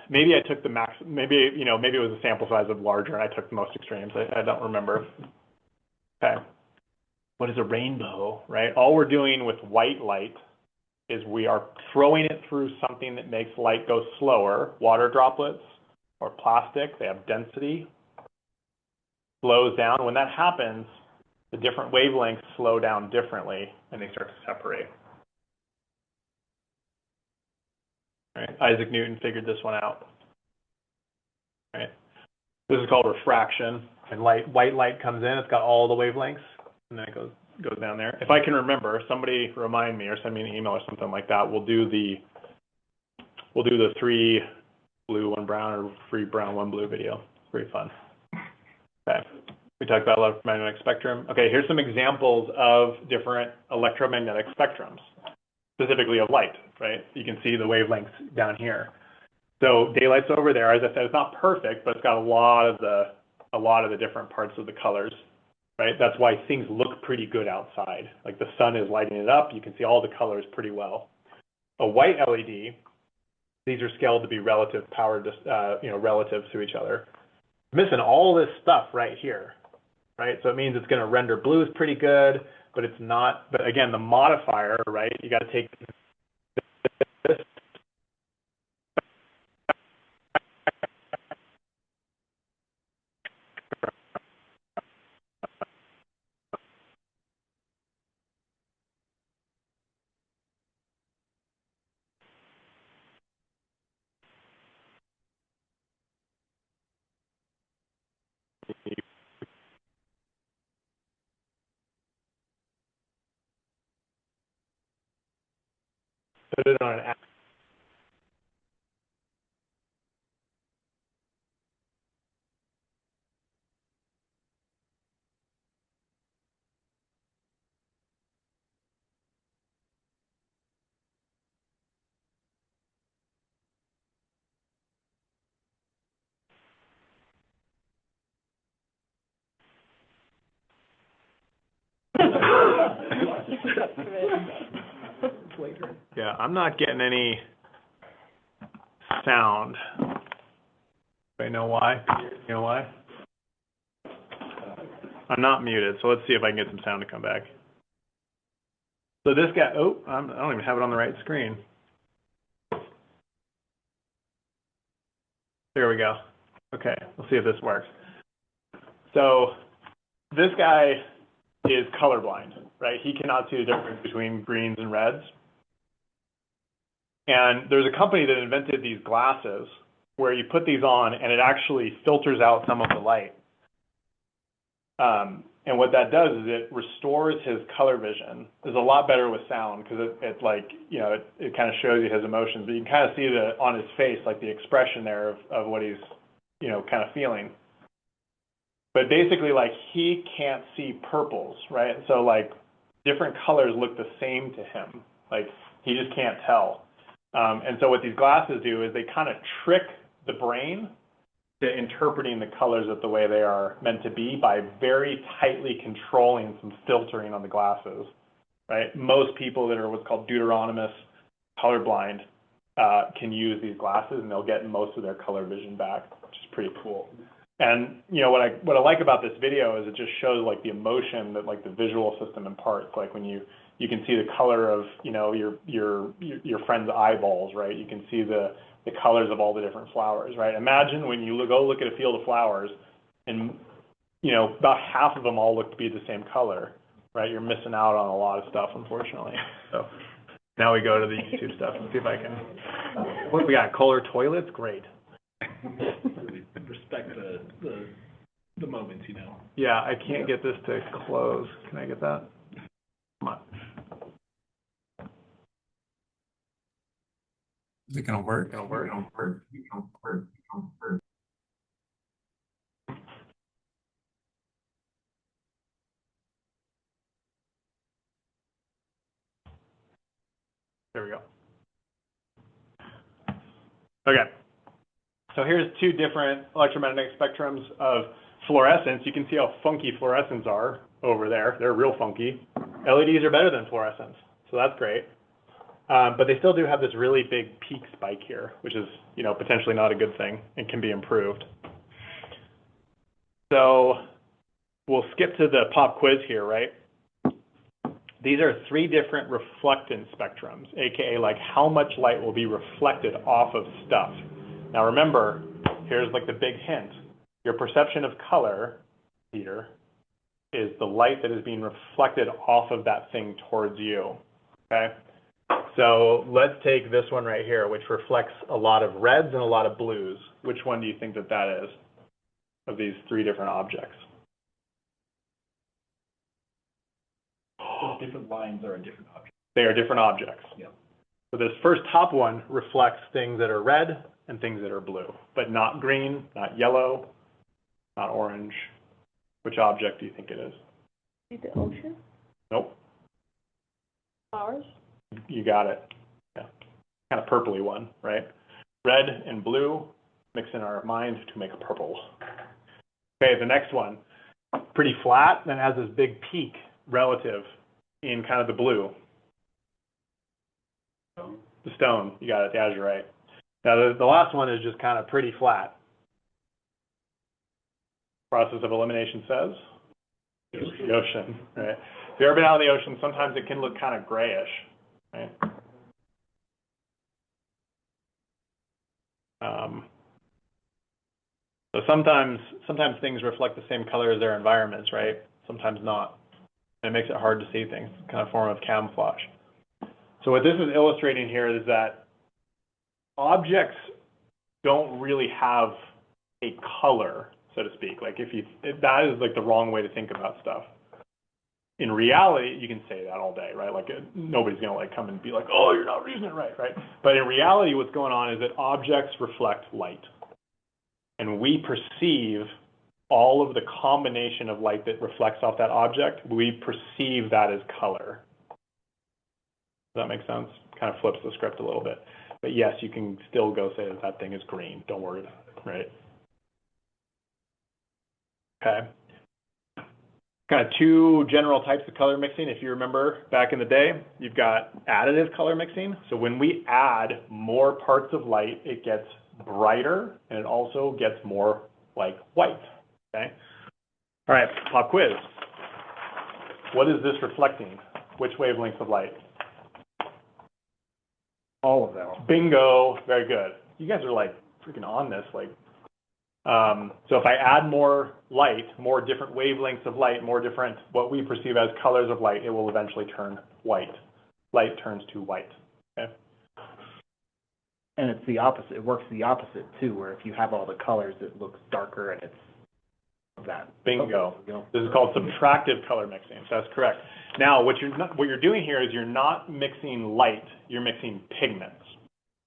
Maybe I took the max, maybe it was a sample size of larger and I took the most extremes. I don't remember. Okay. What is a rainbow, right? All we're doing with white light is we are throwing it through something that makes light go slower. Water droplets or plastic, they have density, slows down. When that happens, the different wavelengths slow down differently and they start to separate. Right? Isaac Newton figured this one out. Right? This is called refraction. And white light comes in, it's got all the wavelengths, and then it goes down there. If I can remember, somebody remind me or send me an email or something like that. We'll do the 3 blue, 1 brown, or 3 brown, 1 blue video. It's pretty fun. Okay. We talked about electromagnetic spectrum. Okay, here's some examples of different electromagnetic spectrums, specifically of light, right? You can see the wavelengths down here. So daylight's over there. As I said, it's not perfect, but it's got a lot of the different parts of the colors, right? That's why things look pretty good outside. Like the sun is lighting it up. You can see all the colors pretty well. A white LED, these are scaled to be relative power, relative to each other. Missing all this stuff right here, right? So it means it's going to render blues pretty good, but it's not. But again, the modifier, right? You got to take this. Put it on an Yeah, I'm not getting any sound. I know why. You know why? I'm not muted, so let's see if I can get some sound to come back. So this guy, I don't even have it on the right screen. There we go. Okay, let's see if this works. So this guy is colorblind, right? He cannot see the difference between greens and reds. And there's a company that invented these glasses where you put these on and it actually filters out some of the light. And what that does is it restores his color vision. It's a lot better with sound because it kind of shows you his emotions, but you can kind of see on his face, like the expression there of what he's, kind of feeling. But basically, like, he can't see purples, right? So, like, different colors look the same to him. Like, he just can't tell. And so what these glasses do is they kind of trick the brain to interpreting the colors of the way they are meant to be by very tightly controlling some filtering on the glasses, right? Most people that are what's called deuteronomous colorblind can use these glasses and they'll get most of their color vision back, which is pretty cool. And what I like about this video is it just shows like the emotion that like the visual system imparts. Like when you can see the color of your friend's eyeballs, right? You can see the colors of all the different flowers, right? Imagine when you go look at a field of flowers and about half of them all look to be the same color, right? You're missing out on a lot of stuff, unfortunately. So now we go to the YouTube stuff and see if I can. What we got? Color toilets, great. Respect the moments, Yeah, I can't get this to close. Can I get that? Come on. Is it gonna work? There we go. Okay. So here's 2 different electromagnetic spectrums of fluorescence. You can see how funky fluorescents are over there. They're real funky. LEDs are better than fluorescence, so that's great. But they still do have this really big peak spike here, which is, potentially not a good thing and can be improved. So we'll skip to the pop quiz here, right? These are 3 different reflectance spectrums, aka like how much light will be reflected off of stuff. Now remember, here's like the big hint. Your perception of color here is the light that is being reflected off of that thing towards you, okay? So let's take this one right here, which reflects a lot of reds and a lot of blues. Which one do you think that that is of these 3 different objects? Those different lines are a different object. They are different objects. Yeah. So this first top one reflects things that are red and things that are blue, but not green, not yellow, not orange. Which object do you think it is? The ocean? Nope. Flowers? You got it. Yeah. Kind of purpley one, right? Red and blue mix in our mind to make a purple. Okay, the next one, pretty flat, then has this big peak relative in kind of the blue. The stone, you got it, the azure, right. Now the last one is just kind of pretty flat. Process of elimination says? The ocean, right? If you've ever been out in the ocean, sometimes it can look kind of grayish, right? So sometimes things reflect the same color as their environments, right? Sometimes not. It makes it hard to see things, kind of form of camouflage. So what this is illustrating here is that objects don't really have a color, so to speak. Like that is like the wrong way to think about stuff. In reality, you can say that all day, right? Like nobody's gonna like come and be like, oh, you're not reasoning right? But in reality, what's going on is that objects reflect light. And we perceive all of the combination of light that reflects off that object, we perceive that as color. Does that make sense? Kind of flips the script a little bit. But yes, you can still go say that that thing is green. Don't worry about it, right? Okay. Kind of 2 general types of color mixing. If you remember back in the day, you've got additive color mixing. So when we add more parts of light, it gets brighter and it also gets more like white, okay? All right, pop quiz. What is this reflecting? Which wavelengths of light? All of them. Bingo, very good. You guys are like freaking on this. So if I add more light, more different wavelengths of light, more different what we perceive as colors of light, it will eventually turn white. Light turns to white, okay? And it's the opposite. It works the opposite too, where if you have all the colors, it looks darker and it's that. Bingo. This is called subtractive color mixing. So that's correct. Now, what you're doing here is you're not mixing light. You're mixing pigments.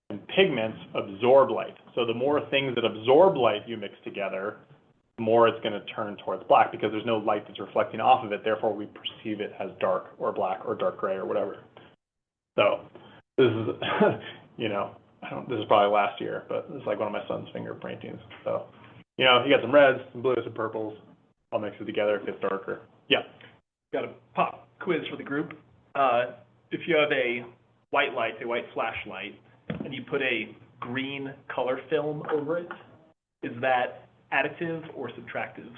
And pigments absorb light. So the more things that absorb light you mix together, the more it's going to turn towards black because there's no light that's reflecting off of it. Therefore, we perceive it as dark or black or dark gray or whatever. So this is, this is probably last year, but this is like one of my son's finger paintings. So, you got some reds, some blues, some purples. I'll mix it together. It gets darker. Yeah. Got a pop quiz for the group. If you have a white light, a white flashlight, and you put a green color film over it, is that additive or subtractive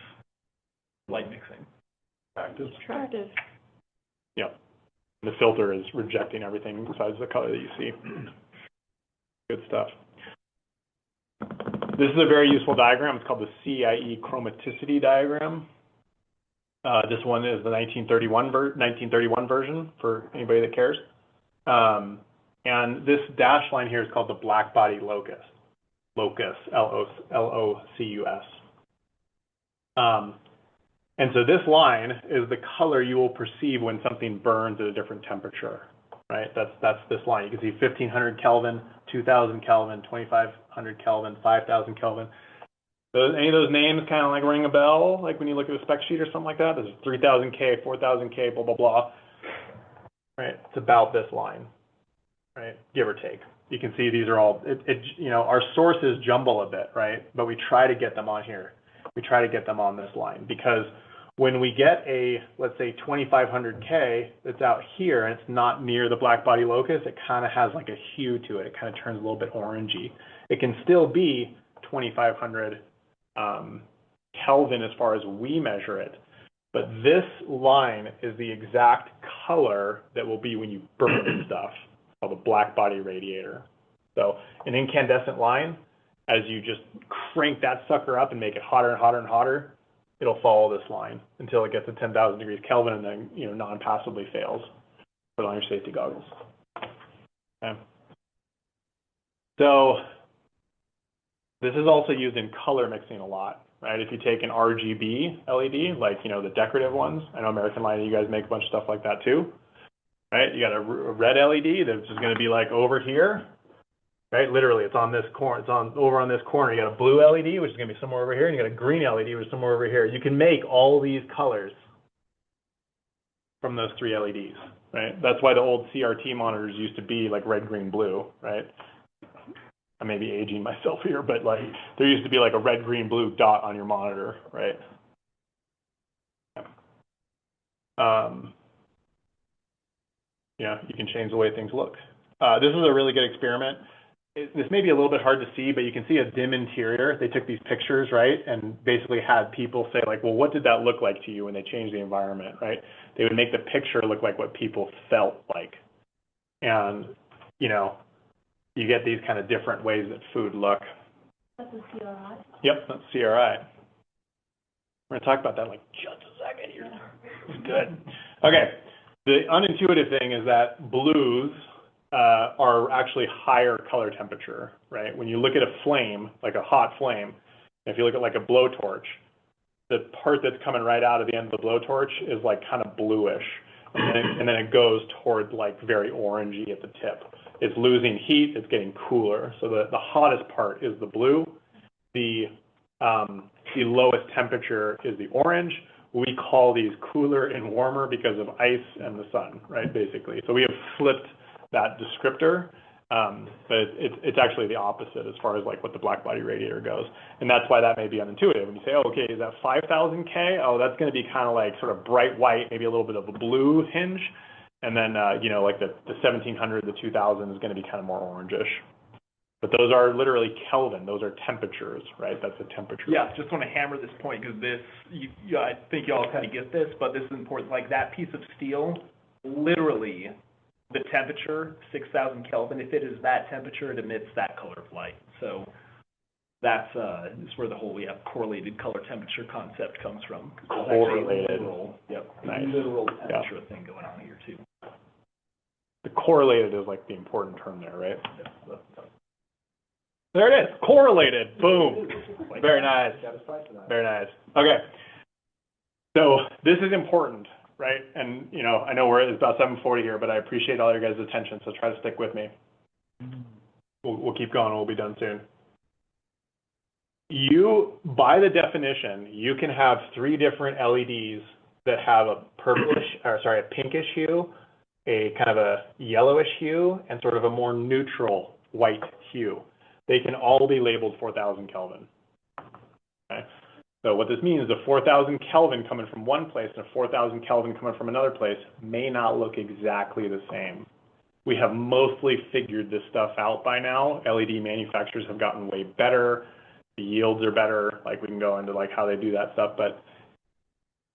light mixing? Subtractive. Yeah. The filter is rejecting everything besides the color that you see. Good stuff. This is a very useful diagram. It's called the CIE chromaticity diagram. This one is the 1931 version for anybody that cares. And this dashed line here is called the black body locus. Locus, L-O-C-U-S. And so this line is the color you will perceive when something burns at a different temperature, right? That's this line. You can see 1500 Kelvin, 2000 Kelvin, 2500 Kelvin, 5000 Kelvin. Any of those names kind of like ring a bell, like when you look at a spec sheet or something like that? This is 3000K, 4000K, blah, blah, blah. Right? It's about this line, right? Give or take. You can see these are all, our sources jumble a bit, right? But we try to get them on here. We try to get them on this line because When we get a, let's say 2500K that's out here and it's not near the black body locus, it kind of has like a hue to it. It kind of turns a little bit orangey. It can still be 2500 Kelvin as far as we measure it, but this line is the exact color that will be when you burn stuff, called a black body radiator. So an incandescent line, as you just crank that sucker up and make it hotter and hotter and hotter, it'll follow this line until it gets to 10,000 degrees Kelvin and then, you know, non-passively fails. Put on your safety goggles. Okay. So this is also used in color mixing a lot, right? If you take an RGB LED, like, you know, the decorative ones, I know American Lighting, you guys make a bunch of stuff like that too, right? You got a red LED that's just going to be like over here, right? Literally, it's on this corner. It's on over on this corner. You got a blue LED, which is going to be somewhere over here, and you got a green LED, which is somewhere over here. You can make all these colors from those three LEDs, right? That's why the old CRT monitors used to be like red, green, blue, right? I may be aging myself here, but like there used to be like a red, green, blue dot on your monitor, right? Yeah, you can change the way things look. This is a really good experiment. This may be a little bit hard to see, but you can see a dim interior. They took these pictures, right, and basically had people say like, well, what did that look like to you when they changed the environment, right? They would make the picture look like what people felt like. And, you know, you get these kind of different ways that food look. That's a CRI? Yep, that's CRI. We're going to talk about that in like just a second here. It's good. Okay, the unintuitive thing is that blues are actually higher color temperature, right? When you look at a flame, like a hot flame, if you look at like a blowtorch, the part that's coming right out of the end of the blowtorch is like kind of bluish. And then it goes toward like very orangey at the tip. It's losing heat, it's getting cooler. So the hottest part is the blue. The lowest temperature is the orange. We call these cooler and warmer because of ice and the sun, right, basically. So we have flipped that descriptor, but it's actually the opposite as far as like what the black body radiator goes. And that's why that may be unintuitive. When you say, oh, okay, is that 5,000 K? Oh, that's going to be kind of like sort of bright white, maybe a little bit of a blue hinge. And then, you know, like the 1700, the 2000 is going to be kind of more orangish. But those are literally Kelvin. Those are temperatures, right? That's a temperature. Yeah, just want to hammer this point because this, I think you all kind of get this, but this is important. Like that piece of steel, literally the temperature, 6,000 Kelvin, if it is that temperature, it emits that color of light. So that's where the whole, we have correlated color temperature concept comes from. Correlated. Nice. Literal temperature thing going on here too. The correlated is like the important term there, right? There it is, correlated, boom. Very nice, very nice. Okay, so this is important, right? And, you know, I know it's about 7:40 here, but I appreciate all your guys' attention, so try to stick with me. We'll keep going, we'll be done soon. By the definition, you can have 3 different LEDs that have a a pinkish hue, a kind of a yellowish hue, and sort of a more neutral white hue. They can all be labeled 4,000 Kelvin. Okay? So what this means is a 4,000 Kelvin coming from one place and a 4,000 Kelvin coming from another place may not look exactly the same. We have mostly figured this stuff out by now. LED manufacturers have gotten way better. The yields are better. Like we can go into like how they do that stuff. But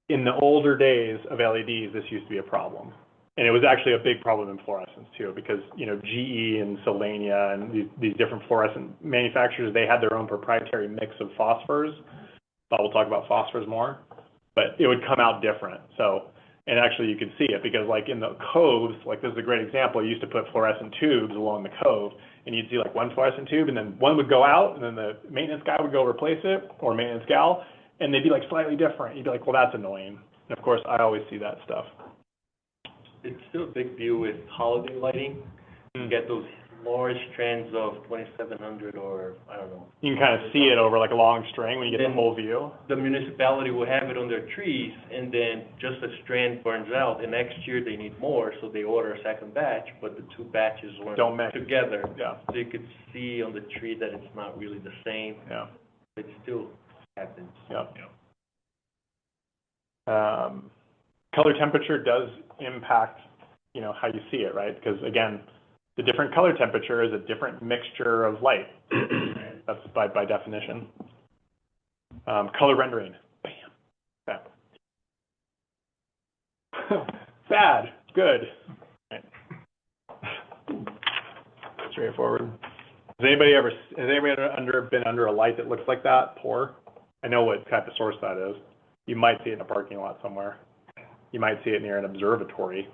in the older days of LEDs, this used to be a problem. And it was actually a big problem in fluorescence too, because, you know, GE and Sylvania and these different fluorescent manufacturers, they had their own proprietary mix of phosphors. But we'll talk about phosphors more, but it would come out different. So, and actually you could see it because like in the coves, like this is a great example, you used to put fluorescent tubes along the cove and you'd see like one fluorescent tube and then one would go out and then the maintenance guy would go replace it or maintenance gal and they'd be like slightly different. You'd be like, well, that's annoying. And of course, I always see that stuff. It's still a big deal with holiday lighting. You get those large strands of 2700 or I don't know. You can kind of see it over like a long string when you get the whole view. The municipality will have it on their trees and then just a strand burns out. The next year they need more, so they order a second batch, but the 2 batches weren't together. Yeah. So you could see on the tree that it's not really the same. Yeah. It still happens. Yeah. Color temperature does impact, you know, how you see it, right? Because again, the different color temperature is a different mixture of light. Right? That's by definition. Color rendering. Bam. Bad. Good. Right. Straightforward. Has anybody been under a light that looks like that? Poor. I know what type of source that is. You might see it in a parking lot somewhere. You might see it near an observatory.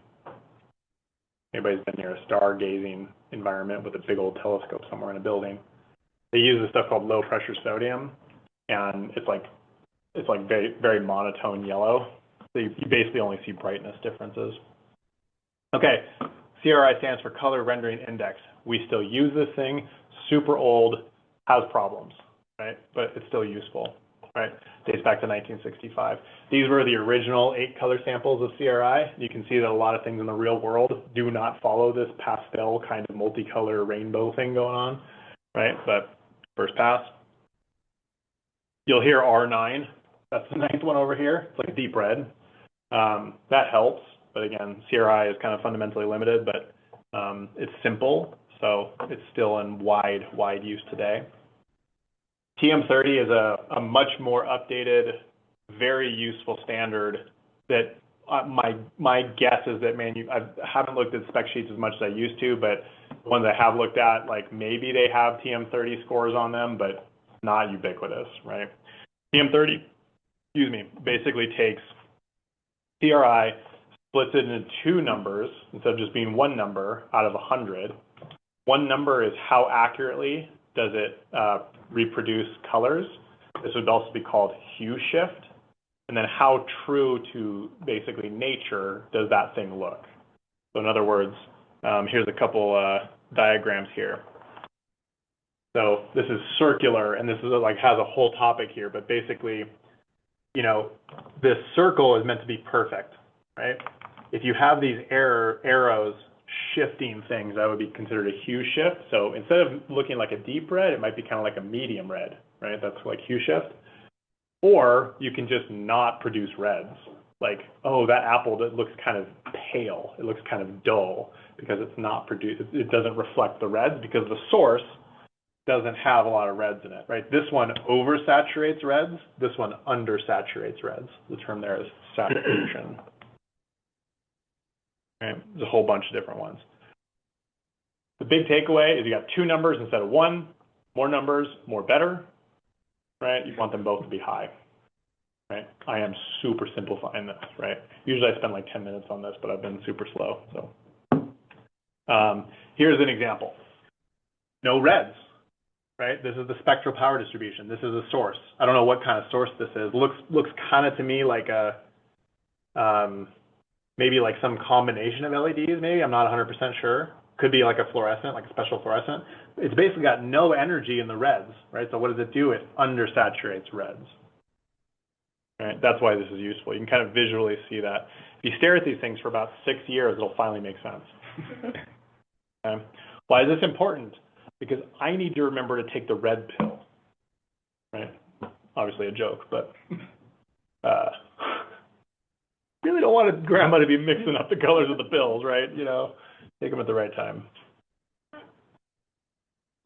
Anybody's been near a stargazing environment with a big old telescope somewhere in a building. They use this stuff called low pressure sodium, and it's like very, very monotone yellow. So you basically only see brightness differences. Okay, CRI stands for Color Rendering Index. We still use this thing, super old, has problems, right? But it's still useful, right? Dates back to 1965. These were the original 8 color samples of CRI. You can see that a lot of things in the real world do not follow this pastel kind of multicolor rainbow thing going on, right? But first pass. You'll hear R9. That's the 9th one over here. It's like a deep red. That helps, but again, CRI is kind of fundamentally limited, but it's simple, so it's still in wide use today. TM30 is a much more updated, very useful standard that my guess is that, I haven't looked at spec sheets as much as I used to, but the ones I have looked at, like maybe they have TM30 scores on them, but not ubiquitous, right? TM30, basically takes CRI, splits it into 2 numbers instead of just being 1 number out of 100. 1 number is how accurately does it reproduce colors. This would also be called hue shift. And then how true to basically nature does that thing look? So in other words, here's a couple diagrams here. So this is circular, and this is has a whole topic here, but basically, you know, this circle is meant to be perfect, right? If you have these arrows shifting things, that would be considered a hue shift. So instead of looking like a deep red, it might be kind of like a medium red, right? That's like hue shift. Or you can just not produce reds. Like, oh, that apple that looks kind of pale. It looks kind of dull because it's not produced. It doesn't reflect the reds because the source doesn't have a lot of reds in it, right? This one oversaturates reds. This one undersaturates reds. The term there is saturation. Right? There's a whole bunch of different ones. The big takeaway is you got 2 numbers instead of 1. More numbers, more better, right? You want them both to be high, right? I am super simplifying this, right? Usually I spend like 10 minutes on this, but I've been super slow. So here's an example. No reds, right? This is the spectral power distribution. This is a source. I don't know what kind of source this is. Looks kind of to me like a maybe like some combination of LEDs, maybe. I'm not 100% sure. Could be like a fluorescent, like a special fluorescent. It's basically got no energy in the reds, right? So what does it do? It undersaturates reds. Right? That's why this is useful. You can kind of visually see that. If you stare at these things for about 6 years, it'll finally make sense. Okay? Why is this important? Because I need to remember to take the red pill, right? Obviously a joke, but really don't want grandma to be mixing up the colors of the pills, right? You know, take them at the right time.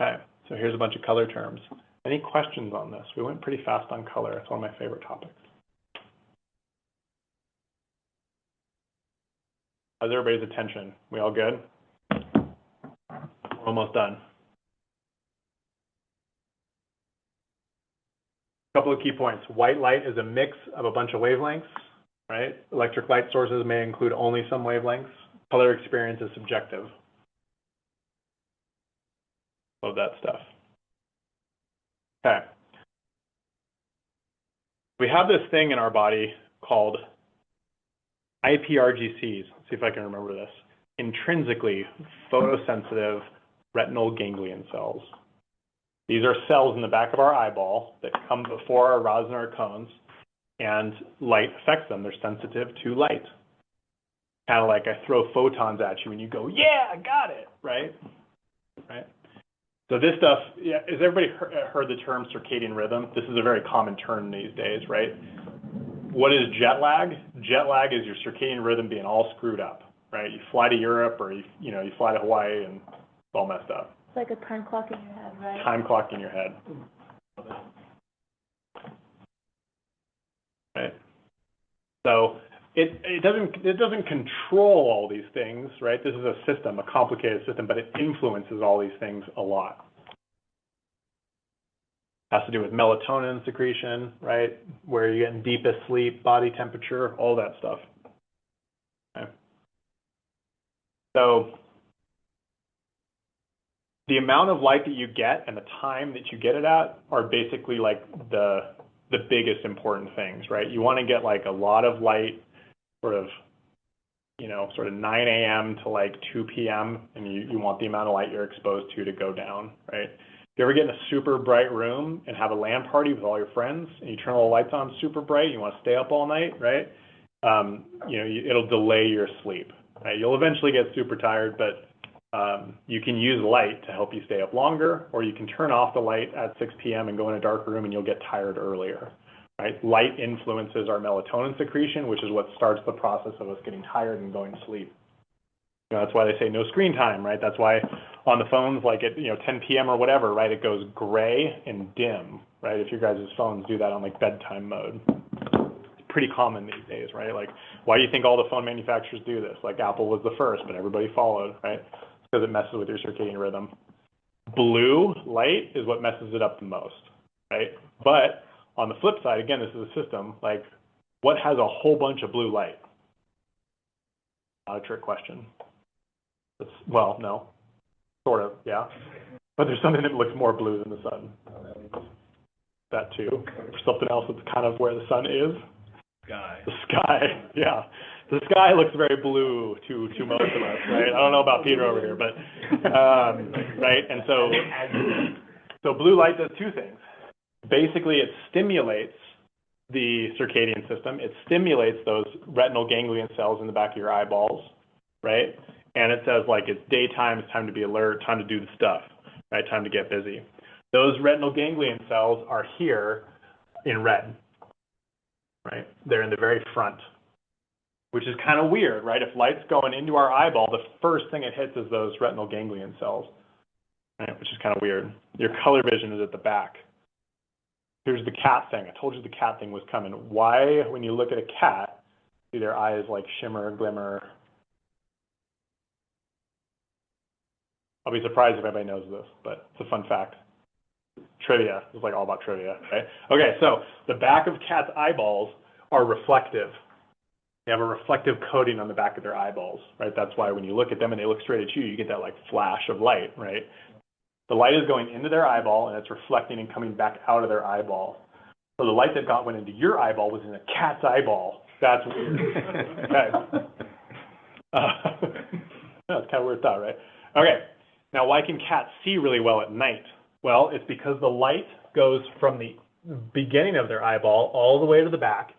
Okay, so here's a bunch of color terms. Any questions on this? We went pretty fast on color. It's one of my favorite topics. How's everybody's attention? We all good? We're almost done. A couple of key points. White light is a mix of a bunch of wavelengths, right? Electric light sources may include only some wavelengths. Color experience is subjective. Love that stuff. Okay. We have this thing in our body called IPRGCs. Let's see if I can remember this. Intrinsically photosensitive retinal ganglion cells. These are cells in the back of our eyeball that come before our rods and our cones, and light affects them. They're sensitive to light. Kind of like I throw photons at you and you go, yeah, I got it, right? Right? So this stuff, yeah, has everybody heard the term circadian rhythm? This is a very common term these days, right? what is jet lag? Jet lag is your circadian rhythm being all screwed up, right? You fly to Europe or you fly to Hawaii and it's all messed up. It's like a time clock in your head, right? Time clock in your head. Right. So it doesn't control all these things, right? This is a system, a complicated system, but it influences all these things a lot. Has to do with melatonin secretion, right? Where you're getting deepest sleep, body temperature, all that stuff. Okay. So the amount of light that you get and the time that you get it at are basically like the biggest important things, right? You want to get like a lot of light, sort of 9 a.m. to like 2 p.m. and you want the amount of light you're exposed to go down, right? If you ever get in a super bright room and have a LAN party with all your friends and you turn all the lights on super bright, you want to stay up all night, right? It'll delay your sleep, right? You'll eventually get super tired, but you can use light to help you stay up longer, or you can turn off the light at 6 p.m. and go in a dark room and you'll get tired earlier, right? Light influences our melatonin secretion, which is what starts the process of us getting tired and going to sleep. That's why they say no screen time, right? That's why on the phones, like at 10 p.m. or whatever, right, it goes gray and dim, right? If your guys' phones do that on like bedtime mode. It's pretty common these days, right? Like, why do you think all the phone manufacturers do this? Like Apple was the first, but everybody followed, right? It's because it messes with your circadian rhythm. Blue light is what messes it up the most, right? But on the flip side, again, this is a system, like what has a whole bunch of blue light? Not a trick question. Well, no, sort of, yeah. But there's something that looks more blue than the sun. That too. Or something else that's kind of where the sun is. Sky. The sky, yeah. The sky looks very blue to most of us, right? I don't know about Peter over here, but, right? And so blue light does two things. Basically, it stimulates the circadian system. It stimulates those retinal ganglion cells in the back of your eyeballs, right? And it says, like, it's daytime, it's time to be alert, time to do the stuff, right? Time to get busy. Those retinal ganglion cells are here in red, right? They're in the very front, which is kind of weird, right? If light's going into our eyeball, the first thing it hits is those retinal ganglion cells, right? Which is kind of weird. Your color vision is at the back. Here's the cat thing. I told you the cat thing was coming. Why, when you look at a cat, do their eyes like shimmer, glimmer? I'll be surprised if anybody knows this, but it's a fun fact. Trivia. It's like all about trivia, right? Okay, so the back of cats' eyeballs are reflective. They have a reflective coating on the back of their eyeballs, right? That's why when you look at them and they look straight at you, you get that like flash of light, right? The light is going into their eyeball and it's reflecting and coming back out of their eyeball. So the light that went into your eyeball was in a cat's eyeball. That's weird. Okay. That's kind of weird thought, right? Okay. Now, why can cats see really well at night? Well, it's because the light goes from the beginning of their eyeball all the way to the back.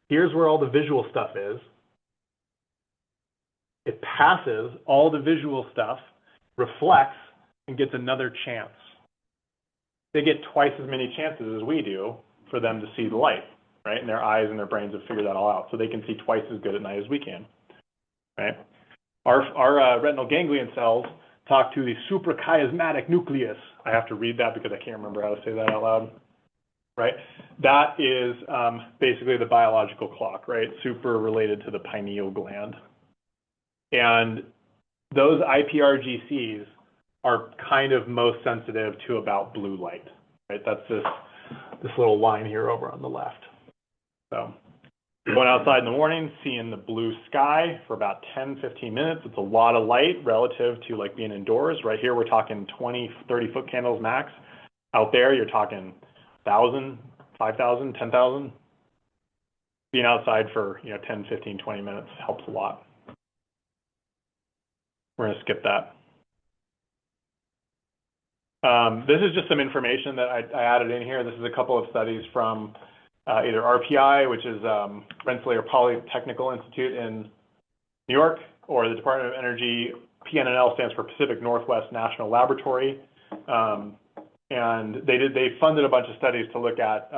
Here's where all the visual stuff is. It passes all the visual stuff, reflects, and gets another chance. They get twice as many chances as we do for them to see the light, right? And their eyes and their brains have figured that all out. So they can see twice as good at night as we can, right? Our retinal ganglion cells talk to the suprachiasmatic nucleus. I have to read that because I can't remember how to say that out loud, right? That is basically the biological clock, right? Super related to the pineal gland. And those IPRGCs are kind of most sensitive to about blue light, right? That's this little line here over on the left. So going outside in the morning, seeing the blue sky for about 10, 15 minutes. It's a lot of light relative to like being indoors. Right here, we're talking 20, 30 foot candles max. Out there, you're talking 1,000, 5,000, 10,000. Being outside for 10, 15, 20 minutes helps a lot. We're going to skip that. This is just some information that I added in here. This is a couple of studies from either RPI, which is Rensselaer Polytechnical Institute in New York, or the Department of Energy. PNNL stands for Pacific Northwest National Laboratory. And they funded a bunch of studies to look at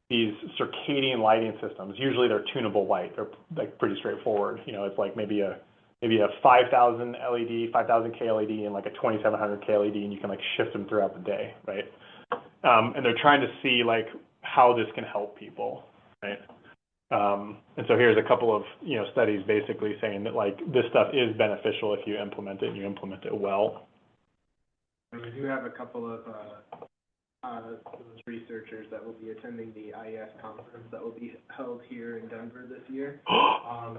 these circadian lighting systems. Usually they're tunable light. They're like pretty straightforward. You know, it's like maybe a 5,000 LED, 5,000K LED and like a 2,700K LED, and you can like shift them throughout the day, right? And they're trying to see like how this can help people, right? And so here's a couple of, you know, studies basically saying that like this stuff is beneficial if you implement it and you implement it well. We do have a couple of those researchers that will be attending the IES conference that will be held here in Denver this year. I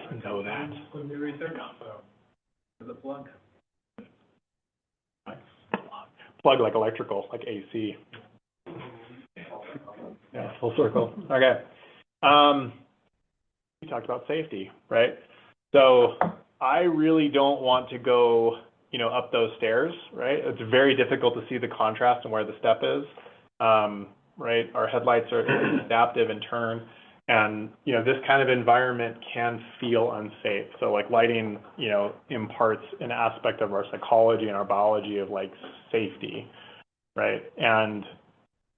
didn't know that. Some new research, so as a plug. Plug like electrical, like AC. Yeah, full circle. Okay. We talked about safety, right? So I really don't want to go, you know, up those stairs, right? It's very difficult to see the contrast and where the step is, right? Our headlights are adaptive and turn, and, you know, this kind of environment can feel unsafe. So like lighting, you know, imparts an aspect of our psychology and our biology of like safety, right? And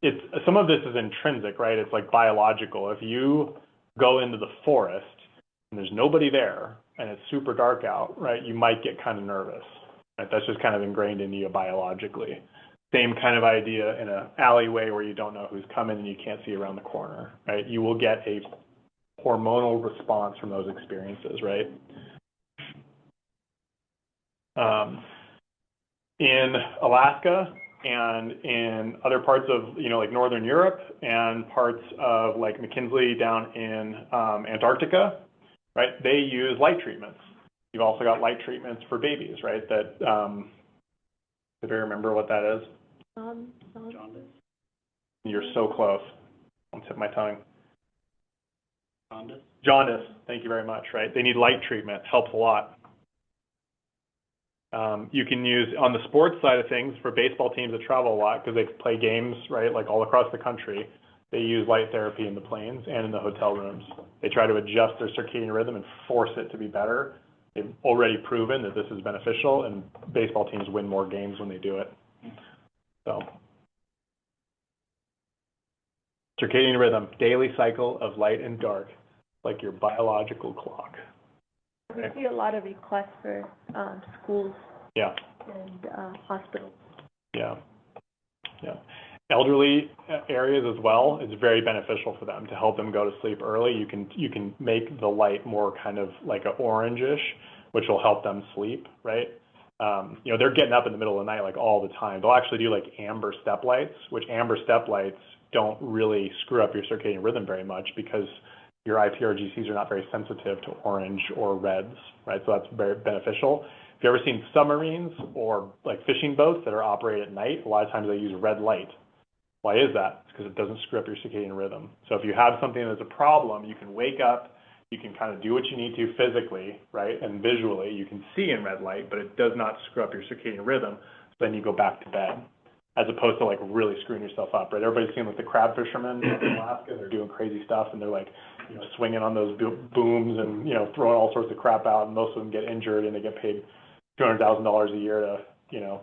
it's, some of this is intrinsic, right? It's like biological. If you go into the forest and there's nobody there and it's super dark out, right, you might get kind of nervous. Right? That's just kind of ingrained in you biologically. Same kind of idea in an alleyway where you don't know who's coming and you can't see around the corner, right? You will get a hormonal response from those experiences, right? In Alaska and in other parts of, you know, like Northern Europe and parts of like McKinley down in Antarctica, right, they use light treatments. You've also got light treatments for babies, right, that, did I remember what that is? Jaundice. You're so close. I'll tip my tongue. Jaundice. Jaundice, thank you very much, right? They need light treatment, helps a lot. You can use, on the sports side of things, for baseball teams that travel a lot, because they play games, right, like all across the country, they use light therapy in the planes and in the hotel rooms. They try to adjust their circadian rhythm and force it to be better. They've already proven that this is beneficial, and baseball teams win more games when they do it. So, circadian rhythm, daily cycle of light and dark, like your biological clock. We see a lot of requests for schools Yeah. and hospitals. Yeah. Yeah. Elderly areas as well, it's very beneficial for them to help them go to sleep early. You can make the light more kind of like a orangish, which will help them sleep, right? You know, they're getting up in the middle of the night like all the time. They'll actually do like amber step lights, which amber step lights don't really screw up your circadian rhythm very much because your IPRGCs are not very sensitive to orange or reds, right? So that's very beneficial. If you've ever seen submarines or like fishing boats that are operated at night, a lot of times they use red light. Why is that? It's because it doesn't screw up your circadian rhythm. So if you have something that's a problem, you can wake up, you can kind of do what you need to physically, right? And visually, you can see in red light, but it does not screw up your circadian rhythm. So then you go back to bed, as opposed to like really screwing yourself up, right? Everybody's seen like the crab fishermen in Alaska, they're doing crazy stuff and they're like, you know, swinging on those booms and, you know, throwing all sorts of crap out, and most of them get injured and they get paid $200,000 a year to, you know,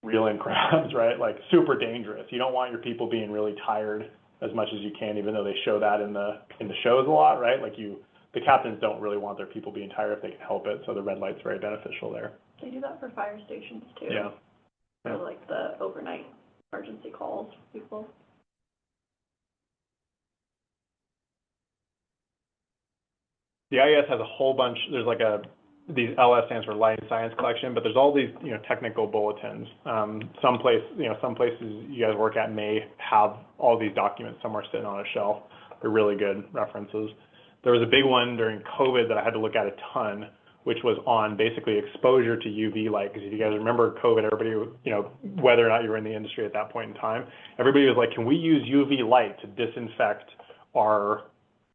reel in crabs, right? Like super dangerous. You don't want your people being really tired as much as you can, even though they show that in the shows a lot, right? Like the captains don't really want their people being tired if they can help it. So the red light's very beneficial there. They do that for fire stations too. Yeah. For like the overnight emergency calls for people. The IES has a whole bunch, there's like these LS stands for Lighting Science Collection, but there's all these, you know, technical bulletins. Some places you guys work at may have all these documents somewhere sitting on a shelf. They're really good references. There was a big one during COVID that I had to look at a ton, which was on basically exposure to UV light. Because if you guys remember COVID, everybody, you know, whether or not you were in the industry at that point in time, everybody was like, can we use UV light to disinfect our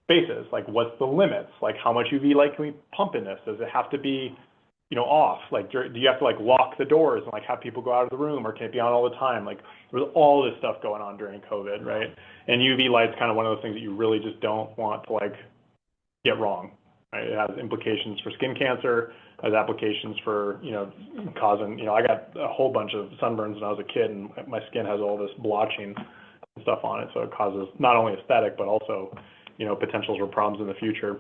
spaces? Like, what's the limits? Like, how much UV light can we pump in this? Does it have to be, you know, off? Like, do you have to like lock the doors and like have people go out of the room, or can it be on all the time? Like, there was all this stuff going on during COVID, right? And UV light's kind of one of those things that you really just don't want to like get wrong, right? It has implications for skin cancer, has applications for, you know, causing, you know, I got a whole bunch of sunburns when I was a kid, and my skin has all this blotching stuff on it, so it causes not only aesthetic but also, you know, potentials for problems in the future.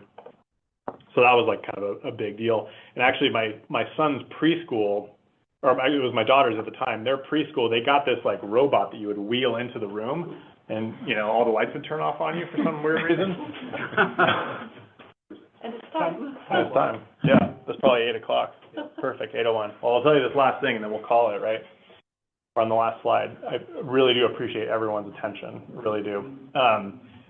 So that was like kind of a big deal. And actually my son's preschool, or it was my daughter's at the time, their preschool, they got this like robot that you would wheel into the room and, you know, all the lights would turn off on you for some weird reason. And it's time. It's time. Yeah, that's probably 8 o'clock. Perfect, 8:01. Well, I'll tell you this last thing and then we'll call it, right? We're on the last slide. I really do appreciate everyone's attention, really do.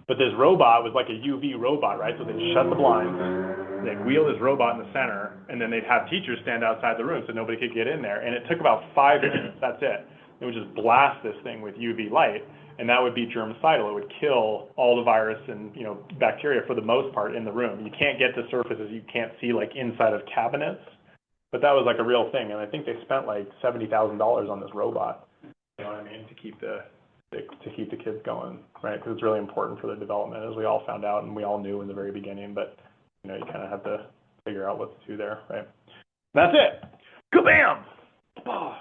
But this robot was like a UV robot, right? So they'd shut the blinds, they'd wheel this robot in the center, and then they'd have teachers stand outside the room so nobody could get in there. And it took about 5 minutes, that's it. It would just blast this thing with UV light, and that would be germicidal. It would kill all the virus and, you know, bacteria for the most part in the room. You can't get to surfaces you can't see like inside of cabinets, but that was like a real thing. And I think they spent like $70,000 on this robot, you know what I mean, to keep the kids going, right? Because it's really important for their development, as we all found out and we all knew in the very beginning, but, you know, you kind of have to figure out what to do there, right? That's it. Kabam! Oh.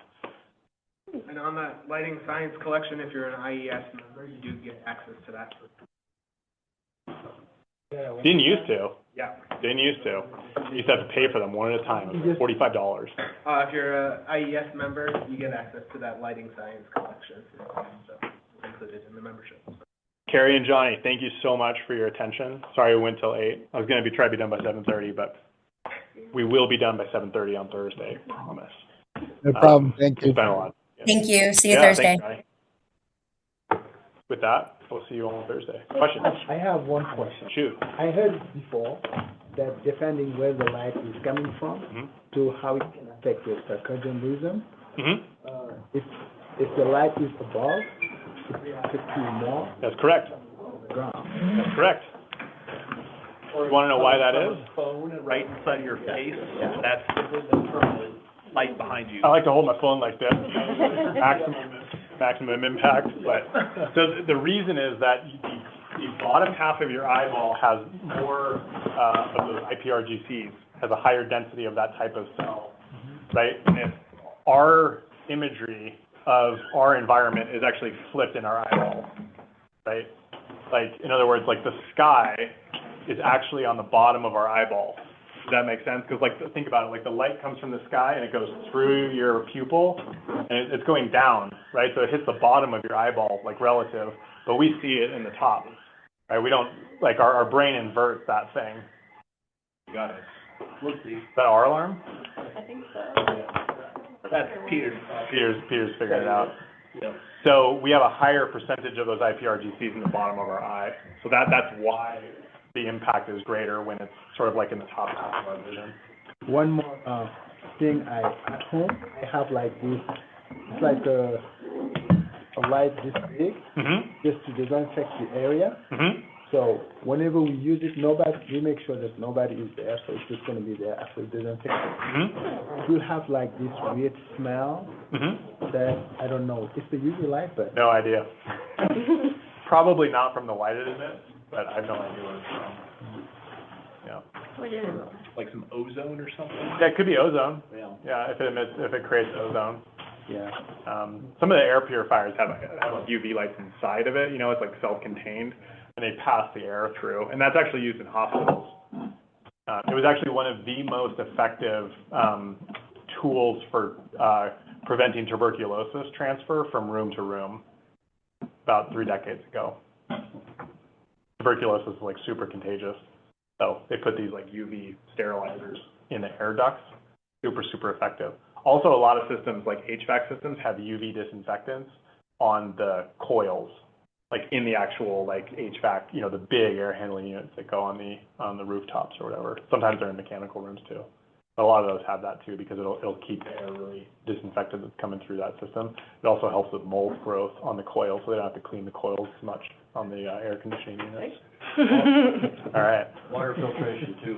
And on that lighting science collection, if you're an IES member, you do get access to that. Didn't used to. Yeah. Didn't used to. You used to have to pay for them one at a time. It was $45. If you're an IES member, you get access to that lighting science collection. So it's included in the membership. Carrie and Johnny, thank you so much for your attention. Sorry we went till 8. I was going to try to be done by 7:30, but we will be done by 7:30 on Thursday, promise. No problem. Thank you. It's been a lot. Thank you. See you Thursday. Thanks, with that, we'll see you on Thursday. Questions? I have one question. Shoot. I heard before that depending where the light is coming from to how it can affect your circadian rhythm. If the light is above, it will affect you more. That's correct. Ground. That's correct. You want to know why that is? Phone right inside of your face. That's light behind you. I like to hold my phone like this. Maximum impact. But so the reason is that the bottom half of your eyeball has more of those IPRGCs, has a higher density of that type of cell, right? And if our imagery of our environment is actually flipped in our eyeball, right? Like, in other words, like the sky is actually on the bottom of our eyeball. Does that make sense? Because, like, think about it. Like, the light comes from the sky and it goes through your pupil, and it's going down, right? So it hits the bottom of your eyeball, like, relative, but we see it in the top, right? We don't, like, our brain inverts that thing. Got it. Is that our alarm? I think so. That's Peter's. Peter's figured it out. Yeah. So we have a higher percentage of those IPRGCs in the bottom of our eye. So that's why the impact is greater when it's sort of like in the top half of our vision. One more thing, at home I have like this. It's like a light this big, just to disinfect the area. So whenever we use it, we make sure that nobody is there, so it's just going to be there after disinfecting. It will have like this weird smell that I don't know. It's the UV light, but no idea. Probably not from the light it emits, but I have no idea where it's from. Yeah. What is it? Like some ozone or something? Yeah, it could be ozone. Yeah. If it creates ozone. Yeah. Some of the air purifiers have UV lights inside of it. You know, it's like self-contained, and they pass the air through, and that's actually used in hospitals. It was actually one of the most effective tools for preventing tuberculosis transfer from room to room about 3 decades ago. Tuberculosis is like super contagious, so they put these like UV sterilizers in the air ducts. Super effective. Also, a lot of systems like HVAC systems have UV disinfectants on the coils, like in the actual like HVAC, you know, the big air handling units that go on the rooftops or whatever. Sometimes they're in mechanical rooms too. But a lot of those have that too because it'll keep the air really disinfected that's coming through that system. It also helps with mold growth on the coils, so they don't have to clean the coils as much on the air conditioning units. All right. Water filtration too.